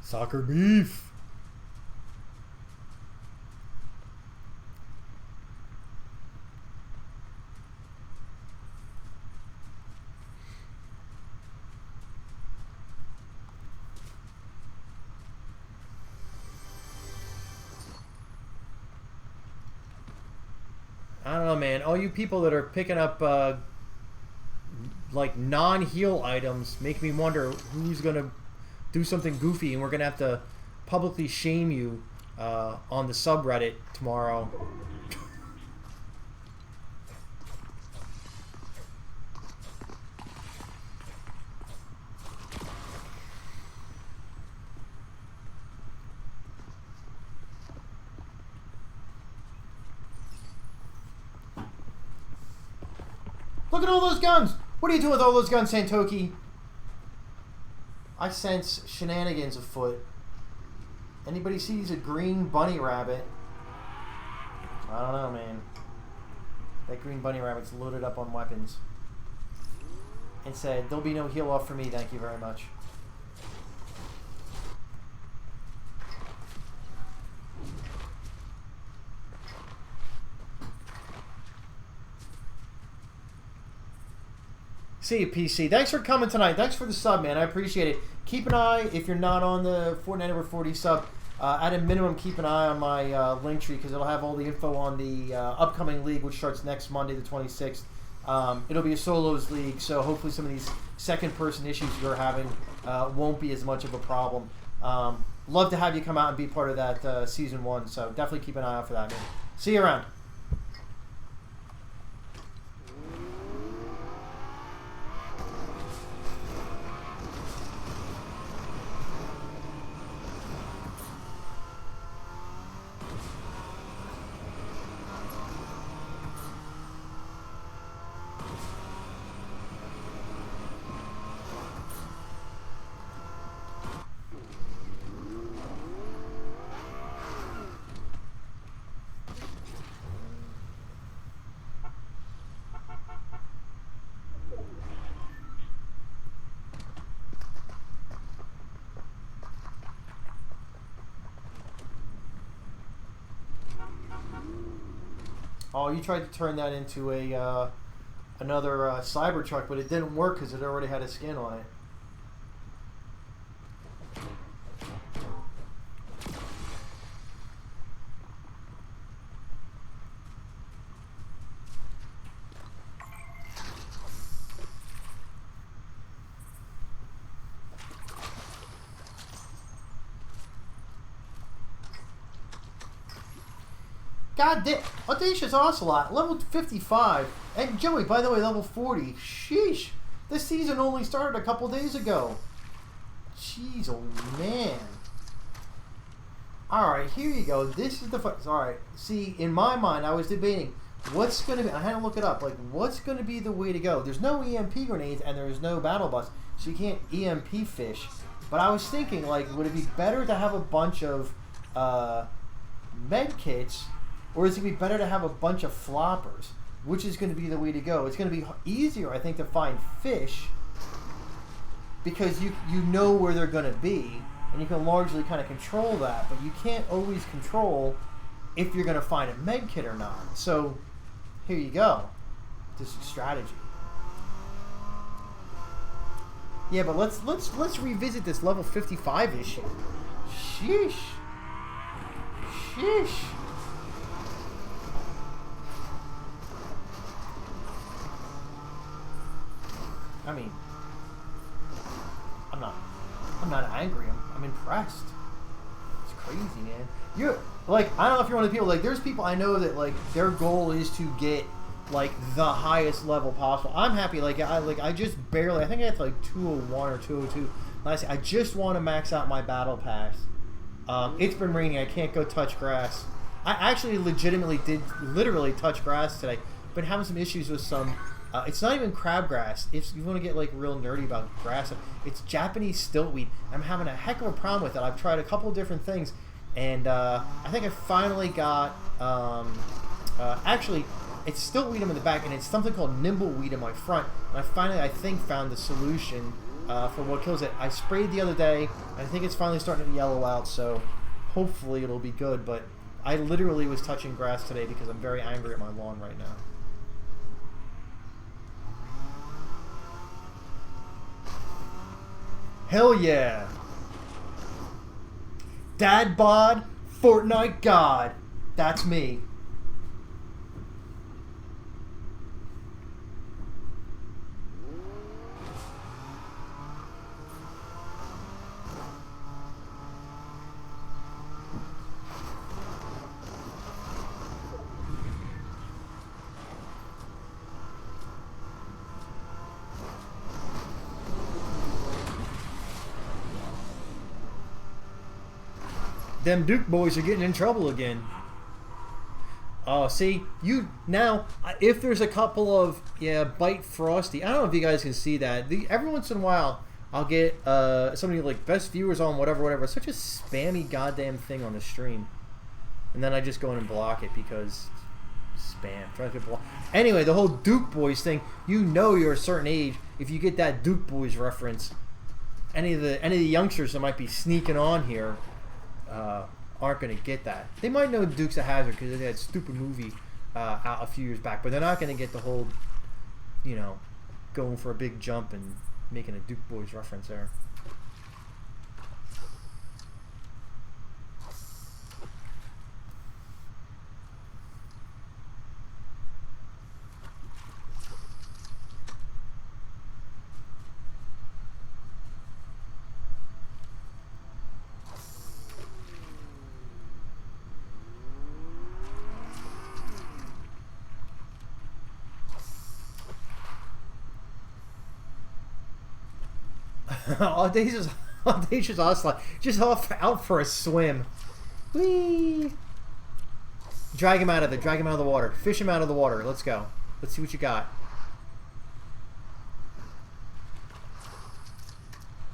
Soccer Beef. I don't know, man. All you people that are picking up like non-heal items make me wonder who's gonna do something goofy, and we're gonna have to publicly shame you on the subreddit tomorrow. Look at all those guns! What are you doing with all those guns, Santoki? I sense shenanigans afoot. Anybody sees a green bunny rabbit? I don't know, man. That green bunny rabbit's loaded up on weapons. And said, there'll be no heal off for me, thank you very much. See you, PC. Thanks for coming tonight. Thanks for the sub, man. I appreciate it. Keep an eye, if you're not on the Fortnite over 40 sub, at a minimum, keep an eye on my Linktree, because it'll have all the info on the upcoming league, which starts next Monday, the 26th. It'll be a solos league, so hopefully some of these second-person issues you're having won't be as much of a problem. Love to have you come out and be part of that Season 1, so definitely keep an eye out for that, man. See you around. Oh, you tried to turn that into a another Cybertruck, but it didn't work because it already had a skin on it. God damn. Audacious Ocelot, level 55. And Joey, by the way, level 40. Sheesh. This season only started a couple days ago. Jeez, oh man. Alright, here you go. This is the fun. Alright, see, in my mind, I was debating what's going to be. I had to look it up. Like, what's going to be the way to go? There's no EMP grenades and there's no battle bus, so you can't EMP fish. But I was thinking, like, would it be better to have a bunch of med kits Or is it going to be better to have a bunch of floppers? Which is going to be the way to go? It's going to be easier, I think, to find fish because you know where they're going to be, and you can largely kind of control that, but you can't always control if you're going to find a med kit or not. So here you go. This is strategy. Yeah, but let's revisit this level 55 issue. Sheesh. Sheesh. I mean, I'm not angry. I'm impressed. It's crazy, man. You're like, I don't know if you're one of the people, like, there's people I know that, like, their goal is to get, like, the highest level possible. I'm happy, I just barely, I think I had like 201 or 202 last. I just want to max out my battle pass. It's been raining. I can't go touch grass. I actually legitimately did literally touch grass today. Been having some issues with some. It's not even crabgrass. If you want to get like real nerdy about grass, it's Japanese stiltweed. I'm having a heck of a problem with it. I've tried a couple of different things, and I think I finally got. Actually, it's stiltweed in the back, and it's something called nimbleweed in my front. And I finally, I think, found the solution for what kills it. I sprayed the other day, and I think it's finally starting to yellow out. So hopefully it'll be good. But I literally was touching grass today because I'm very angry at my lawn right now. Hell yeah! Dad bod, Fortnite god. That's me. Them Duke boys are getting in trouble again. Oh, see, you now. If there's a couple of Bite Frosty, I don't know if you guys can see that. Every once in a while, I'll get somebody like best viewers on whatever. It's such a spammy goddamn thing on the stream, and then I just go in and block it because spam. Try to block. Anyway, the whole Duke boys thing. You know, you're a certain age if you get that Duke boys reference. Any of the youngsters that might be sneaking on here. Aren't going to get that. They might know Dukes of Hazzard because they had a stupid movie out a few years back, but they're not going to get the whole, going for a big jump and making a Duke Boys reference there. Audacious Ocelot. Just out for a swim. Whee! Drag him out of the water. Fish him out of the water. Let's go. Let's see what you got.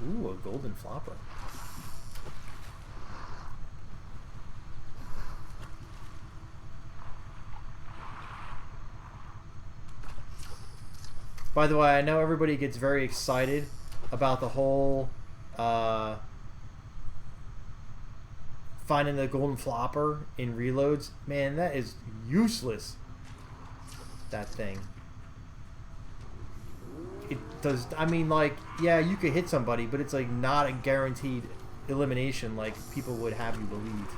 Ooh, a golden flopper. By the way, I know everybody gets very excited about the whole finding the golden flopper in reloads. Man, that is useless. That thing. It does. I mean, like, yeah, you could hit somebody, but it's like not a guaranteed elimination like people would have you believe.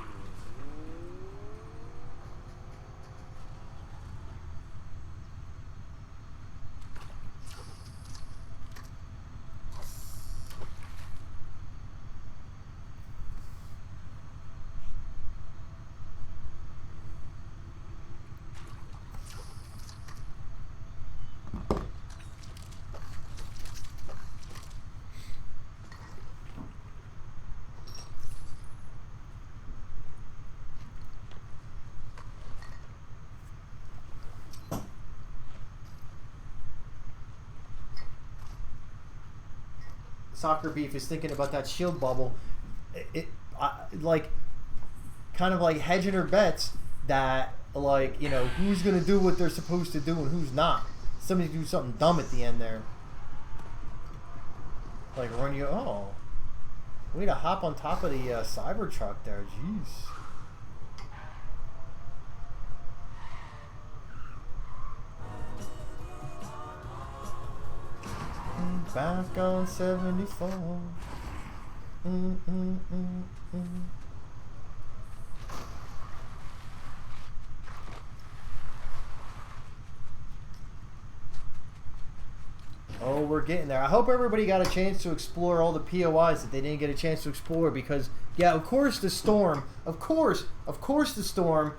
Soccer Beef is thinking about that shield bubble. Like, kind of like hedging her bets that like, you know, who's gonna do what they're supposed to do and who's not. Somebody do something dumb at the end there. Like run you. Oh, we need to hop on top of the Cybertruck there. Jeez. Back on 74. Oh, we're getting there. I hope everybody got a chance to explore all the POIs that they didn't get a chance to explore because, yeah, of course the storm, of course the storm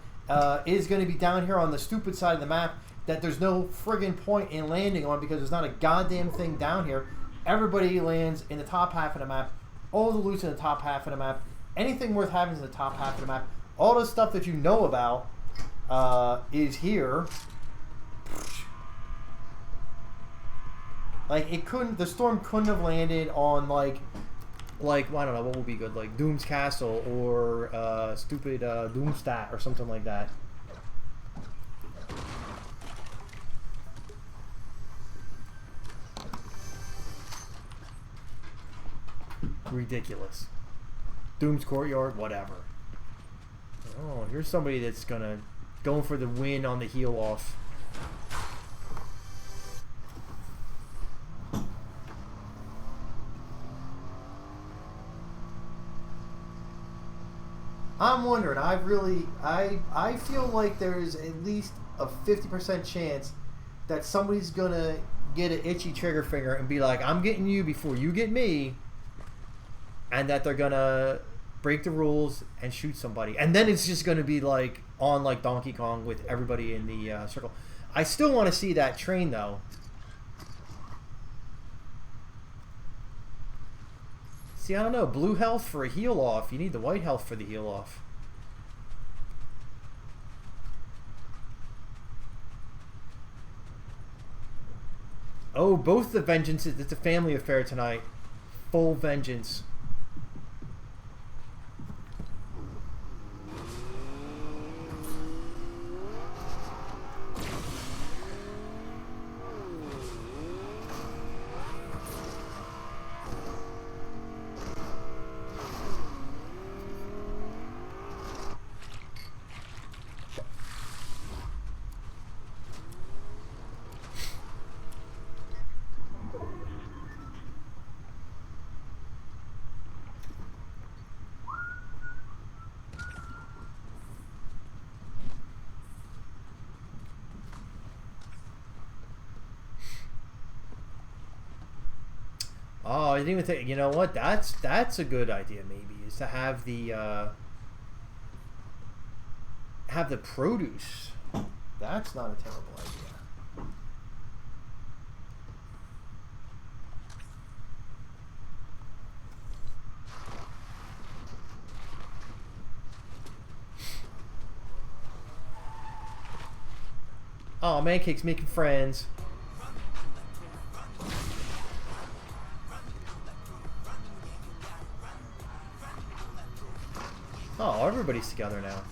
is going to be down here on the stupid side of the map that there's no friggin' point in landing on because there's not a goddamn thing down here. Everybody lands in the top half of the map. All the loot's in the top half of the map. Anything worth having is in the top half of the map. All the stuff that you know about is here. Like it couldn't, the storm couldn't have landed on like I don't know what would be good, like Doom's Castle or stupid Doomstat or something like that. Ridiculous. Doom's Courtyard, whatever. Oh, here's somebody that's going for the win on the heel off. I'm wondering, I feel like there's at least a 50% chance that somebody's gonna get an itchy trigger finger and be like, I'm getting you before you get me, and that they're gonna break the rules and shoot somebody. And then it's just gonna be like on like Donkey Kong with everybody in the circle. I still want to see that train though. See, I don't know. Blue health for a heal off. You need the white health for the heal off. Oh, both the vengeances. It's a family affair tonight. Full vengeance. Oh, I didn't even think. You know what? That's a good idea. Maybe is to have the produce. That's not a terrible idea. Oh, Mancake's making friends. Oh, everybody's together now.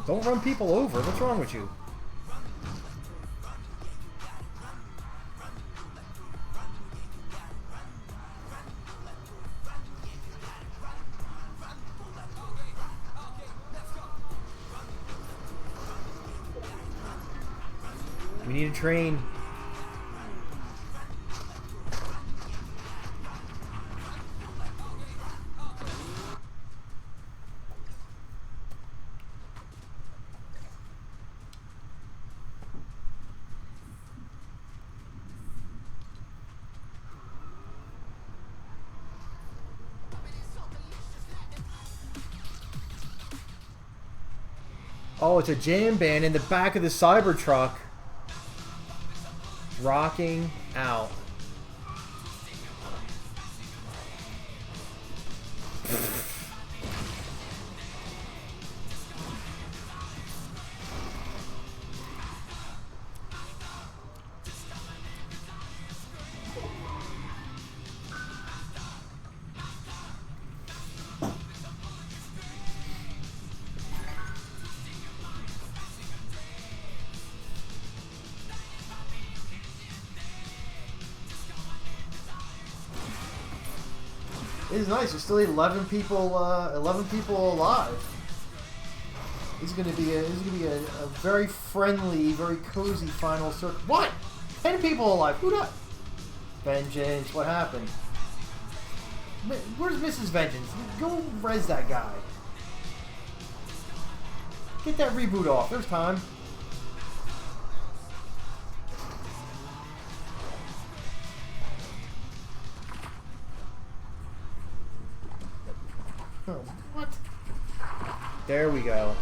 Don't run people over. What's wrong with you? We need a train. Oh, it's a jam band in the back of the Cybertruck. Rocking out. It is nice. There's still 11 people alive. This is gonna be a very friendly, very cozy final circle. What? 10 people alive. Who that? Vengeance. What happened? Where's Mrs. Vengeance? Go res that guy. Get that reboot off. There's time. Oh, what? There we go.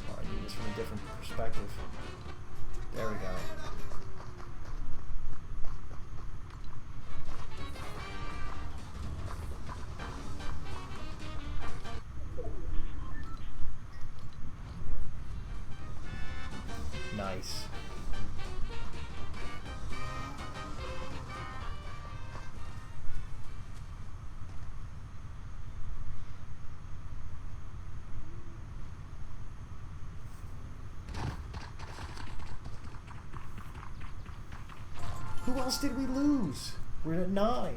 Oh, I need this from a different perspective. There we go. Nice. Who else did we lose? We're at 9.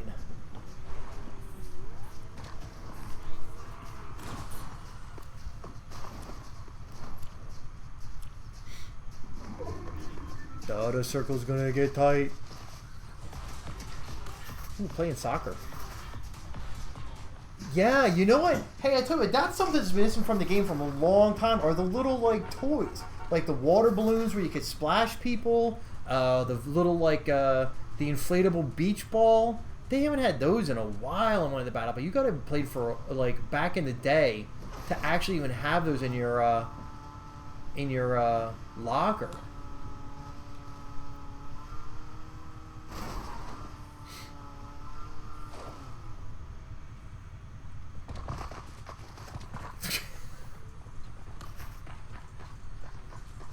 The other circle's gonna get tight. Ooh, playing soccer. Yeah, you know what? Hey, I tell you what, that's something that's been missing from the game from a long time. Are the little, like, toys. Like the water balloons where you could splash people. The little, like, the inflatable beach ball. They haven't had those in a while in one of the battle, but you gotta play for, like, back in the day to actually even have those in your locker.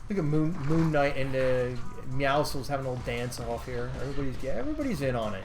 Look at Moon Knight and Meowscles having a little dance off here. Everybody's in on it.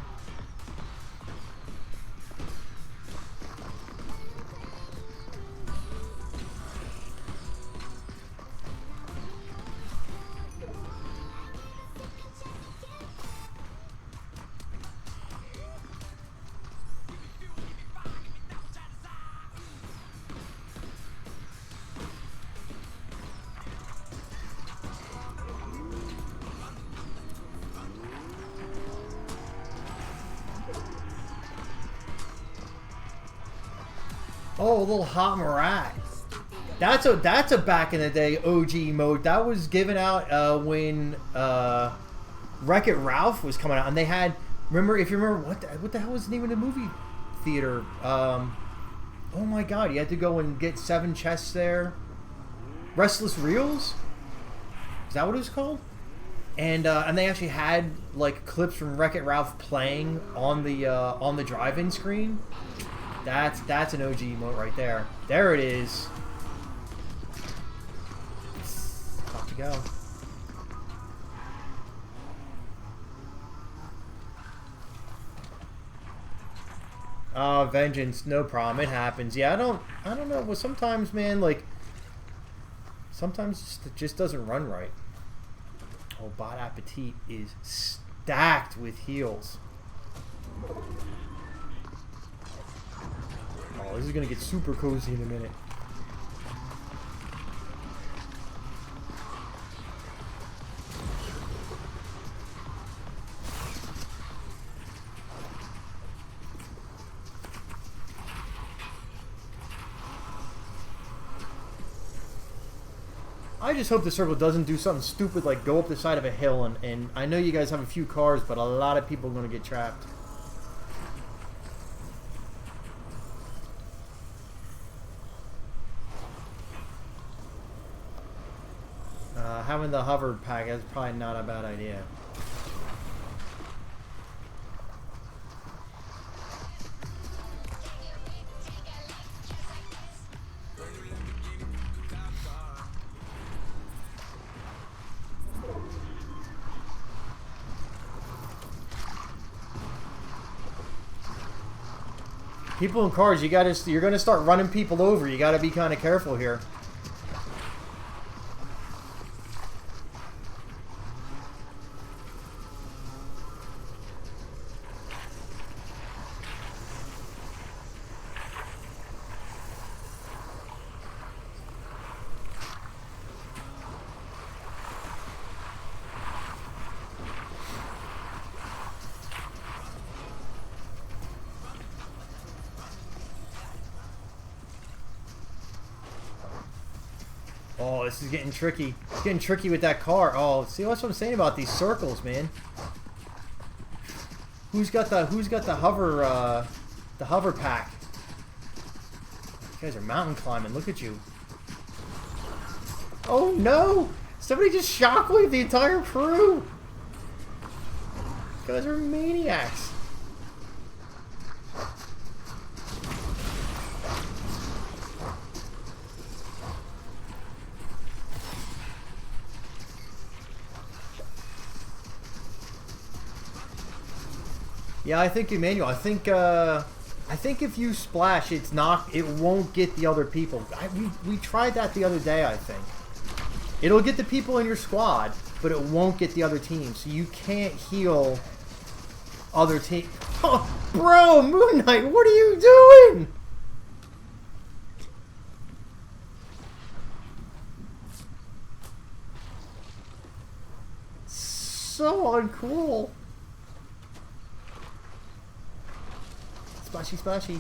Oh, a little hot Marat. That's a back in the day OG mode. That was given out when Wreck-It Ralph was coming out, and they had. Remember, if you remember, what the hell was the name of the movie theater? Oh my God, you had to go and get 7 chests there. Restless Reels? Is that what it was called? And they actually had like clips from Wreck-It Ralph playing on the drive-in screen. That's an OG emote right there. There it is. It's about to go. Oh, Vengeance, no problem. It happens. Yeah, I don't know. Well, sometimes, man, like sometimes it just doesn't run right. Oh, Bot Appetit is stacked with heals. Oh, this is gonna get super cozy in a minute. I just hope the circle doesn't do something stupid like go up the side of a hill, and I know you guys have a few cars, but a lot of people are going to get trapped. Having the hover pack is probably not a bad idea. People in cars, you're gonna start running people over. You gotta be kind of careful here. Oh, this is getting tricky. It's getting tricky with that car. Oh, see, that's what I'm saying about these circles, man. Who's got the hover pack? You guys are mountain climbing. Look at you. Oh no! Somebody just shockwaved the entire crew. You guys are maniacs. Yeah, I think Emmanuel. I think if you splash, it won't get the other people. We tried that the other day. I think it'll get the people in your squad, but it won't get the other team. So you can't heal other team. Oh, bro, Moon Knight, what are you doing? So uncool. Splashy, splashy.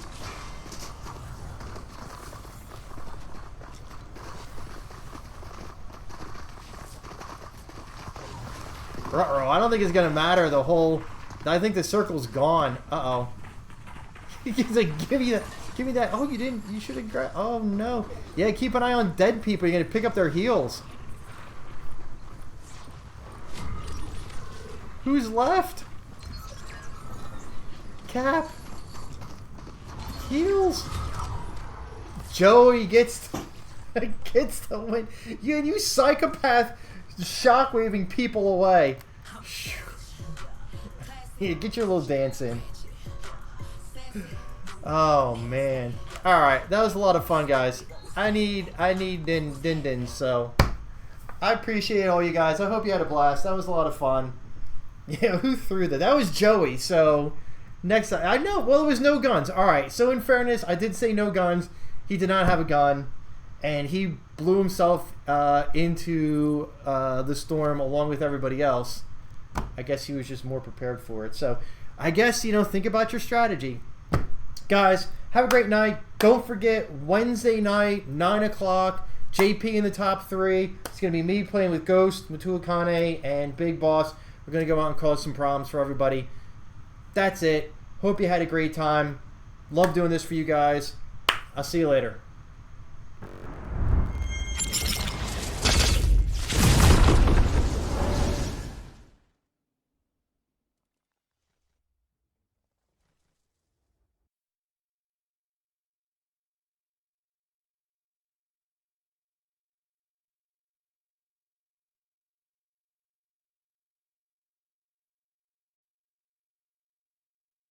Uh-oh, I don't think it's gonna matter the whole... I think the circle's gone. Uh-oh. He's like, give me that. Oh, you didn't. You should have grabbed... Oh, no. Yeah, keep an eye on dead people. You're gonna pick up their heals. Who's left? Cap. Heals. Joey gets the win. You psychopath shockwaving people away. Here, get your little dance in. Oh man. Alright, that was a lot of fun, guys. I need din, so I appreciate all you guys. I hope you had a blast. That was a lot of fun. Yeah, who threw that? That was Joey, so next time, I know. Well, it was no guns. All right. So in fairness, I did say no guns. He did not have a gun, and he blew himself into the storm along with everybody else. I guess he was just more prepared for it. So I guess, think about your strategy. Guys, have a great night. Don't forget, Wednesday night, 9 o'clock, JP in the top 3. It's going to be me playing with Ghost, Matuakane, and Big Boss. We're going to go out and cause some problems for everybody. That's it. Hope you had a great time. Love doing this for you guys. I'll see you later.